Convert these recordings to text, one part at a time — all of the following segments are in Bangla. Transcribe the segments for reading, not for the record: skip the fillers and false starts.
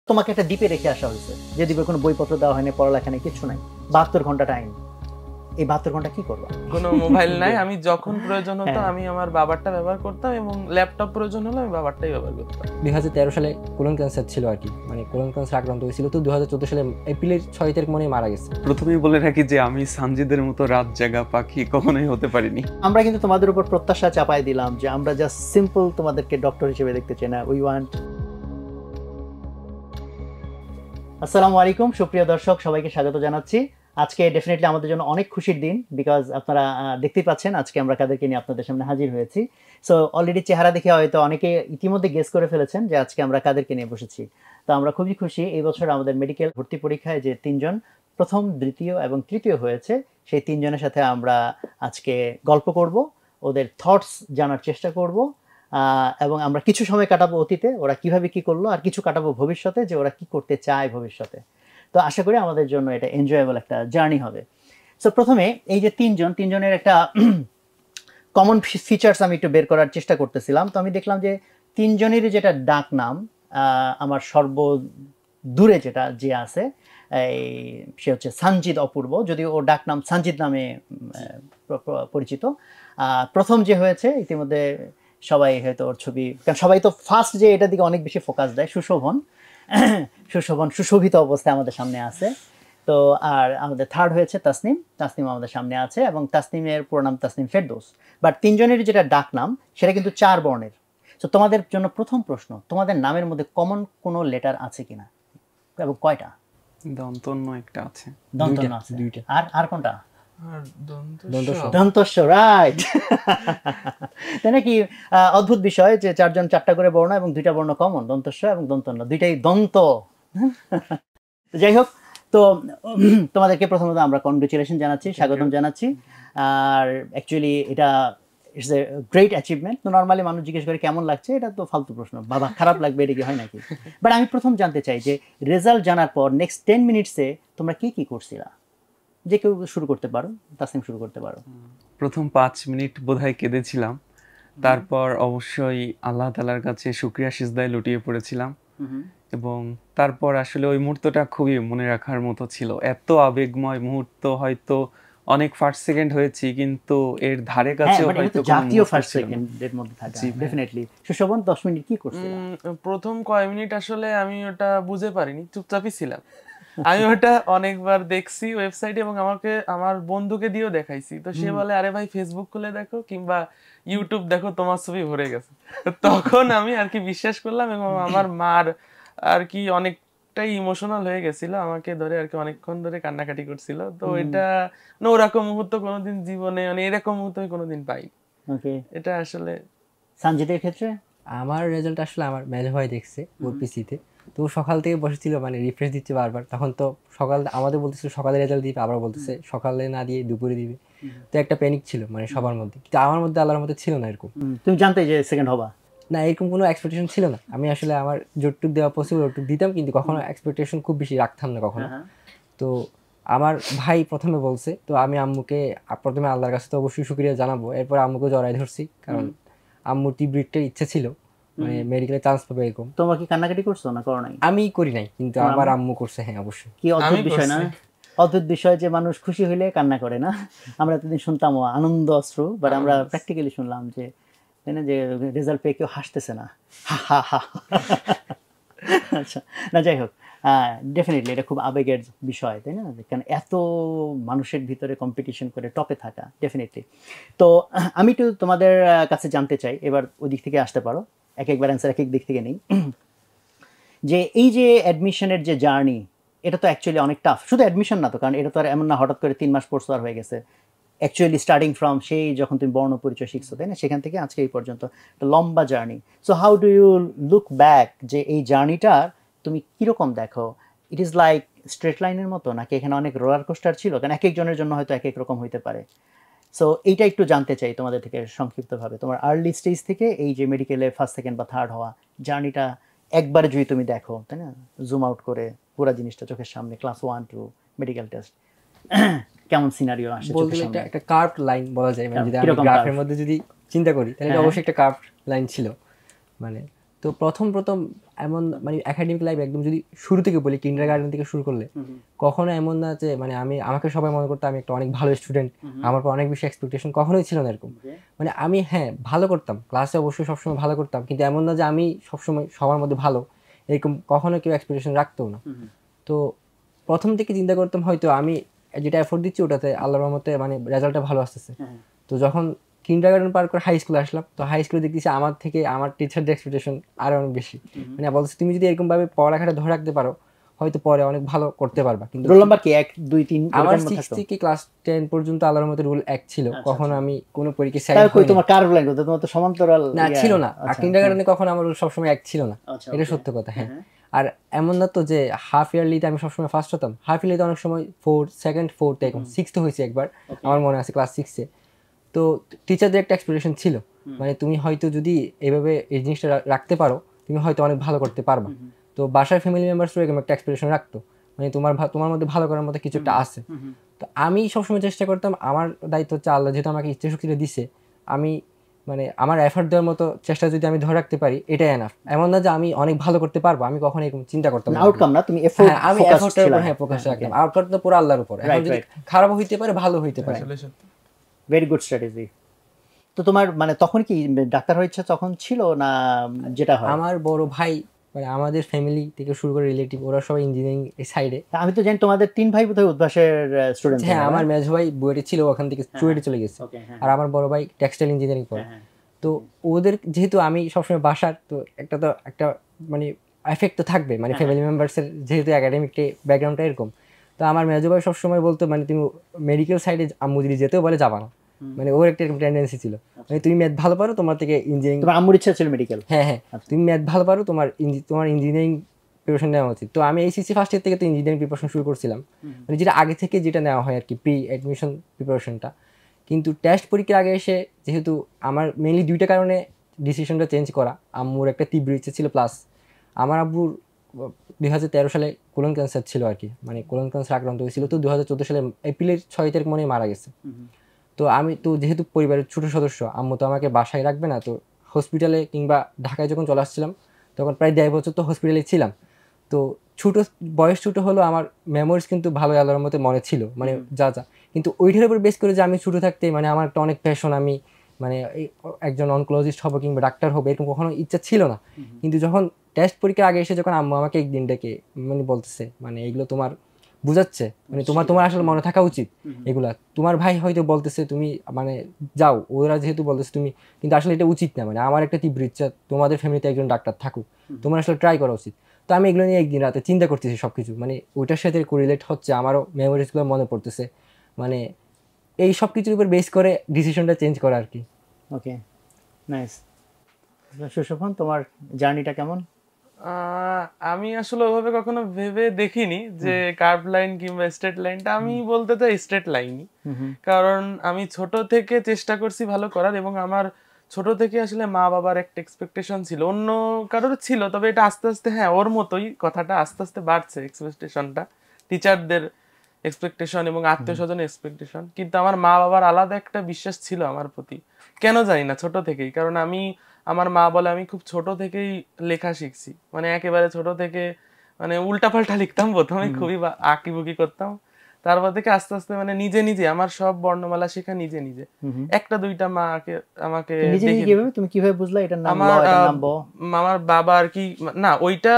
তোমাকে একটা দ্বীপে রেখে আসা হয়েছে, যে দ্বীপে কোনো বইপত্র দেওয়া হয়নি, পড়ালেখা নেই, কিছু নাই, 72 ঘন্টা টাইম। এই 72 ঘন্টা কি করবা? কোনো মোবাইল নাই, আমি যখন প্রয়োজন হতো আমি আমার বাবারটা ব্যবহার করতাম, এবং ল্যাপটপ প্রয়োজন হলে আমি বাবারটাই ব্যবহার করতাম। 2013 সালে কোলন ক্যান্সার ছিল আর কি, মানে কোলন ক্যান্সার আক্রান্ত হয়েছিল, তো 2014 সালে এপ্রিলের 6 তারিখ মনে মারা গেছে। প্রথমেই বলে রাখি যে আমি সানজিদের মতো রাত জাগা পাখি কখনোই হতে পারিনি। আমরা কিন্তু তোমাদের উপর প্রত্যাশা চাপাই দিলাম যে আমরা জাস্ট সিম্পল তোমাদেরকে ডক্টর হিসেবে দেখতে চাই না, উই ওয়ান্ট। আসসালামু আলাইকুম সুপ্রিয় দর্শক, সবাইকে স্বাগত জানাচ্ছি। আজকে ডেফিনেটলি আমাদের জন্য অনেক খুশির দিন, বিকজ আপনারা দেখতেই পাচ্ছেন আজকে আমরা কাদেরকে নিয়ে আপনাদের সামনে হাজির হয়েছি। সো অলরেডি চেহারা দেখে হয়তো অনেকে ইতিমধ্যে গেস করে ফেলেছেন যে আজকে আমরা কাদেরকে নিয়ে বসেছি। তো আমরা খুবই খুশি, এই বছর আমাদের মেডিকেল ভর্তি পরীক্ষায় যে 3 জন প্রথম, দ্বিতীয় এবং তৃতীয় হয়েছে, সেই 3 জনের সাথে আমরা আজকে গল্প করব, ওদের থটস জানার চেষ্টা করব, এবং আমরা কিছু সময় কাটাবো অতীতে ওরা কিভাবে কি করলো, আর কিছু কাটাবো ভবিষ্যতে যে ওরা কি করতে চায় ভবিষ্যতে। তো আশা করি আমাদের জন্য এটা এনজয়েবল একটা জার্নি হবে। সো প্রথমে এই যে 3 জনের একটা কমন ফিচার্স আমি একটু বের করার চেষ্টা করতেছিলাম। তো আমি দেখলাম যে 3 জনেরই যেটা ডাক নাম, আমার সর্বদূরে যেটা যে আছে সে হচ্ছে সানজিদ অপূর্ব, যদিও ওর ডাক নাম সানজিদ নামে পরিচিত। প্রথম যে হয়েছে ইতিমধ্যে সবাই হয়তো ওর ছবি, কারণ সবাই তো ফার্স্ট যে এটার দিকে অনেক বেশি ফোকাস দেয়, সুশোভন সুশোভিত অবস্থায় আমাদের সামনে আছে। তো আর আমাদের থার্ড হয়েছে তাসনিম আমাদের সামনে আছে, এবং তাসনিমের পুরো নাম তাসনিম ফেরদৌস। বাট 3 জনেরই যেটা ডাক নাম সেটা কিন্তু 4 বর্ণের। তো তোমাদের জন্য প্রথম প্রশ্ন, তোমাদের নামের মধ্যে কমন কোনো লেটার আছে কিনা, এবং কয়টা? দন্তন্য একটা আছে। দন্তন্য আছে, দুইটা। আর কোনটা? আর দন্তস্ব, রাইট। তাই নাকি? অদ্ভুত বিষয় যে 4 জন 4টা করে বর্ণ এবং 2টা বর্ণ কমন, দন্তস্ব এবং দন্তন্য, দুইটাই দন্ত। যাই হোক, তো তোমাদেরকে প্রথমত আমরা কনগ্রেচুলেশন জানাচ্ছি, স্বাগতম জানাচ্ছি। আর অ্যাকচুয়ালি এটা ইটস এ গ্রেট অ্যাচিভমেন্ট। তো নর্মালি মানুষ জিজ্ঞেস করে কেমন লাগছে, এটা তো ফালতু প্রশ্ন, বাবা খারাপ লাগবে এটা কি হয় নাকি? বাট আমি প্রথম জানতে চাই যে রেজাল্ট জানার পর নেক্সট 10 মিনিটসে তোমরা কি করছিলা? যে কেউ শুরু করতে পারো, তাসনিম শুরু করতে পারো। প্রথম 5 মিনিট বোধহয় কেঁদেছিলাম, তারপর অবশ্যই আল্লাহ তাআলার কাছে শুকরিয়া সিজদায় লুটিয়ে পড়েছিলাম, এবং তারপর আসলে ওই মুহূর্তটা খুবই মনে রাখার মতো ছিল। এত আবেগময় মুহূর্ত, হয়তো অনেক ফার্স্ট সেকেন্ড হয়েছি কিন্তু এর ধারে কাছে হয়তো জাতীয় ফার্স্ট সেকেন্ডের মধ্যে থাকা ডেফিনেটলি। সুশোভন 10 মিনিট কি করছিস? প্রথম কয় মিনিট আসলে আমি ওটা বুঝে পারিনি, চুপচাপই ছিলাম। আমি ওটা অনেকবার দেখছি ওয়েবসাইটে, এবং আমার বন্ধুকে দিয়েও দেখাইছি। তো সে বলে, আরে ভাই ফেসবুক খুলে দেখো কিংবা ইউটিউব দেখো, তোমার ছবি ভরে গেছে। তখন আমি আর কি বিশ্বাস করলাম, এবং আমার মার আর কি অনেকটাই ইমোশনাল হয়ে গেছিল, আমাকে ধরে আর কি অনেকক্ষণ ধরে কান্নাকাটি করছিল। তো এটা ওরকম মুহূর্ত কোনোদিন জীবনে, মানে এরকম মুহূর্ত আমি কোনোদিন পাইনি। ওকে, এটা আসলে। সানজিদের ক্ষেত্রে আমার রেজাল্ট আসলে আমার মেজো ভাই দেখছে ওর পিসিতে, তো সকাল থেকে বসেছিল, মানে রিফ্রেশ দিচ্ছে বারবার। তখন তো সকাল আমাদের বলতেছিল সকালে রেজাল্ট দিবে, আবার বলতেছে সকালে না দিয়ে দুপুরে দিবে। তো একটা প্যানিক ছিল মানে সবার মধ্যে, কিন্তু আমার মধ্যে আল্লাহর মধ্যে ছিল না এরকম। তুমি জানতে যে সেকেন্ড হবা না, এরকম কোনো এক্সপেকটেশন ছিল না। আমি আসলে আমার যতটুকু দেওয়া পসিবল ওটুকু দিতাম, কিন্তু কখনো এক্সপেকটেশন খুব বেশি রাখতাম না কখনো। তো আমার ভাই প্রথমে বলছে, তো আমি আম্মুকে প্রথমে আল্লাহর কাছে তো অবশ্যই শুকরিয়া জানাবো, এরপর আম্মুকে জড়াই ধরছি, কারণ আম্মুর তীব্র একটা ইচ্ছা ছিল মানে মেডিকেলে চান্স পাবে এরকম। তোমরা কি কান্নাকাটি করছো না করো নাই? আমি করি নাই, কিন্তু আমার আম্মু করছে। হ্যাঁ অবশ্যই। কি অদ্ভুত বিষয় না? অদ্ভুত বিষয় যে মানুষ খুশি হইলে কান্না করে না। আমরা এতদিন শুনতাম আনন্দ অশ্রু, বাট আমরা প্র্যাকটিক্যালি শুনলাম যে তাই না, যে রেজাল্ট পেয়ে কেউ হাসতেছে না। আচ্ছা, না যাই হোক, ডেফিনেটলি এটা খুব আবেগের বিষয়, তাই না? কারণ এত মানুষের ভিতরে কম্পিটিশন করে টপে থাকা, ডেফিনেটলি। তো আমি একটু তোমাদের কাছে জানতে চাই, এবার ওই দিক থেকে আসতে পারো, একবার অ্যান্সার এক দিক থেকে নেই, যে এই যে অ্যাডমিশনের যে জার্নি, এটা তো অ্যাকচুয়ালি অনেক টাফ। শুধু অ্যাডমিশন না তো, কারণ এটা তো আর এমন না হঠাৎ করে 3 মাস পড়ছো আর হয়ে গেছে। অ্যাকচুয়ালি স্টার্টিং ফ্রম সেই যখন তুমি বর্ণ পরিচয় শিখছো, তাই না, সেখান থেকে আজকে এই পর্যন্ত একটা লম্বা journey. So how do you look back, যে এই জার্নিটার তুমি কীরকম দেখো? ইট ইজ লাইক স্ট্রেট লাইনের মতো, নাকি এখানে অনেক রোলার কোস্টার ছিল? কারণ এক একজনের জন্য হয়তো এক এক রকম হইতে পারে। সো এইটা একটু জানতে চাই তোমাদের থেকে সংক্ষিপ্তভাবে, তোমার আর্লি স্টেজ থেকে এই যে মেডিকেলে ফার্স্ট সেকেন্ড বা থার্ড হওয়া জার্নিটা একবারে যদি তুমি দেখো, তাই না, জুম আউট করে পুরো জিনিসটা চোখের সামনে, ক্লাস 1 টু মেডিকেল টেস্ট, কেমন সিনারিও আসে? বলতে একটা কার্ভড লাইন বলা যায়, মানে যদি আমি গ্রাফের মধ্যে যদি চিন্তা করি তাহলে অবশ্যই একটা কার্ভড লাইন ছিল। মানে তো প্রথম এমন মানে একাডেমিক লাইফ একদম যদি শুরু থেকে বলি, কিন্ডারগার্টেন থেকে শুরু করলে কখনো এমন না যে মানে আমাকে সবাই মনে করতো আমি একটা অনেক ভালো স্টুডেন্ট, আমার পর অনেক বেশি এক্সপেকটেশন, কখনোই ছিল না এরকম। মানে আমি হ্যাঁ ভালো করতাম, ক্লাসে অবশ্যই সবসময় ভালো করতাম, কিন্তু এমন না যে আমি সবসময় সবার মধ্যে ভালো, এরকম কখনো কেউ এক্সপেকটেশন রাখতো না। তো প্রথম থেকে চিন্তা করতাম হয়তো আমি যেটা এফোর্ট দিচ্ছি ওটাতে আল্লাহর রহমতে মানে রেজাল্টটা ভালো আসতেছে। তো যখন কিন্ডারগার্টেন পার করে হাই স্কুলে আসলাম, তো হাই স্কুলে দেখতেছি আমার থেকে আমার টিচারদের এক্সপেকটেশন আরো অনেক বেশি। মানে বলছে তুমি যদি এরকম ভাবে পড়ালেখাটা ধরে রাখতে পারো হয়তো পরে অনেক ভালো করতে পারবা। কিন্তু রোল নাম্বার কি 1 2 3 আমার এরকম 6 থাকতো? থেকে ক্লাস 10 পর্যন্ত আল্লাহর মতে রুল 1 ছিল, কখনো আমি কোনো পরীক্ষায় সাইড তাহলে কই তোমার কার্ভ লাইন করতে, তোমার তো সমান্তরাল না ছিল না। আর কিন্ডারগার্টেনে কখনো আমার রুল সবসময় 1 ছিল না, এটা সত্য কথা। হ্যাঁ, আর এমন না তো যে হাফ ইয়ারলিতে আমি সবসময় ফার্স্ট হতাম, হাফ ইয়ারলিতে অনেক সময় 4th 2nd 4th এরকম 6th হয়েছে একবার, আমার মনে আছে ক্লাস 6 এ। তো টিচারদের একটা এক্সপেকটেশন ছিল মানে তুমি হয়তো যদি এইভাবে এই জিনিসটা রাখতে পারো তুমি হয়তো অনেক ভালো করতে পারবা। তো বাসার ফ্যামিলি মেম্বারসও এরকম একটা এক্সপেকটেশন রাখতো মানে তোমার মধ্যে ভালো করার মতো কিছু একটা আছে। তো আমি সবসময় চেষ্টা করতাম, আমার দায়িত্ব হচ্ছে আল্লাহ যেহেতু আমাকে ইচ্ছা শক্তিটা দিছে, আমি মানে আমার এফর্ট দেওয়ার মতো চেষ্টা যদি আমি ধরে রাখতে পারি এটাই এনাফ। এমন না যে আমি অনেক ভালো করতে পারবো, আমি কখনো এরকম চিন্তা করতাম না। আউটকাম না, তুমি এফোর্ট, আমি এফর্টের উপর ফোকাস রাখতাম, আউটকাম তো পুরো আল্লাহর উপর। এখন যদি খারাপ হইতে পারে ভালো হইতে পারে। Very good strategy. তো তোমার মানে তখন কি ডাক্তার হওয়ার ইচ্ছা তখন ছিল না? যেটা হয় আমার বড় ভাই মানে আমাদের ফ্যামিলি থেকে শুরু করে রিলেটিভ ওরা সবাই ইঞ্জিনিয়ারিং এই সাইডে। আমি তো জানি তোমাদের 3 ভাই বোধহয় উদ্ভাসের স্টুডেন্ট। হ্যাঁ, আমার মেজো ভাই বুয়েটে ছিল, ওখান থেকে চুয়েটে চলে গেছে, আর আমার বড় ভাই টেক্সটাইল ইঞ্জিনিয়ারিং পড়ে। তো ওদের যেহেতু আমি সবসময় বাসার, তো একটা মানে এফেক্ট তো থাকবে মানে ফ্যামিলি মেম্বার্সের, যেহেতু একাডেমিক ব্যাকগ্রাউন্ডটা এরকম। তো আমার মেজো ভাই সবসময় বলতো মানে তুমি মেডিকেল সাইডে আম্মু যদি যেতেও বলে যাবা না, মানে ওর একটা এরকম টেন্ডেন্সি ছিল মানে তুমি ম্যাথ ভালো পারো তোমার থেকে ইঞ্জিনিয়ারিং। তোমার আম্মুর ইচ্ছা ছিল মেডিকেল? হ্যাঁ, তুমি ম্যাথ ভালো পারো তোমার ইঞ্জিনিয়ারিং প্রিপারেশন নেওয়া উচিত। তো আমি এইচএসসি ফার্স্ট ইয়ার থেকে তো ইঞ্জিনিয়ারিং প্রিপারেশন শুরু করছিলাম, মানে যেটা আগে থেকে যেটা নেওয়া হয় আর কি, প্রি অ্যাডমিশন প্রিপারেশনটা। কিন্তু টেস্ট পরীক্ষার আগে এসে যেহেতু আমার মেইনলি 2টা কারণে ডিসিশনটা চেঞ্জ করা, আম্মুর একটা তীব্র ইচ্ছে ছিল, প্লাস আমার আব্বুর 2013 সালে কোলন ক্যান্সার ছিল আর কি, মানে কোলন ক্যান্সার আক্রান্ত হয়েছিল। তো 2014 সালে এপ্রিলের 6 তারিখ মনে মারা গেছে। তো আমি তো যেহেতু পরিবারের ছোট সদস্য, আম্মু তো আমাকে বাসায় রাখবে না, তো হসপিটালে কিংবা ঢাকায় যখন চলে আসছিলাম তখন প্রায় 1.5 বছর তো হসপিটালে ছিলাম। তো বয়স ছোট হলো, আমার মেমোরিজ কিন্তু ভালো আল্লাহর মতে মনে ছিল মানে যা কিন্তু ওইটার উপর বেস করে যে আমি ছোট থাকতে মানে আমার একটা অনেক প্যাশন, আমি মানে একজন অনকোলজিস্ট হবো কিংবা ডাক্তার হবো এরকম কখনো ইচ্ছা ছিল না। কিন্তু যখন টেস্ট পরীক্ষার আগে এসে যখন আম্মু আমাকে একদিন ডেকে মানে বলতেছে মানে এগুলো তোমার বুঝাচ্ছে, মানে তোমার আসলে মনে থাকা উচিত এগুলা, তোমার ভাই হয়তো বলতেছে তুমি মানে যাও, ওরা যেহেতু বলতেছে তুমি, কিন্তু আসলে এটা উচিত না, মানে আমার একটা তীব্র ইচ্ছা তোমাদের ফ্যামিলিতে একজন ডাক্তার থাকুক, তোমার আসলে ট্রাই করা উচিত। তো আমি এগুলো নিয়ে একদিন রাতে চিন্তা করতেছি সবকিছু, মানে ওইটার সাথে কোরিলেট হচ্ছে, আমারও মেমোরিজগুলো মনে পড়তেছে, মানে এই সব কিছুর উপর বেস করে ডিসিশনটা চেঞ্জ করা আর কি। ওকে, নাইস। সুশোভন, তোমার জার্নিটা কেমন? আমি আসলে ওইভাবে কখনো ভেবে দেখিনি যে কার্ভ লাইন কিংবা স্ট্রেট লাইনটা, আমি বলতে চাই স্ট্রেট লাইনই। কারণ আমি ছোট থেকে চেষ্টা করছি ভালো করার, এবং আমার ছোট থেকে আসলে মা বাবার একটা এক্সপেকটেশন ছিল, অন্য কারোর ছিল, তবে এটা আস্তে আস্তে হ্যাঁ ওর মতোই কথাটা আস্তে আস্তে বাড়ছে এক্সপেকটেশনটা, টিচারদের এক্সপেকটেশন এবং আত্মীয় স্বজনের এক্সপেকটেশন। কিন্তু আমার মা বাবার আলাদা একটা বিশ্বাস ছিল আমার প্রতি, কেন জানি না, ছোট থেকেই। কারণ আমার মা বলে আমি খুব ছোট থেকেই লেখা শিখছি, মানে একেবারে ছোট থেকে মানে উল্টাপাল্টা লিখতাম প্রথমে, খুবই আঁকিবুকি করতাম, তারপর থেকে আস্তে আস্তে মানে নিজে নিজে আমার সব বর্ণমালা শেখা নিজে নিজে, একটা দুইটা মা আমাকে তুমি কিভাবে বুঝলা এটা নাম আমার বাবা আর কি, না ওইটা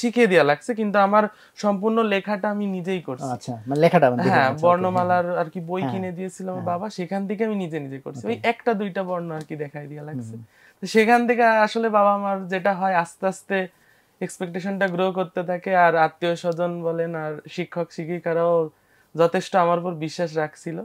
শিখিয়ে দেয়া লাগছে, কিন্তু আমার সম্পূর্ণ লেখাটা আমি নিজেই করছি। আচ্ছা, মানে লেখাটা হ্যাঁ, বর্ণমালার আর কি বই কিনে দিয়েছিল আমার বাবা, সেখান থেকে আমি নিজে নিজে করছি, ওই একটা দুইটা বর্ণ আর কি দেখাই দেয়া লাগছে। সেখান থেকে আসলে বাবা আমার যেটা হয় আস্তে আস্তে এক্সপেকটেশনটা গ্রো করতে থাকে, আর আত্মীয় স্বজন বলেন আর শিক্ষক শিক্ষিকারাও যথেষ্ট আমার উপর বিশ্বাস রাখছিল।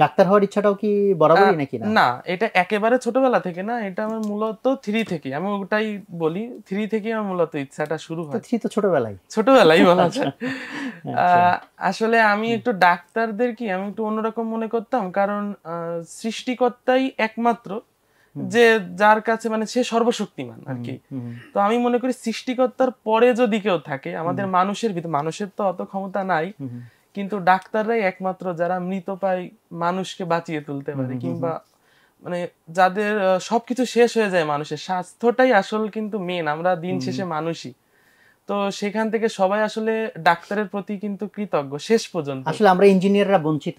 ডাক্তার হওয়ার ইচ্ছাটাও কি বরাবরই নাকি? না, এটা একেবারে ছোটবেলা থেকে না, এটা আমার মূলত 3 থেকে, আমি ওটাই বলি 3 থেকে আমার মূলত ইচ্ছাটা শুরু হয়। 3 তো ছোটবেলায় বলা যায়। আসলে আমি একটু ডাক্তারদের কি আমি একটু অন্যরকম মনে করতাম, কারণ সৃষ্টিকর্তাই একমাত্র যে যার কাছে মানে সে সর্বশক্তিমান আর কি। তো আমি মনে করি সৃষ্টিকর্তার পরে যদি কেউ থাকে আমাদের মানুষের ভিতর, মানুষের তো অত ক্ষমতা নাই, কিন্তু ডাক্তাররাই একমাত্র যারা মৃতপ্রায় মানুষকে বাঁচিয়ে তুলতে পারে, কিংবা মানে যাদের সবকিছু শেষ হয়ে যায়, মানুষের স্বাস্থ্যটাই আসল কিন্তু মেন, আমরা দিন শেষে মানুষই। তো সেখান থেকে সবাই আসলে ডাক্তারের প্রতি কিন্তু কৃতজ্ঞ শেষ পর্যন্ত। আসলে আমরা ইঞ্জিনিয়াররা বঞ্চিত।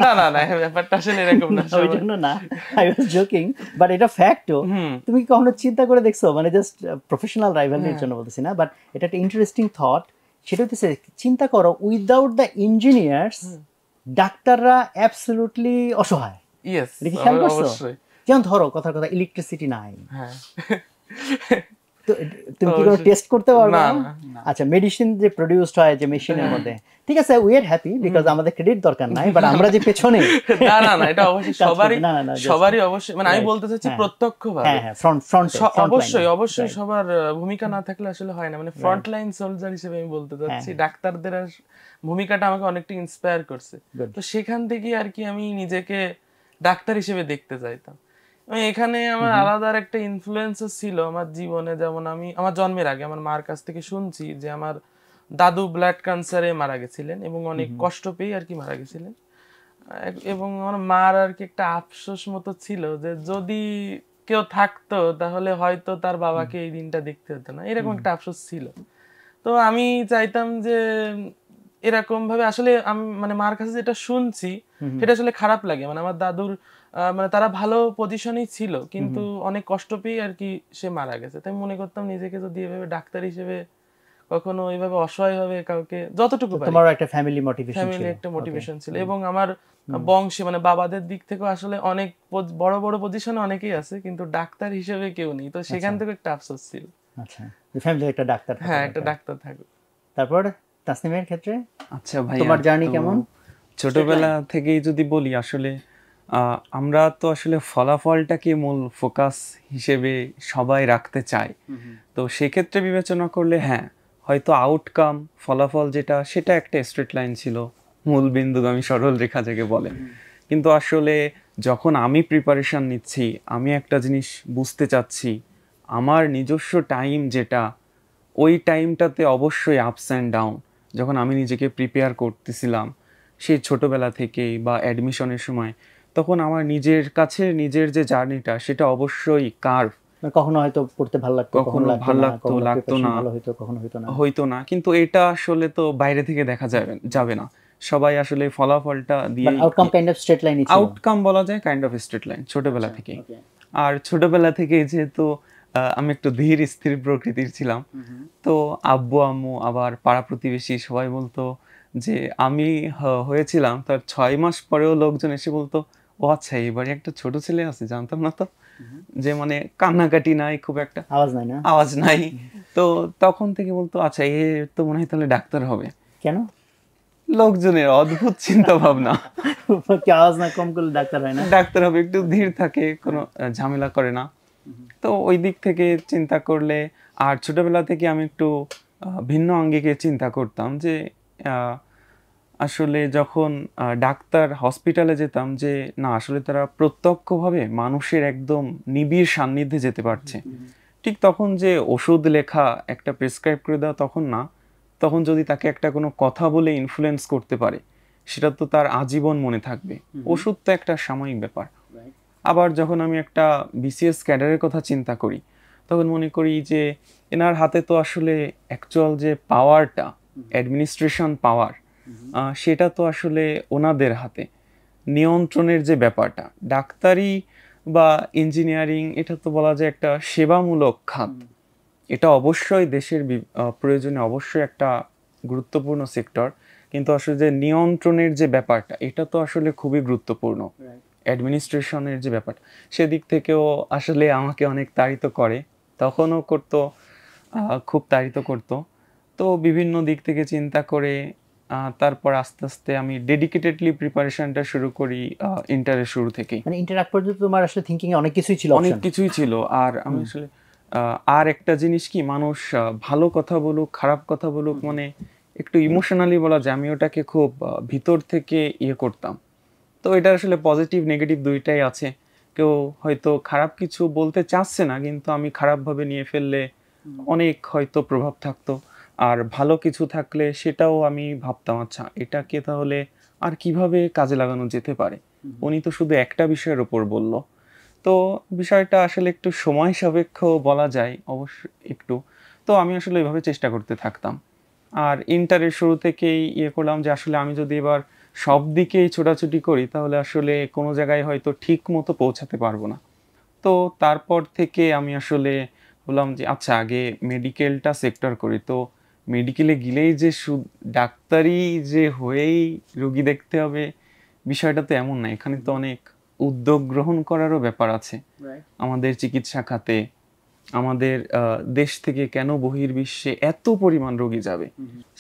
না না না, ব্যাপারটা আসলে এরকম না, ওই জন্য না, আই ওয়াজ জোকিং, বাট এটা ফ্যাক্টও। তুমি কি কখনো চিন্তা করে দেখছো, মানে জাস্ট প্রফেশনাল রাইভালরির জন্য বলতেছি না, বাট এটা একটা ইন্টারেস্টিং থট। সেটা হচ্ছে চিন্তা করো, উইদাউট দ্য ইঞ্জিনিয়ার্স ডাক্তাররা অ্যাবসলিউটলি অসহায়। ইয়েস, এটা কি খেয়াল করছো? অবশ্যই। যেমন ধরো কথার কথা ইলেকট্রিসিটি নাই, হ্যাঁ তো তুমি কি কোনো টেস্ট করতে পারবে না, না? আচ্ছা, মেডিসিন যে প্রোডিউসড হয় যে মেশিনের মধ্যে, ঠিক আছে, উই আর হ্যাপি বিকজ আমাদের ক্রেডিট দরকার নাই, বাট আমরা যে পেছনে না না না, এটা অবশ্যই সবারই, সবারই অবশ্যই, মানে আমি বলতে চাচ্ছি প্রত্যক্ষভাবে, হ্যাঁ হ্যাঁ, ফ্রন্ট অবশ্যই অবশ্যই সবার ভূমিকা না থাকলে আসলে হয় না, মানে ফ্রন্ট লাইন সোলজার হিসেবে আমি বলতে চাচ্ছি ডাক্তারদের ভূমিকাটা আমাকে অনেকটা ইন্সপায়ার করছে। তো সেখান থেকে আর কি আমি নিজেকে ডাক্তার হিসেবে দেখতে চাইতাম। এখানে আমার আলাদা একটা ইনফ্লুয়েন্স ছিল আমার জীবনে। যেমন আমি আমার জন্মের আগে আমার মার কাছ থেকে শুনছি যে আমার দাদু ব্লাড ক্যান্সারে মারা গেছিলেন এবং অনেক কষ্ট পেয়ে আর কি মারা গেছিলেন। এবং আমার মার আর কি একটা আফসোস মতো ছিল যে যদি কেউ থাকতো তাহলে হয়তো তার বাবাকে এই দিনটা দেখতে হতো না, এরকম একটা আফসোস ছিল। তো আমি চাইতাম যে এরকম ভাবে আসলে আমি মানে মার কাছে যেটা শুনছি সেটা আসলে খারাপ লাগে। মানে আমার দাদুর মানে তারা ভালো পজিশনেই ছিল কিন্তু অনেক কষ্ট পেয়ে আর কি সে মারা গেছে। তাই মনে করতাম নিজেকে যদি এভাবে ডাক্তার হিসেবে কখনো এইভাবে অসহায় ভাবে কাউকে যতটুকু পারি, তোমার একটা ফ্যামিলি মোটিভেশন ছিল, ফ্যামিলি একটা মোটিভেশন ছিল। এবং আমার বংশে মানে বাবাদের দিক থেকে আসলে অনেক বড় বড় পজিশনে অনেকেই আছে কিন্তু ডাক্তার হিসেবে কেউ নেই, তো সেখান থেকে একটা আফসোস ছিল। আচ্ছা, ফ্যামিলিতে একটা ডাক্তার, হ্যাঁ একটা ডাক্তার থাকুক। তারপর তাসনিমের ক্ষেত্রে আচ্ছা ভাই, তোমার জার্নি কেমন? ছোটবেলা থেকেই যদি বলি, আসলে আমরা তো আসলে ফলাফলটাকে মূল ফোকাস হিসেবে সবাই রাখতে চাই। তো সেক্ষেত্রে বিবেচনা করলে হ্যাঁ, হয়তো আউটকাম ফলাফল যেটা সেটা একটা স্ট্রেট লাইন ছিল, মূল বিন্দুগামী সরল রেখা যাকে বলে। কিন্তু আসলে যখন আমি প্রিপারেশন নিচ্ছি, আমি একটা জিনিস বুঝতে চাচ্ছি, আমার নিজস্ব টাইম যেটা, ওই টাইমটাতে অবশ্যই আপস অ্যান্ড ডাউন। যখন আমি নিজেকে প্রিপেয়ার করতেছিলাম সেই ছোটোবেলা থেকেই বা অ্যাডমিশনের সময়, তখন আমার নিজের কাছে নিজের যে জার্নিটা সেটা অবশ্যই কার্ভ। কখনো হয়তো পড়তে ভালো লাগতো, কখনো ভালো লাগতো না, কখনো হইতো না। কিন্তু এটা আসলে তো বাইরে থেকে দেখা যাবে না, সবাই আসলে ফলাফলটা দিয়ে outcome kind of straight line, outcome বলা যায় কাইন্ড অফ স্ট্রেট লাইন ছোটবেলা থেকে। আর ছোটবেলা থেকে যেহেতু আমি একটু ধীর স্থির প্রকৃতির ছিলাম, তো আব্বু আম্মু আবার পাড়া প্রতিবেশী সবাই বলতো যে আমি হয়েছিলাম তার 6 মাস পরেও লোকজন এসে বলতো, ও আচ্ছা এবারে একটা ছোট ছেলে আছে, জানতাম না তো। যে মানে কান্নাকাটি নাই, খুব একটা আওয়াজ নাই। তো তখন থেকে বলতো আচ্ছা এ তো মনে হয় তাহলে ডাক্তার হবে। কেন? লোকজনের অদ্ভুত চিন্তা ভাবনা, আওয়াজ না কম করলে ডাক্তার হয় না, ডাক্তার হবে, একটু ধীর থাকে, কোনো ঝামেলা করে না। তো ওই দিক থেকে চিন্তা করলে, আর ছোটবেলা থেকে আমি একটু ভিন্ন আঙ্গিকে চিন্তা করতাম যে আসলে যখন ডাক্তার হসপিটালে যেতাম, যে না আসলে তারা প্রত্যক্ষভাবে মানুষের একদম নিবিড় সান্নিধ্যে যেতে পারছে। ঠিক তখন যে ওষুধ লেখা একটা প্রেসক্রাইব করে দেওয়া তখন না, তখন যদি তাকে একটা কোনো কথা বলে ইনফ্লুয়েন্স করতে পারে সেটা তো তার আজীবন মনে থাকবে। ওষুধ তো একটা সাময়িক ব্যাপার। আবার যখন আমি একটা বিসিএস ক্যাডারের কথা চিন্তা করি, তখন মনে করি যে এনার হাতে তো আসলে অ্যাকচুয়াল যে পাওয়ারটা, অ্যাডমিনিস্ট্রেশন পাওয়ার, সেটা তো আসলে ওনাদের হাতে। নিয়ন্ত্রণের যে ব্যাপারটা, ডাক্তারি বা ইঞ্জিনিয়ারিং এটা তো বলা যায় একটা সেবামূলক খাত। এটা অবশ্যই দেশের প্রয়োজনে অবশ্যই একটা গুরুত্বপূর্ণ সেক্টর, কিন্তু আসলে যে নিয়ন্ত্রণের যে ব্যাপারটা এটা তো আসলে খুবই গুরুত্বপূর্ণ। অ্যাডমিনিস্ট্রেশনের যে ব্যাপারটা, সেদিক থেকেও আসলে আমাকে অনেক তাড়িত করে, তখনও করতো, খুব তাড়িত করতো। তো বিভিন্ন দিক থেকে চিন্তা করে তারপর আস্তে আস্তে আমি ডেডিকেটেডলি প্রিপারেশনটা শুরু করি ইন্টারের শুরু থেকেই। মানে ইন্টার আগ পর্যন্ত তোমার আসলে থিংকিং অনেক কিছুই ছিল, আর আমি আসলে আর একটা জিনিস কি, মানুষ ভালো কথা বলুক খারাপ কথা বলুক, মানে একটু ইমোশনালি বলা যায়, আমি ওটাকে খুব ভিতর থেকে করতাম। তো এটা আসলে পজিটিভ নেগেটিভ দুইটাই আছে। কেউ হয়তো খারাপ কিছু বলতে চাচ্ছে না, কিন্তু আমি খারাপভাবে নিয়ে ফেললে অনেক হয়তো প্রভাব থাকতো। আর ভালো কিছু থাকলে সেটাও আমি ভাবতাম আচ্ছা এটাকে তাহলে আর কিভাবে কাজে লাগানো যেতে পারে। উনি তো শুধু একটা বিষয়ের উপর বলল। তো বিষয়টা আসলে একটু সময় সাপেক্ষ বলা যায় অবশ্য একটু। তো আমি আসলে এভাবে চেষ্টা করতে থাকতাম। আর ইন্টারের শুরু থেকেই করলাম যে আসলে আমি যদি এবার সব দিকেই ছোটাছুটি করি তাহলে আসলে কোনো জায়গায় হয়তো ঠিক মতো পৌঁছাতে পারবো না। তো তারপর থেকে আমি আসলে বললাম যে আচ্ছা আগে মেডিকেলটা সেক্টর করি। তো মেডিকেলে গেলেই যে ডাক্তারি যে হয়েই রোগী দেখতে হবে বিষয়টা তো এমন না। এখানে তো অনেক উদ্যোগ গ্রহণ করারও ব্যাপার আছে আমাদের চিকিৎসা খাতে। আমাদের দেশ থেকে কেন বহির্বিশ্বে এত পরিমাণ রোগী যাবে,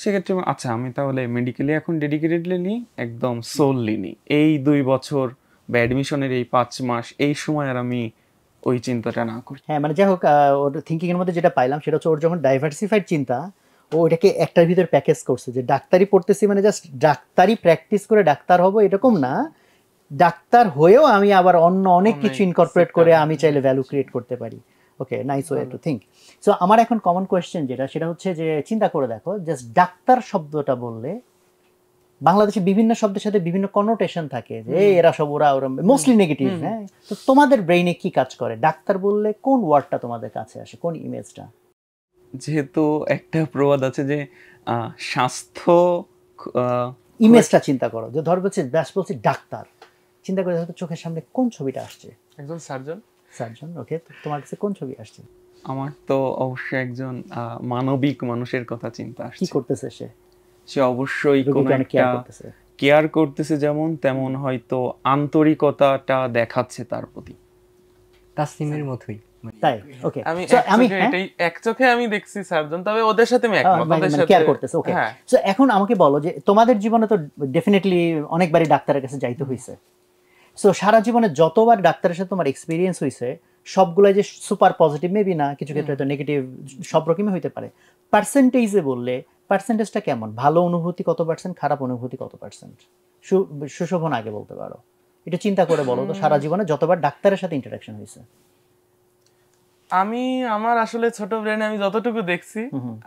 সেক্ষেত্রে আচ্ছা আমি তাহলে মেডিকেলে এখন ডেডিকেটেডলি নিই, একদম সোললি নিই। এই 2 বছর বা অ্যাডমিশনের এই 5 মাস এই সময় আর আমি ওই চিন্তাটা না করি। হ্যাঁ মানে যাই হোক, ওর থিঙ্কিং এর মধ্যে যেটা পাইলাম সেটা হচ্ছে ওর যখন ডাইভার্সিফাইড চিন্তা, ও ওটাকে একটার ভিতর প্যাকেজ করছে যে ডাক্তারি পড়তেছি মানে জাস্ট ডাক্তারি প্র্যাকটিস করে ডাক্তার হব এরকম না, ডাক্তার হয়েও আমি আবার অন্য অনেক কিছু ইনকর্পোরেট করে আমি চাইলে ভ্যালু ক্রিয়েট করতে পারি। Okay, nice way to think. So আমার এখন কমন কোয়েশ্চেন যেটা, সেটা হচ্ছে যে চিন্তা করে দেখো, জাস্ট ডাক্তার শব্দটা বললে বাংলাদেশে বিভিন্ন শব্দের সাথে বিভিন্ন কনোটেশন থাকে যে এরা সব ওরা মোস্টলি নেগেটিভ। হ্যাঁ, তো তোমাদের ব্রেইনে কি কাজ করে ডাক্তার বললে? কোন ওয়ার্ডটা তোমাদের কাছে আসে, কোন ইমেজটা? যেহেতু একটা প্রবাদ আছে যে স্বাস্থ্য ইমেজটা চিন্তা করো, যে ধর বলছি ব্যাস বলছি ডাক্তার, চিন্তা করে দেখো চোখের সামনে কোন ছবিটা আসছে? একজন সার্জন। সার্জন, ওকে, তোমার কাছে কোন ছবি আসছে? আমার তো অবশ্যই একজন মানবিক মানুষের কথা চিন্তা আসছে। কি করতেছে সে? সে অবশ্যই কোনো একটা কেয়ার করতেছে, যেমন তেমন হয়তো আন্তরিকতাটা দেখাচ্ছে তার প্রতি। তাসলিমের মতোই। তাই, ওকে। আমি এটাই এক চোখে আমি দেখছি সার্জন, তবে ওদের সাথে আমি একমত, ওদের সাথে কেয়ার করতেছে। ওকে, সো এখন আমাকে বলো যে তোমাদের জীবনে তো ডেফিনেটলি অনেকবারই ডাক্তারের কাছে যাইতে হইছে। সো সারা জীবনে যতবার ডাক্তারের সাথে তোমার এক্সপেরিয়েন্স হইছে সবগুলাই যে সুপার পজিটিভ মেবি না, কিছু ক্ষেত্রে হয়তো নেগেটিভ, সব রকমই হইতে পারে। পার্সেন্টেজে বললে পার্সেন্টেজটা কেমন? ভালো অনুভূতি কত পার্সেন্ট, খারাপ অনুভূতি কত পার্সেন্ট? সুশোভন আগে বলতে পারো, এটা চিন্তা করে বলো তো সারা জীবনে যতবার ডাক্তারের সাথে ইন্টারাকশন হয়েছে। আমি আমার আসলে ছোট ব্রেনে আমি যতটুকু দেখছি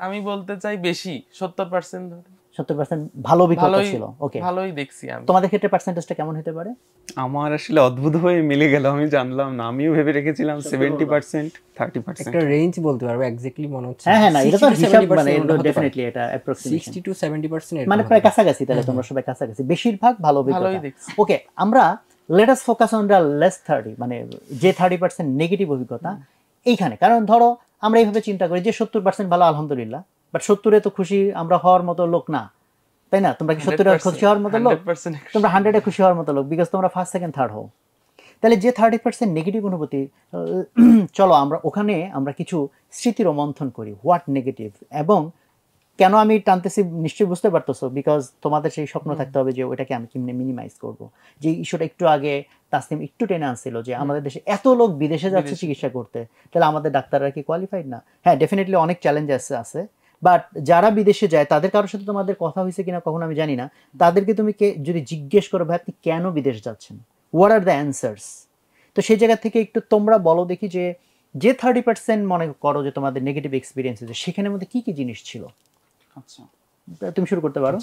আমি বলতে চাই বেশি, 70% ধরে। 70% ভালো অভিজ্ঞতা ছিল। ওকে, ভালোই দেখছি আমি। তোমাদের ক্ষেত্রে পার্সেন্টেজটা কেমন হতে পারে? আমার আসলে অদ্ভুত হয়ে মিলে গেল, আমি জানলাম না, আমিও ভেবে রেখেছিলাম 70% 30%। একটা রেঞ্জ বলতে পারবো, এক্স্যাক্টলি মনে হচ্ছে। হ্যাঁ না, এটা তো হিসাব মানে ডেফিনেটলি এটা অ্যাপ্রক্সিমেশন 60 to 70% মানে প্রায় কাছাকাছি। তাহলে তোমরা সবাই কাছাকাছি, বেশিরভাগ ভালো অভিজ্ঞতা। ওকে, আমরা let us focus on the less 30, মানে যে 30% নেগেটিভ অভিজ্ঞতা এইখানে। কারণ ধরো আমরা এইভাবে চিন্তা করি যে 70% ভালো, আলহামদুলিল্লাহ, বাট 70-এ তো খুশি আমরা হওয়ার মতো লোক না, তাই না? তোমরা কি 70-এ খুশি হওয়ার মতো লোক? তোমরা 100-এ খুশি হওয়ার মতো লোক, বিকজ তোমরা ফার্স্ট সেকেন্ড থার্ড হও। তাহলে যে 30% নেগেটিভ অনুভূতি, চলো আমরা ওখানে আমরা কিছু স্মৃতি রোমন্থন করি। হোয়াট নেগেটিভ, এবং কেন আমি টানতেছি নিশ্চয়ই বুঝতে পারতেছো, বিকজ তোমাদের সেই স্বপ্ন থাকতে হবে যে ওইটাকে আমি কেমনে মিনিমাইজ করব। যে ইস্যুটা একটু আগে তাসনিম একটু টেনে আনছিল যে আমাদের দেশে এত লোক বিদেশে যাচ্ছে চিকিৎসা করতে, তাহলে আমাদের ডাক্তাররা কি কোয়ালিফাইড না? হ্যাঁ, ডেফিনেটলি অনেক চ্যালেঞ্জ আছে, বাট যারা বিদেশে যায় তাদের কারোর সাথে তোমাদের কথা হয়েছে কিনা কখনো আমি জানি না, তাদেরকে তুমি যদি জিজ্ঞেস করো ভাই আপনি কেন বিদেশ যাচ্ছেন, হোয়াট আর দ্য অ্যান্সার্স, তো সেই জায়গা থেকে একটু তোমরা বলো দেখি যে 30% মনে করো যে তোমাদের নেগেটিভ এক্সপিরিয়েন্স আছে, সেখানের মধ্যে কি কি জিনিস ছিল? আচ্ছা, তুমি শুরু করতে পারো।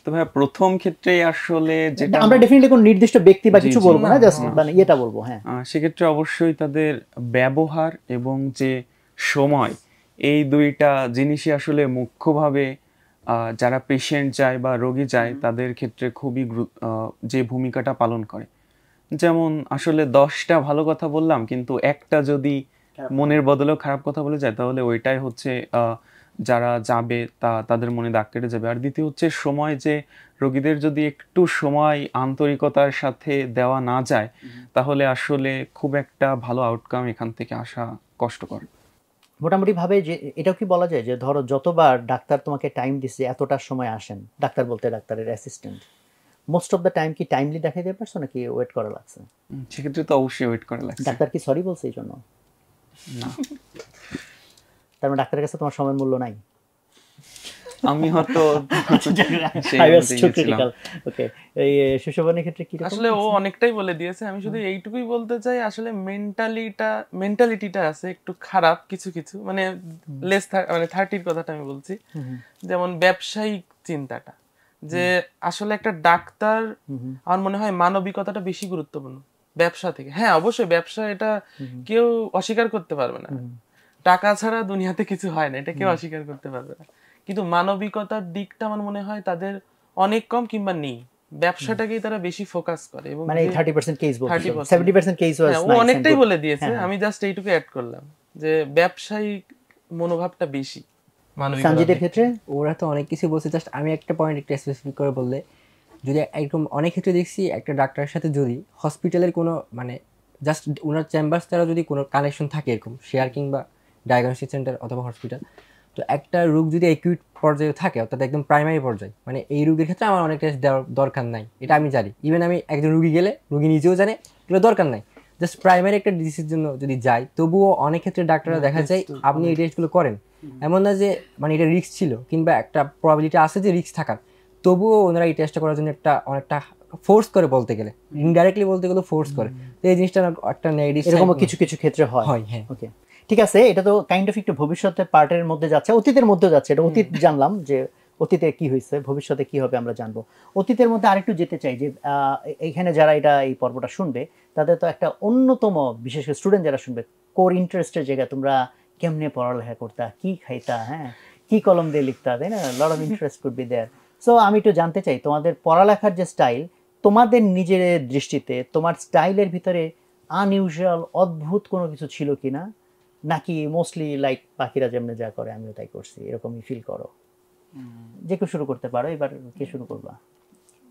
তো ভাই প্রথম ক্ষেত্রে আসলে যেটা আমরা ডেফিনেটলি কোন নির্দিষ্ট ব্যক্তি বা কিছু বলবো না, জাস্ট মানে এটা বলবো। হ্যাঁ, সেক্ষেত্রে অবশ্যই তাদের ব্যবহার এবং যে সময়, এই দুইটা জিনিসই আসলে মুখ্যভাবে যারা পেশেন্ট যায় বা রোগী যায় তাদের ক্ষেত্রে খুবই যে ভূমিকাটা পালন করে। যেমন আসলে 10টা ভালো কথা বললাম, কিন্তু একটা যদি মনের বদলেও খারাপ কথা বলে যায় তাহলে ওইটাই হচ্ছে যারা যাবে তাদের মনে দাগ কেটে যাবে। আর দ্বিতীয় হচ্ছে সময়, যে রোগীদের যদি একটু সময় আন্তরিকতার সাথে দেওয়া না যায় তাহলে আসলে খুব একটা ভালো আউটকাম এখান থেকে আসা কষ্টকর। মোটামুটি ভাবে যে এটাও কি বলা যায় যে ধরো যতবার ডাক্তার তোমাকে টাইম দিচ্ছে এতটার সময় আসেন, ডাক্তার বলতে ডাক্তারের assistant, most of the time কি টাইমলি দেখাইতে পারছো নাকি ওয়েট করা লাগছে? সেক্ষেত্রে তো অবশ্যই ওয়েট করা লাগছে। ডাক্তার কি সরি বলছে এই জন্য? না। তার মানে ডাক্তারের কাছে তোমার সময়ের মূল্য নাই? আমি হয়তো ওকে, এই সুশোভনের ক্ষেত্রে কি আসলে ও অনেকটাই বলে দিয়েছে, আমি শুধু এইটুকুই বলতে চাই আসলে মেন্টালিটিটা আছে একটু খারাপ কিছু কিছু, মানে লেস মানে 30-র কথাটা আমি বলছি। যেমন ব্যবসায়িক চিন্তাটা, যে আসলে একটা ডাক্তার আমার মনে হয় মানবিকতাটা বেশি গুরুত্বপূর্ণ ব্যবসা থেকে। হ্যাঁ অবশ্যই ব্যবসা, এটা কেউ অস্বীকার করতে পারবে না, টাকা ছাড়া দুনিয়াতে কিছু হয় না, এটা কেউ অস্বীকার করতে পারবে না, কিন্তু মানবিকতার দিকটা আমার মনে হয় তাদের অনেক কম কিংবা নেই। ব্যবসাটাকেই তারা বেশি ফোকাস করে এবং মানে 30% কেস বলছে, 30% 70% কেস ওয়াজ ও অনেকটাই বলে দিয়েছে, আমি জাস্ট এইটুকু অ্যাড করলাম যে ব্যবসায়িক মনোভাবটা বেশি সঞ্জিতের ক্ষেত্রে। ওরা তো অনেক কিছু বলছে, জাস্ট আমি একটা পয়েন্ট একটু স্পেসিফিক করে বললে, যদি এরকম অনেক ক্ষেত্রে দেখছি একটা ডাক্তারের সাথে যদি হসপিটালের কোনো মানে জাস্ট ওনার চেম্বার ছাড়া যদি কোনো কানেকশন থাকে এরকম শেয়ার কিংবা ডায়াগনস্টিক সেন্টার অথবা হসপিটাল, তো একটা রোগ যদি অ্যাকিউট পর্যায়ে থাকে অর্থাৎ একদম প্রাইমারি পর্যায়ে, মানে এই রোগের ক্ষেত্রে আমার অনেক টেস্ট দেওয়ার দরকার নাই, এটা আমি জানি। ইভেন আমি একজন রুগী গেলে রুগী নিজেও জানে এগুলো দরকার নাই, জাস্ট প্রাইমারি একটা ডিজিজের জন্য যদি যাই, তবুও অনেক ক্ষেত্রে ডাক্তাররা দেখা যায় আপনি এই টেস্টগুলো করেন, এমন না যে মানে এটা রিস্ক ছিল কিংবা একটা প্রবাবিলিটি আছে যে রিস্ক থাকার, তবুও ওনারা এই টেস্টটা করার জন্য অনেকটা ফোর্স করে, বলতে গেলে ইনডাইরেক্টলি বলতে গেলে ফোর্স করে। তো এই জিনিসটা একটা নেগেটিভ এরকম কিছু কিছু ক্ষেত্রে হয়। হ্যাঁ। ওকে, ঠিক আছে, এটা তো কাইন্ড অফ একটু ভবিষ্যতের পার্টের মধ্যে যাচ্ছে, অতীতের মধ্যে যাচ্ছে। এটা অতীত জানলাম যে অতীতে কি হয়েছে, ভবিষ্যতে কি হবে আমরা জানবো। অতীতের মধ্যে আরেকটু যেতে চাই যে এইখানে যারা এই পর্বটা শুনবে তাদের তো একটা অন্যতম, বিশেষ করে স্টুডেন্ট যারা শুনবে, কোর ইন্টারেস্টের জায়গা, তোমরা কেমনে পড়ালেখা করতা, কি খাইতা, হ্যাঁ কি কলম দিয়ে লিখতা, তাই না, lot of interest could be there. So আমি একটু জানতে চাই তোমাদের পড়ালেখার যে স্টাইল, তোমাদের নিজের দৃষ্টিতে তোমার স্টাইলের ভিতরে আনইউজুয়াল, অদ্ভুত কোনো কিছু ছিল কিনা, নাকি মোস্টলি লাইক বাকিরা যেমনি যা করে আমিও তাই করছি, এরকমই ফিল করো? যে কেউ শুরু করতে পারো, এবার কে শুরু করবা?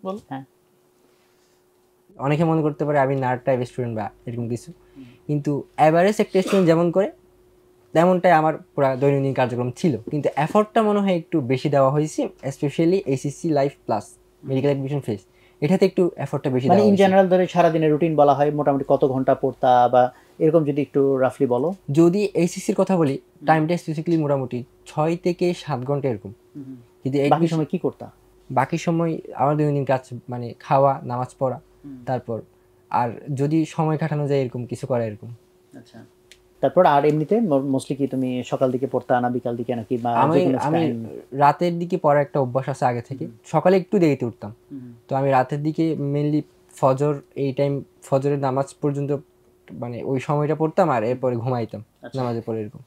বল। হ্যাঁ, অনেকে মনে করতে পারে আমি নার্ড টাইপ স্টুডেন্ট বা এরকম কিছু, কিন্তু অ্যাভারেজ একটা স্টুডেন্ট যেমন করে তেমনটাই আমার পুরো দৈনন্দিন কার্যক্রম ছিল, কিন্তু এফর্টটা মনে হয় একটু বেশি দেওয়া হয়েছে, specially HSC life plus medical admission phase, এটাতে একটু এফর্টটা বেশি মানে দেওয়া ইন হয়েছে। জেনারেল ধরে সারাদিনের রুটিন বলা হয়, মোটামুটি কত ঘন্টা পড়তা বা এরকম যদি একটু রাফলি বলো। যদি এইচএসসির কথা বলি, টাইমটা স্পেসিফিকলি মোটামুটি 6 থেকে 7 ঘন্টা এরকম, কিন্তু বাকি সময় কি করতা? বাকি সময় আমার দৈনন্দিন কাজ মানে খাওয়া, নামাজ পড়া, তারপর আর যদি সময় কাটানো যায় এরকম কিছু করা এরকম। আচ্ছা, তারপর আর এমনিতে মোস্টলি কি তুমি সকাল দিকে পড়তা না বিকাল দিকে, নাকি বা আমি রাতের দিকে পড়ার একটা অভ্যাস আছে আগে থেকে, সকালে একটু দেরিতে উঠতাম, তো আমি রাতের দিকে মেইনলি ফজর, এই টাইম ফজরের নামাজ পর্যন্ত মানে ওই সময়টা পড়তাম, আর এরপরে ঘুমাইতাম নামাজের পরে এরকম।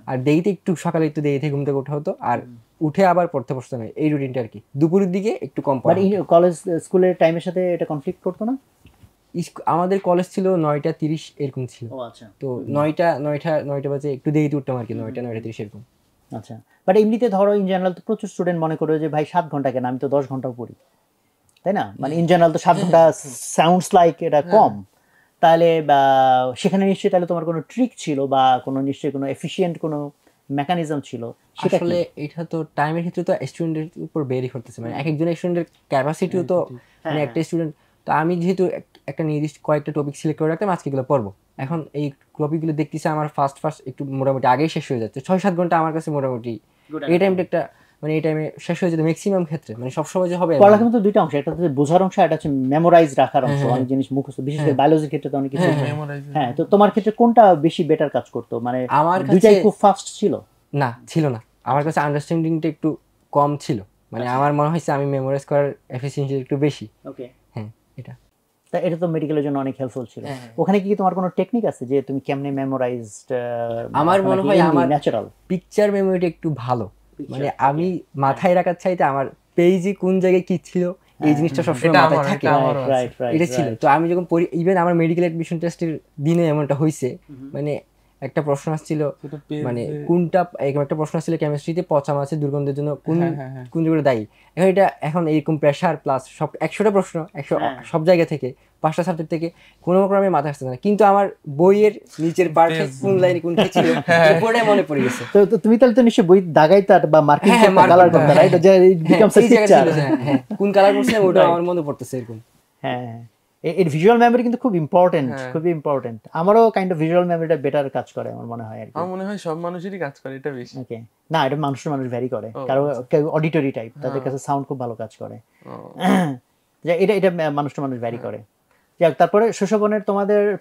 আর দেরিতে একটু সকালে একটু দেরিতে ঘুম থেকে ওঠা হতো, আর উঠে আবার পড়তে বসতাম, এই রুটিনটা আর কি। দুপুরের দিকে একটু কম পড়া। কলেজ স্কুলের টাইমের সাথে এটা কনফ্লিক্ট করতো না? আমাদের কলেজ ছিল 9:30 এরকম ছিল, ও আচ্ছা, তো 9টা বাজে একটু দেরিতে উঠতাম আর কি, 9:30 এরকম। আচ্ছা, বাট এমনিতে ধরো ইন জেনারেল তো প্রচুর স্টুডেন্ট মনে করে যে ভাই 7 ঘন্টা কেন, আমি তো 10 ঘন্টাও পড়ি, তাই না? মানে ইন জেনারেল তো 7 ঘন্টা সাউন্ডস লাইক এটা কম। তাহলে সেখানে নিশ্চয়ই তাহলে তোমার কোনো ট্রিক ছিল বা কোনো নিশ্চয়ই কোনো এফিশিয়েন্ট কোনো মেকানিজম ছিল, সেটা আসলে এটা তো টাইমের ক্ষেত্রে তো স্টুডেন্টের উপর বেরি করতেছে, মানে এক একজন স্টুডেন্টের ক্যাপাসিটিও তো, মানে একটা স্টুডেন্ট তো আমি যেহেতু একটা নির্দিষ্ট কয়েকটা টপিক সিলেক্ট করে রাখতাম, আজকে এগুলো পড়বো, এখন এই টপিকগুলো দেখতেছি আমার ফার্স্ট একটু মোটামুটি আগেই শেষ হয়ে যাচ্ছে, 6-7 ঘন্টা আমার কাছে মোটামুটি এই টাইমটা একটা, মানে এই টাইমে শেষ হয়ে যেত ম্যাক্সিমাম ক্ষেত্রে, মানে সবসময় যে হবে। পড়ালেখার মধ্যে দুইটা অংশ, একটা হচ্ছে বোঝার অংশ, একটা হচ্ছে মেমোরাইজ রাখার অংশ, অনেক জিনিস মুখস্থ, বিশেষ করে বায়োলজির ক্ষেত্রে তো অনেক কিছু। হ্যাঁ, তো তোমার ক্ষেত্রে কোনটা বেশি বেটার কাজ করতো? মানে আমার দুইটাই খুব ফাস্ট ছিল? না, ছিল না, আমার কাছে আন্ডারস্ট্যান্ডিংটা একটু কম ছিল, মানে আমার মনে হয়েছে আমি মেমোরাইজ করার এফিসিয়েন্সি একটু বেশি। ওকে, হ্যাঁ, এটা তা এটা তো মেডিকেলের জন্য অনেক হেল্পফুল ছিল। ওখানে কি তোমার কোনো টেকনিক আছে যে তুমি কেমনে মেমোরাইজড? আমার মনে হয় আমার ন্যাচারাল পিকচার মেমোরিটা একটু ভালো, মানে আমি মাথায় রাখার চাইতে আমার পেজে কোন জায়গায় কি ছিল এই জিনিসটা সবসময় মাথায় থাকে, এটা ছিল। তো আমি যখন পড়ি, ইভেন আমার মেডিকেল অ্যাডমিশন টেস্টের দিনে এমনটা হয়েছে, মানে একটা প্রশ্ন আসছিল, মানে কোনটা, একটা প্রশ্ন আসছিল কেমিস্ট্রিতে, পচা মাছের দুর্গন্ধের জন্য কোন জায়গাটা দায়ী। এখন এটা এখন এরকম প্রেশার প্লাস সব 100টা প্রশ্ন, 100 সব জায়গা থেকে 5টা সাবজেক্ট থেকে, কোনো ক্রমে মাথায় আসছে না, কিন্তু আমার বইয়ের নিচের পার্টে কোন লাইনে কোনটা ছিল পুরোটা মনে পড়ে গেছে। তো তুমি তাহলে তো নিশ্চয়ই বই দাগাইতা বা মার্কিং করতে, কালার করতে, রাইট? যে ইট বিকামস আ পিকচার। হ্যাঁ, কোন কালার করছিলাম ওটা আমার মনে পড়তেছে এরকম। হ্যাঁ, এর ভিজুয়াল মেমোরি কিন্তু খুব ইম্পর্টেন্ট, খুবই ইম্পর্টেন্ট। আমারও কাইন্ড অফ ভিজুয়াল মেমোরিটা বেটার কাজ করে আমার মনে হয় আর কি। আমার মনে হয় সব মানুষেরই কাজ করে এটা বেশি। ওকে, না এটা মানুষ ভ্যারি করে, কারণ কেউ অডিটরি টাইপ, তাদের কাছে সাউন্ড খুব ভালো কাজ করে, যে এটা মানুষ ভ্যারি করে। যাক, তারপরে সুশোভনের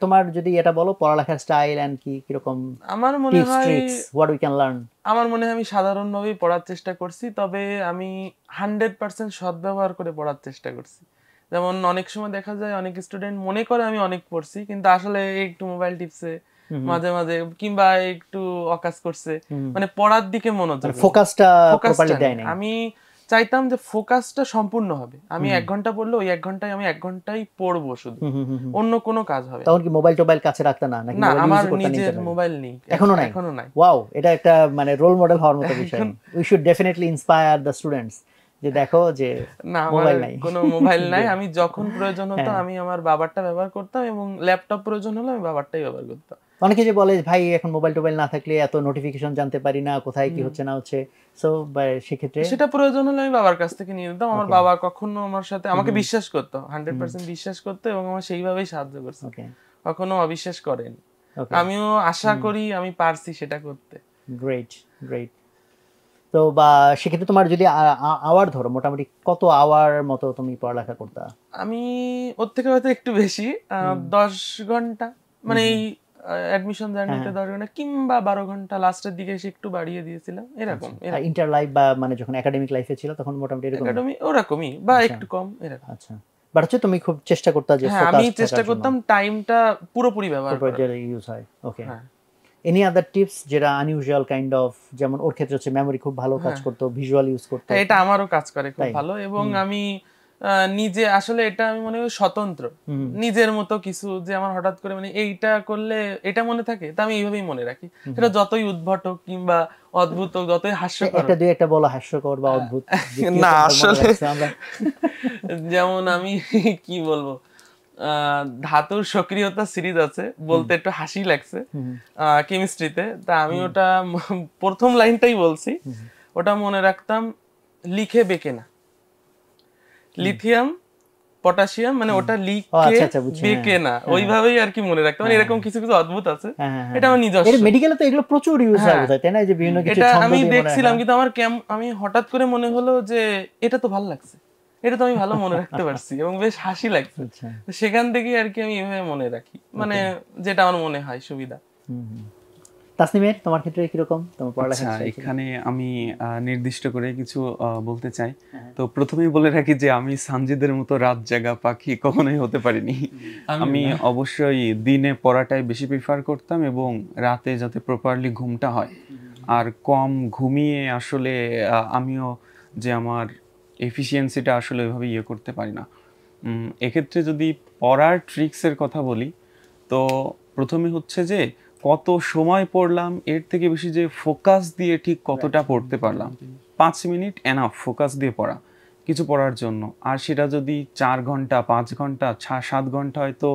তোমার যদি এটা বলো পড়ালেখার স্টাইল এন্ড কিরকম আমার মনে হয় হোয়াট উই ক্যান লার্ন। আমার মনে হয় আমি সাধারণভাবেই পড়ার চেষ্টা করছি, তবে আমি 100% সদ্ব্যবহার করে পড়ার চেষ্টা করছি। যেমন অনেক সময় দেখা যায় অনেক স্টুডেন্ট মনে করে আমি অনেক পড়ছি, কিন্তু আসলে একটু মোবাইল টিপছে মাঝে মাঝে, কিংবা একটু অকাজ করছে, মানে পড়ার দিকে মনোযোগ, ফোকাসটা প্রপারলি দেয় না। আমি চাইতাম যে ফোকাসটা সম্পূর্ণ হবে, আমি 1 ঘন্টা পড়লে ওই 1 ঘন্টায় আমি 1 ঘন্টাই পড়বো শুধু, অন্য কোনো কাজ হবে। তখন কি মোবাইল কাছে রাখতে না নাকি? না, আমার নিজের মোবাইল নেই, এখনো নাই। ওয়াও, এটা একটা মানে রোল মডেল হওয়ার মতো বিষয়। We should definitely inspire the students যে দেখো যে না, মোবাইল নাই, কোনো মোবাইল নাই। আমি যখন প্রয়োজন হতো আমি আমার বাবারটা ব্যবহার করতাম, এবং ল্যাপটপ প্রয়োজন হলে আমি বাবারটাই ব্যবহার করতাম। অনেকে যে বলে ভাই এখন মোবাইল না থাকলে এত নোটিফিকেশন জানতে পারি না, কোথায় কি হচ্ছে না হচ্ছে। সো সেক্ষেত্রে সেটা প্রয়োজন হলে আমি বাবার কাছ থেকে নিয়ে নিতাম। আমার বাবা কখনো আমার সাথে আমাকে বিশ্বাস করতো, 100% বিশ্বাস করতো, এবং আমার সেইভাবেই সাহায্য করছে, কখনো অবিশ্বাস করেন। আমিও আশা করি আমি পারছি সেটা করতে। গ্রেট। তো সেক্ষেত্রে তোমার যদি আওয়ার ধরো, মোটামুটি কত আওয়ার মতো তুমি পড়ালেখা করতা? আমি ওর থেকে হয়তো একটু বেশি, 10 ঘন্টা, মানে এই অ্যাডমিশন জার্নিতে 10 ঘন্টা কিংবা 12 ঘন্টা, লাস্টের দিকে এসে একটু বাড়িয়ে দিয়েছিলাম, এরকম। ইন্টার লাইফ বা মানে যখন একাডেমিক লাইফে ছিল তখন মোটামুটি এরকম ওরকমই বা একটু কম, এরকম। আচ্ছা, বাট হচ্ছে তুমি খুব চেষ্টা করতে যে আমি চেষ্টা করতাম টাইমটা পুরোপুরি ব্যবহার করার, ইউজ হয়। ওকে, এনি আদার টিপস যেটা আনইউজুয়াল কাইন্ড অফ, যেমন ওর ক্ষেত্রে হচ্ছে মেমরি খুব ভালো কাজ করতো, ভিজুয়াল ইউজ করতো। এটা আমারও কাজ করে খুব ভালো, এবং আমি নিজে আসলে এটা আমি মনে করি স্বতন্ত্র, নিজের মতো কিছু, যে আমার হঠাৎ করে মানে এইটা করলে এটা মনে থাকে, তা আমি এইভাবেই মনে রাখি। সেটা যতই উদ্ভট হোক কিংবা অদ্ভুত হোক, যতই হাস্যকর, একটা বলো হাস্যকর বা অদ্ভুত। না আসলে যেমন আমি কি বলবো, ধাতুর সক্রিয়তা সিরিজ আছে, বলতে একটু হাসি লাগছে, কেমিস্ট্রিতে। তা আমি ওটা প্রথম লাইনটাই বলছি, ওটা মনে রাখতাম, লিখে বেঁকে না, লিথিয়াম পটাশিয়াম, মানে ওটা লিখে বেঁকে না, ওইভাবেই আর কি মনে রাখতাম। মানে এরকম কিছু অদ্ভুত আছে, এটা আমার নিজস্ব। মেডিকেলে তো এগুলো প্রচুর ইউজ হয় বোধহয়, তাই না? যে বিভিন্ন কিছু এটা আমি দেখছিলাম, কিন্তু আমি হঠাৎ করে মনে হলো যে এটা তো ভালো লাগছে, এটা তো আমি ভালো মনে রাখতে পারছি, এবং বেশ হাসি লাগছে। সেখান থেকে আর কি আমি এভাবে মনে রাখি, মানে যেটা আমার মনে হয় সুবিধা। তাসনিমের তোমার ক্ষেত্রে কি রকম তোমার পড়ালেখা? এখানে আমি নির্দিষ্ট করে কিছু বলতে চাই। তো প্রথমেই বলে রাখি যে আমি সানজিদের মতো রাত জাগা পাখি কখনোই হতে পারিনি। আমি অবশ্যই দিনে পড়াটাই বেশি প্রিফার করতাম, এবং রাতে যাতে প্রপারলি ঘুমটা হয়। আর কম ঘুমিয়ে আসলে আমিও যে আমার এফিসিয়েন্সিটা আসলে ওইভাবে করতে পারি না। এক্ষেত্রে যদি পড়ার ট্রিক্সের কথা বলি, তো প্রথমে হচ্ছে যে কত সময় পড়লাম, এর থেকে বেশি যে ফোকাস দিয়ে ঠিক কতটা পড়তে পারলাম। 5 মিনিট এনাফ ফোকাস দিয়ে পড়া কিছু পড়ার জন্য। আর সেটা যদি 4 ঘন্টা 5 ঘন্টা 7 ঘন্টা হয় তো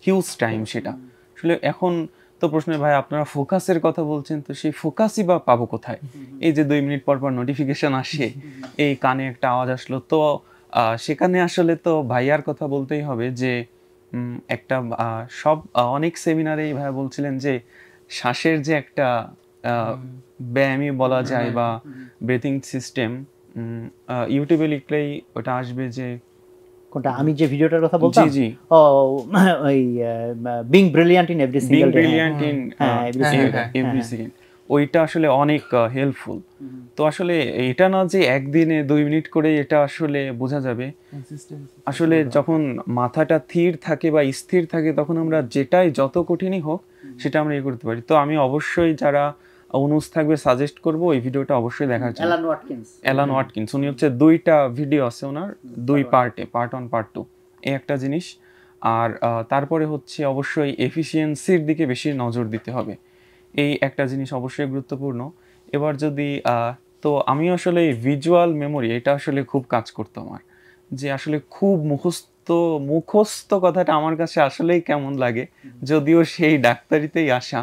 হিউজ টাইম সেটা। আসলে এখন তো প্রশ্ন, ভাই আপনারা ফোকাসের কথা বলছেন, তো সেই ফোকাসই বা পাবো কোথায়? এই যে 2 মিনিট পর পর নোটিফিকেশন আসে, এই কানে একটা আওয়াজ আসলো, তো সেখানে আসলে তো ভাইয়ার কথা বলতেই হবে যে একটা অনেক সেমিনারেই ভাইয়া বলছিলেন যে শ্বাসের যে একটা ব্যায়ামই বলা যায় বা ব্রিথিং সিস্টেম, ইউটিউবে লিখলেই ওটা আসবে। যে কোনটা আমি যে ভিডিওটার কথা বলতাম? জি ওই being brilliant in every single day. ওইটা আসলে অনেক হেল্পফুল। তো আসলে এটা না যে একদিনে 2 মিনিট করে এটা আসলে বোঝা যাবে। আসলে যখন মাথাটা স্থির থাকে বা স্থির থাকে, তখন আমরা যেটাই যত কঠিনই হোক সেটা আমরা করতে পারি। তো আমি অবশ্যই যারা অনুজ থাকবে সাজেস্ট করব এই ভিডিওটা অবশ্যই দেখার জন্য। অ্যালান ওয়াটকিন্স, উনি হচ্ছে 2টা ভিডিও আছে ওনার, 2 পার্টে, পার্ট 1 পার্ট 2, এই একটা জিনিস। আর তারপরে হচ্ছে অবশ্যই এফিসিয়েন্সির দিকে বেশি নজর দিতে হবে, এই একটা জিনিস অবশ্যই গুরুত্বপূর্ণ। এবার যদি তো আমি আসলে ভিজুয়াল মেমোরি এটা আসলে খুব কাজ করতো আমার, যে আসলে খুব মুখস্থ কথাটা আমার কাছে আসলেই কেমন লাগে, যদিও সেই ডাক্তারিতেই আসা।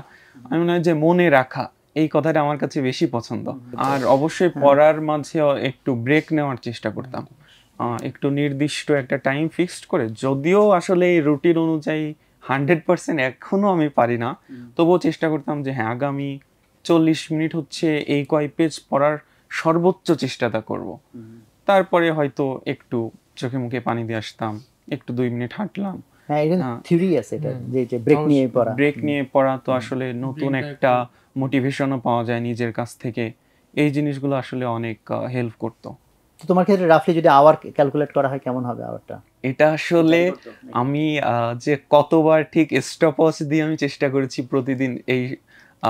আমি মনে হয় যে মনে রাখা এই কথাটা আমার কাছে বেশি পছন্দ। আর অবশ্যই পড়ার মাঝে একটু ব্রেক নেওয়ার চেষ্টা করতাম, একটু নির্দিষ্ট একটা টাইম ফিক্সড করে। যদিও আসলে এই রুটিন অনুযায়ী 100% এখনো আমি পারি না, তবুও চেষ্টা করতাম যে হ্যাঁ আগামী 40 মিনিট হচ্ছে এই কয় পেজ পড়ার সর্বোচ্চ চেষ্টাটা করব। তারপরে হয়তো একটু চোখে মুখে পানি দিয়ে আসতাম, একটু 2 মিনিট হাঁটলাম, হ্যাঁ এটা থিওরি আছে, এটা যে ব্রেক নিয়ে পড়া। ব্রেক নিয়ে পড়া তো আসলে নতুন একটা মোটিভেশনও পাওয়া যায় নিজের কাছ থেকে, এই জিনিসগুলো আসলে অনেক হেল্প করতো। তো তোমার ক্ষেত্রে রাফলি যদি আওয়ার ক্যালকুলেট করা হয় কেমন হবে আওয়ারটা? এটা আসলে আমি যে কতবার ঠিক স্টপ ওয়াচ দিয়ে আমি চেষ্টা করেছি প্রতিদিন, এই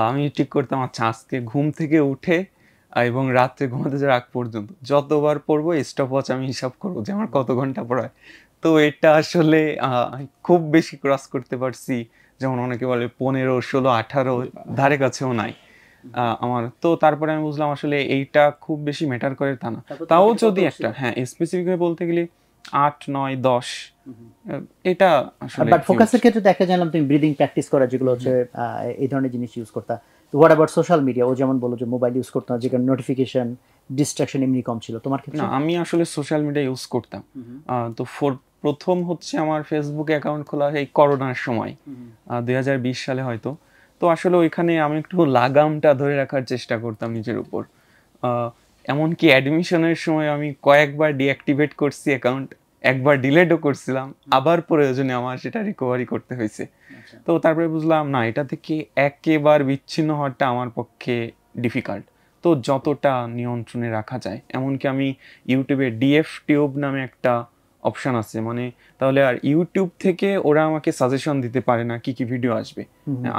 আমি ঠিক করতাম আচ্ছা আজকে ঘুম থেকে উঠে এবং রাত্রে ঘুমাতে যাওয়ার আগ পর্যন্ত যতবার পড়বো স্টপ ওয়াচ আমি হিসাব করবো যে আমার কত ঘন্টা পড়ায়। তো এটা আসলে খুব বেশি ক্রস করতে পারছি, যেমন অনেকে বলে 15, 16, 18 ধারে কাছেও নাই আমার। তো তারপরে আমি বুঝলাম আসলে এইটা খুব বেশি ম্যাটার করে তা না, তাও যদি একটা হ্যাঁ স্পেসিফিক ভাবে বলতে গেলে 8, 9, 10 এটা আসলে। বাট ফোকাসের ক্ষেত্রে তো একটা জানলাম তুমি ব্রিদিং প্র্যাকটিস করা, যেগুলো হচ্ছে এই ধরনের জিনিস ইউজ করতা। তো হোয়াট অ্যাবাউট সোশ্যাল মিডিয়া? ও যেমন বলো যে মোবাইল ইউজ করতো না, যেখানে নোটিফিকেশন ডিস্ট্রাকশন এমনি কম ছিল, তোমার ক্ষেত্রে? না আমি আসলে সোশ্যাল মিডিয়া ইউজ করতাম। তো প্রথম হচ্ছে আমার ফেসবুকে অ্যাকাউন্ট খোলা এই করোনার সময় 2020 সালে হয়তো। তো আসলে ওইখানে আমি একটু লাগামটা ধরে রাখার চেষ্টা করতাম নিজের উপর। এমনকি অ্যাডমিশনের সময় আমি কয়েকবার ডিঅ্যাক্টিভেট করছি অ্যাকাউন্ট, একবার ডিলেটও করছিলাম, আবার প্রয়োজনে আমার সেটা রিকভারি করতে হয়েছে। তো তারপরে বুঝলাম না, এটা থেকে একেবারে বিচ্ছিন্ন হওয়াটা আমার পক্ষে ডিফিকাল্ট। তো যতটা নিয়ন্ত্রণে রাখা যায়, এমনকি আমি ইউটিউবে ডিএফ টিউব নামে একটা অপশন আছে, মানে তাহলে আর ইউটিউব থেকে ওরা আমাকে সাজেশন দিতে পারে না কি কি ভিডিও আসবে,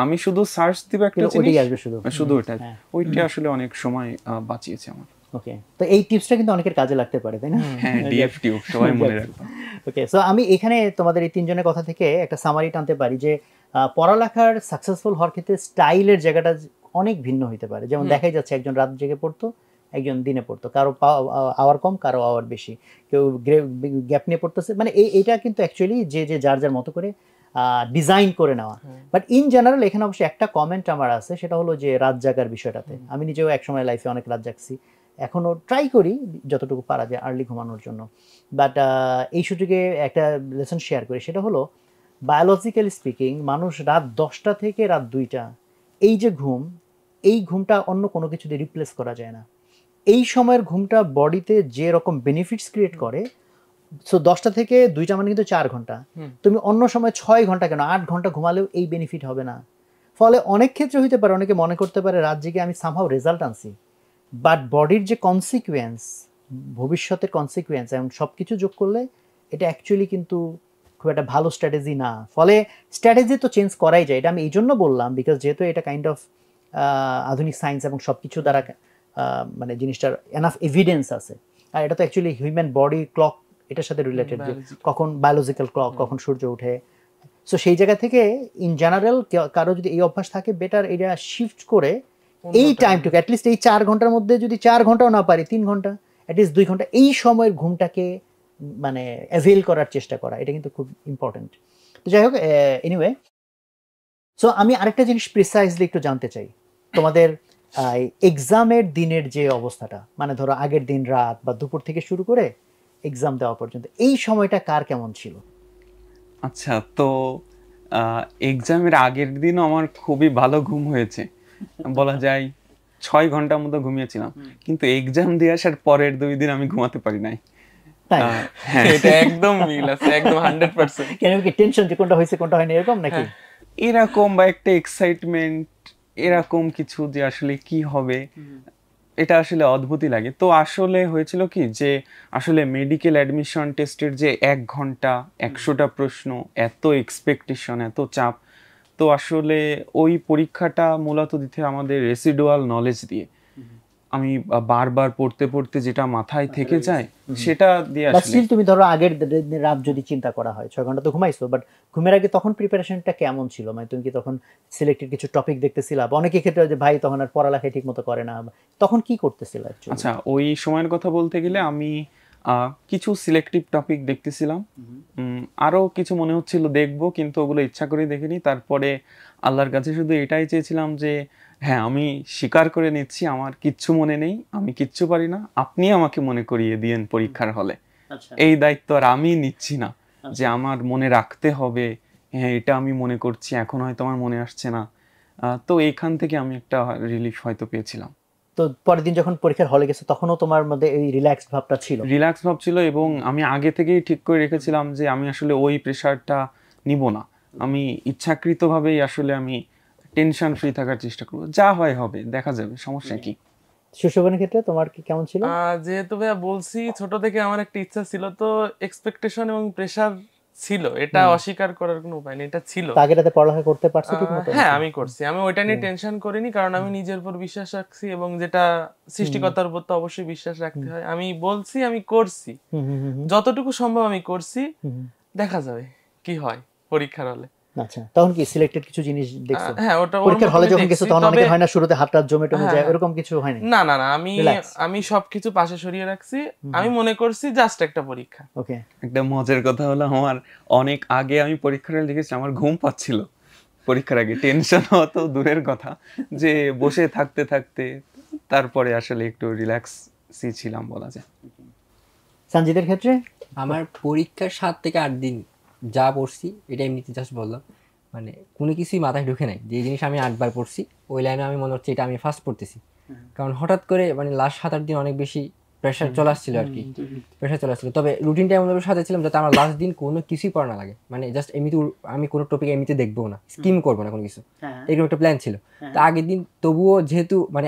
আমি শুধু সার্চ দিব একটা জিনিস আসবে শুধু ওটা, ওইটা আসলে অনেক সময় বাঁচিয়েছে আমার। ওকে, তো এই টিপসটা কিন্তু অনেকের কাজে লাগতে পারে, তাই না? হ্যাঁ ডিএফ টিউব সবাই মনে রাখবেন। ওকে, সো আমি এখানে তোমাদের এই তিনজনের কথা থেকে একটা সামারি টানতে পারি যে পড়ালেখার সাকসেসফুল হওয়ার ক্ষেত্রে স্টাইলের জায়গাটা অনেক ভিন্ন হতে পারে। যেমন দেখাই যাচ্ছে একজন রাত জেগে পড়তো, একজন দিনে পড়তো, কারো আওয়ার কম, কারো আওয়ার বেশি, কেউ গ্যাপ নিয়ে পড়তেছে। মানে এইটা কিন্তু অ্যাকচুয়ালি যে যার যার মতো করে ডিজাইন করে নেওয়া। বাট ইন জেনারেল এখানে অবশ্যই একটা কমেন্ট আমার আছে, সেটা হলো যে রাত জাগার বিষয়টাতে। আমি নিজেও একসময় লাইফে অনেক রাত জাগছি, এখনও ট্রাই করি যতটুকু পারা যায় আর্লি ঘুমানোর জন্য। বাট এই সুযোগে একটা লেসন শেয়ার করি, সেটা হলো বায়োলজিক্যালি স্পিকিং মানুষ রাত 10টা থেকে রাত 2টা এই যে ঘুম, এই ঘুমটা অন্য কোনো কিছু দিয়ে রিপ্লেস করা যায় না। এই সময়ের ঘুমটা বডিতে যে রকম বেনিফিটস ক্রিয়েট করে, সো 10টা থেকে 2টা মানে কিন্তু 4 ঘন্টা, তুমি অন্য সময় 6 ঘন্টা কেন 8 ঘন্টা ঘুমালেও এই বেনিফিট হবে না। ফলে অনেক ক্ষেত্রে হইতে পারে অনেকে মনে করতে পারে রাত জেগে আমি সামহাও রেজাল্ট আনছি, বাট বডির যে কনসিকুয়েন্স, ভবিষ্যতের কনসিকুয়েন্স এবং সব কিছু যোগ করলে এটা অ্যাকচুয়ালি কিন্তু খুব একটা ভালো স্ট্র্যাটেজি না। ফলে স্ট্র্যাটেজি তো চেঞ্জ করাই যায়, এটা আমি এই জন্য বললাম বিকজ যেহেতু এটা কাইন্ড অফ আধুনিক সায়েন্স এবং সব কিছু দ্বারা মানে জিনিসটার এনাফ এভিডেন্স আছে। আর এটা তো অ্যাকচুয়ালি হিউম্যান বডি ক্লক এটার সাথে রিলেটেড, যে কখন বায়োলজিক্যাল ক্লক, কখন সূর্য ওঠে। সো সেই জায়গা থেকে ইন জেনারেল কারো যদি এই অভ্যাস থাকে, বেটার এটা শিফট করে এই টাইমটুকু অ্যাটলিস্ট এই 4 ঘন্টার মধ্যে যদি 4 ঘন্টাও না পারি 3 ঘন্টা অ্যাটলিস্ট 2 ঘন্টা এই সময়ের ঘুমটাকে মানে অ্যাভেল করার চেষ্টা করা, এটা কিন্তু খুব ইম্পর্টেন্ট। তো যাই হোক, এনিওয়ে, সো আমি আরেকটা জিনিস প্রিসাইজলি একটু জানতে চাই, তোমাদের এক্সামের দিনের যে অবস্থাটা, মানে ধরো আগের দিন রাত বা দুপুর থেকে শুরু করে এক্সাম দেওয়া পর্যন্ত এই সময়টা কার কেমন ছিল? আচ্ছা, তো এক্সামের আগের দিনও আমার খুবই ভালো ঘুম হয়েছে, বলা যায় 6 ঘন্টার মতো ঘুমিয়েছিলাম, কিন্তু এক্সাম দিয়ে আসার পরের 2 দিন আমি ঘুমাতে পারি নাই। হ্যাঁ এটা একদম মিল আছে, একদম 100%। কেন কি টেনশন যে কোনটা হয়েছে কোনটা হয়নি এরকম নাকি? এরকম বা একটা এক্সাইটমেন্ট, এরকম কিছু যে আসলে কি হবে, এটা আসলে অদ্ভুতই লাগে। তো আসলে হয়েছিল কি যে আসলে মেডিকেল অ্যাডমিশন টেস্টের যে 1 ঘন্টা 100টা প্রশ্ন, এত এক্সপেকটেশন, এত চাপ, তো আসলে ওই পরীক্ষাটা মূলত দিতে আমাদের রেসিডুয়াল নলেজ দিয়ে, আমি বারবার পড়তে পড়তে যেটা মাথায় থেকে যায় সেটা দিয়ে আসলে। তুমি ধরো আগের রাত যদি চিন্তা করা হয় 6 ঘন্টা তো ঘুমাইছো, বাট ঘুমের আগে তখন প্রিপারেশনটা কেমন ছিল? মানে তুমি কি তখন সিলেক্টেড কিছু টপিক দেখতেছিলা? অনেকের ক্ষেত্রে যে ভাই তখন আর পড়ালেখাই ঠিক মতো করে না, তখন কি করতেছিল অ্যাকচুয়ালি? আচ্ছা, ওই সময়ের কথা বলতে গেলে আমি কিছু সিলেক্টিভ টপিক দেখতেছিলাম, আরো কিছু মনে হচ্ছিল দেখবো, কিন্তু ওগুলো ইচ্ছা করে দেখিনি। তারপরে আল্লাহর কাছে শুধু এটাই চেয়েছিলাম যে হ্যাঁ আমি স্বীকার করে নিচ্ছি আমার কিচ্ছু মনে নেই, আমি কিচ্ছু পারি না, আপনি আমাকে মনে করিয়ে দিয়েন পরীক্ষার হলে। এই দায়িত্ব আর আমি নিচ্ছি না যে আমার মনে রাখতে হবে, হ্যাঁ এটা আমি মনে করছি, এখন হয়তো আমার মনে আসছে না। তো এইখান থেকে আমি একটা রিলিফ হয়তো পেয়েছিলাম। তো পরের দিন যখন পরীক্ষার হলে গেছে তখনও তোমার মধ্যে এই রিল্যাক্স ভাবটা ছিল? রিল্যাক্স ভাব ছিল, এবং আমি আগে থেকেই ঠিক করে রেখেছিলাম যে আমি আসলে ওই প্রেশারটা নিব না, আমি ইচ্ছাকৃতভাবেই আসলে আমি টেনশন ফ্রি থাকার চেষ্টা করবো, যা হয় হবে, দেখা যাবে, সমস্যা কি। সুশোভনের ক্ষেত্রে তোমার কি কেমন ছিল? যেহেতু ভাইয়া বলছি ছোট থেকে আমার একটা ইচ্ছা ছিল, তো এক্সপেকটেশন এবং প্রেসার ছিল, এটা অস্বীকার করার কোনো উপায় নেই, এটা ছিল। আগে রাতে পড়ালেখা করতে পারছো ঠিক মতো? হ্যাঁ আমি করছি, আমি ওইটা নিয়ে টেনশন করিনি, কারণ আমি নিজের উপর বিশ্বাস রাখছি এবং যেটা সৃষ্টিকর্তার উপর তো অবশ্যই বিশ্বাস রাখতে হয়। আমি বলছি আমি করছি, যতটুকু সম্ভব আমি করছি, দেখা যাবে কি হয় পরীক্ষার হলে। আচ্ছা, তখন কি সিলেক্টেড কিছু জিনিস দেখছো? হ্যাঁ, ওটা পরীক্ষার হলে যখন গেছো তখন অনেকের হয় না শুরুতে হাতটা জমে টমে যায়, এরকম কিছু হয়নি? না না না, আমি সবকিছু পাশে সরিয়ে রাখছি। আমি মনে করছি জাস্ট একটা পরীক্ষা। ওকে। একটা মজার কথা হলো, আমার অনেক আগে আমি পরীক্ষার হলে দেখেছি আমার ঘুম পাচ্ছিল পরীক্ষার আগে, টেনশন হতো দূরের কথা, যে বসে থাকতে থাকতে তারপরে আসলে একটু রিল্যাক্সই ছিলাম বলা যায়। সঞ্জিতের ক্ষেত্রে? আমার পরীক্ষার 7 থেকে 8 দিন যা পড়ছি এটা এমনিতে জাস্ট বললাম, মানে কোনো কিছুই মাথায় ঢুকে নাই। যে জিনিস আমি 8 বার পড়ছি ওই লাইনে আমি মনে হচ্ছে এটা আমি ফার্স্ট পড়তেছি, কারণ হঠাৎ করে মানে লাস্ট 7-8 দিন অনেক বেশি প্রেশার চলে আসছিল আর কি, প্রেশার চলে আসছিল। তবে রুটিনটা এমনভাবে সাজাচ্ছিলাম যাতে আমার লাস্ট দিন কোনো কিছুই পড়া না লাগে, মানে জাস্ট এমনিতে আমি কোনো টপিক এমনিতে দেখবো না, স্কিম করবো না কোনো কিছু, এরকম একটা প্ল্যান ছিল। তো আগের দিন তবুও যেহেতু মানে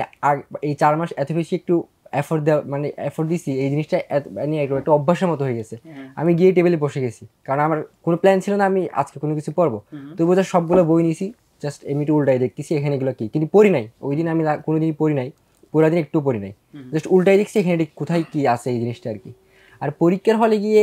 এই 4 মাস এত বেশি একটু এফোর্ট দেওয়া, মানে এফোর্ট দিছি, এই জিনিসটা মানে একটা অভ্যাসের মতো হয়ে গেছে। আমি গিয়ে টেবিলে বসে গেছি, কারণ আমার কোনো প্ল্যান ছিল না আমি আজকে কোনো কিছু পড়বো। তবুও জাস্ট সবগুলো বই নিয়েছি, জাস্ট এমনিতে উল্টাই দেখতেছি এখানে এগুলো কি, কিন্তু পড়ি নাই ওই দিন, আমি কোনোদিনই পড়ি নাই, পুরো দিন একটু পড়ি নাই, জাস্ট উল্টাই দেখছি এখানে কোথায় কি আছে এই জিনিসটা আর কি। আর পরীক্ষার হলে গিয়ে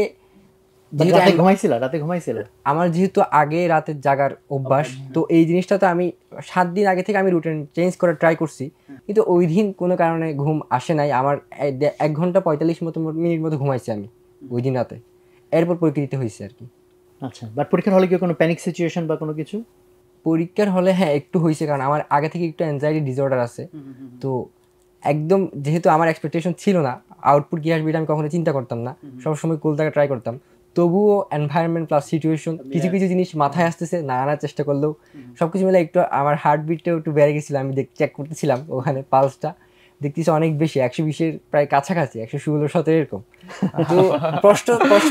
রাতে ঘুমাইছিল, আমার যেহেতু আগে রাতের জাগার অভ্যাস, তো এই জিনিসটা তো আমি 7 দিন আগে থেকে আমি রুটিন চেঞ্জ করার ট্রাই করছি, কিন্তু ওই দিন কোনো কারণে ঘুম আসে নাই আমার। 1 ঘন্টা 45 মিনিট মতো ঘুমাইছি আমি ওই দিন রাতে, এরপর পরীক্ষা দিতে হয়েছে আর কি। আচ্ছা, বাট পরীক্ষার হলে কি কোনো প্যানিক সিচুয়েশন বা কোনো কিছু? পরীক্ষার হলে হ্যাঁ একটু হয়েছে, কারণ আমার আগে থেকে একটু অ্যাংজাইটি ডিসঅর্ডার আছে। তো একদম যেহেতু আমার এক্সপেকটেশন ছিল না আউটপুট কি আসবে, আমি কখনো চিন্তা করতাম না, সবসময় কুল থাকা ট্রাই করতাম। তবুও এনভায়রনমেন্ট প্লাস সিচুয়েশন, কিছু কিছু জিনিস মাথায় আসতেছে না আনার চেষ্টা করলেও, সবকিছু মিলে একটু আমার হার্টবিটটাও একটু বেড়ে গেছিল। আমি চেক করতেছিলাম ওখানে পালসটা, দেখতেছি অনেক বেশি, 120-এর প্রায় কাছাকাছি, 116-17 এরকম। তো কষ্ট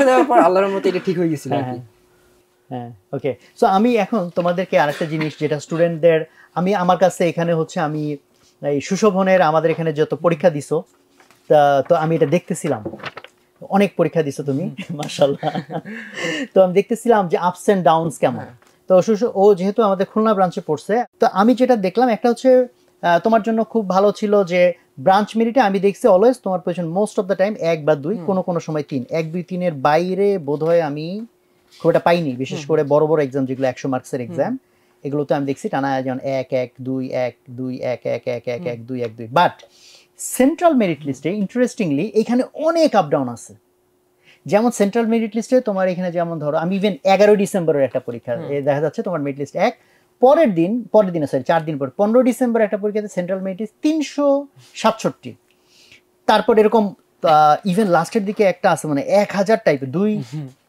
দেওয়ার পর আল্লাহর মতো এটা ঠিক হয়ে গেছিল আর কি। হ্যাঁ, ওকে। সো আমি এখন তোমাদেরকে আরেকটা জিনিস যেটা স্টুডেন্টদের, আমার কাছে এখানে হচ্ছে, আমি এই সুশোভনের আমাদের এখানে যত পরীক্ষা দিছো, তো আমি এটা দেখতেছিলাম, অনেক পরীক্ষা দিছো তুমি মাশাআল্লাহ। তো আমি দেখতেছিলাম যে আপস এন্ড ডাউনস কেমন। তো ও যেহেতু আমাদের খুলনা ব্রাঞ্চে পড়ছে, তো আমি যেটা দেখলাম একটা হচ্ছে তোমার জন্য খুব ভালো ছিল যে ব্রাঞ্চ মেরিটে আমি দেখছি অলওয়েজ তোমার position most of the time 1 বা 2, কোনো সময় 3, 1 2 3-এর বাইরে বোধহয় আমি খুব একটা পাইনি, বিশেষ করে বড় বড় এক্সাম যেগুলো 100 মার্কসের এক্সাম, এগুলোতে আমি দেখছি টানা যেমন 1 1 2 1 2 1 1 1 1 1 2 1 2। বাট সেন্ট্রাল মেরিট লিস্টে ইন্টারেস্টিংলি এখানে অনেক আপ ডাউন আছে। যেমন সেন্ট্রাল মেরিট লিস্টে তোমার এখানে যেমন ধরো আমি ইভেন 11 ডিসেম্বরের একটা পরীক্ষা দেখা যাচ্ছে তোমার মেরিট লিস্ট 1, পরের দিন 4 দিন পর 15 ডিসেম্বর একটা পরীক্ষাতে সেন্ট্রাল মেরিট লিস্ট 367। তারপর এরকম ইভেন লাস্টের দিকে একটা আছে মানে 1000 টাইপের 2,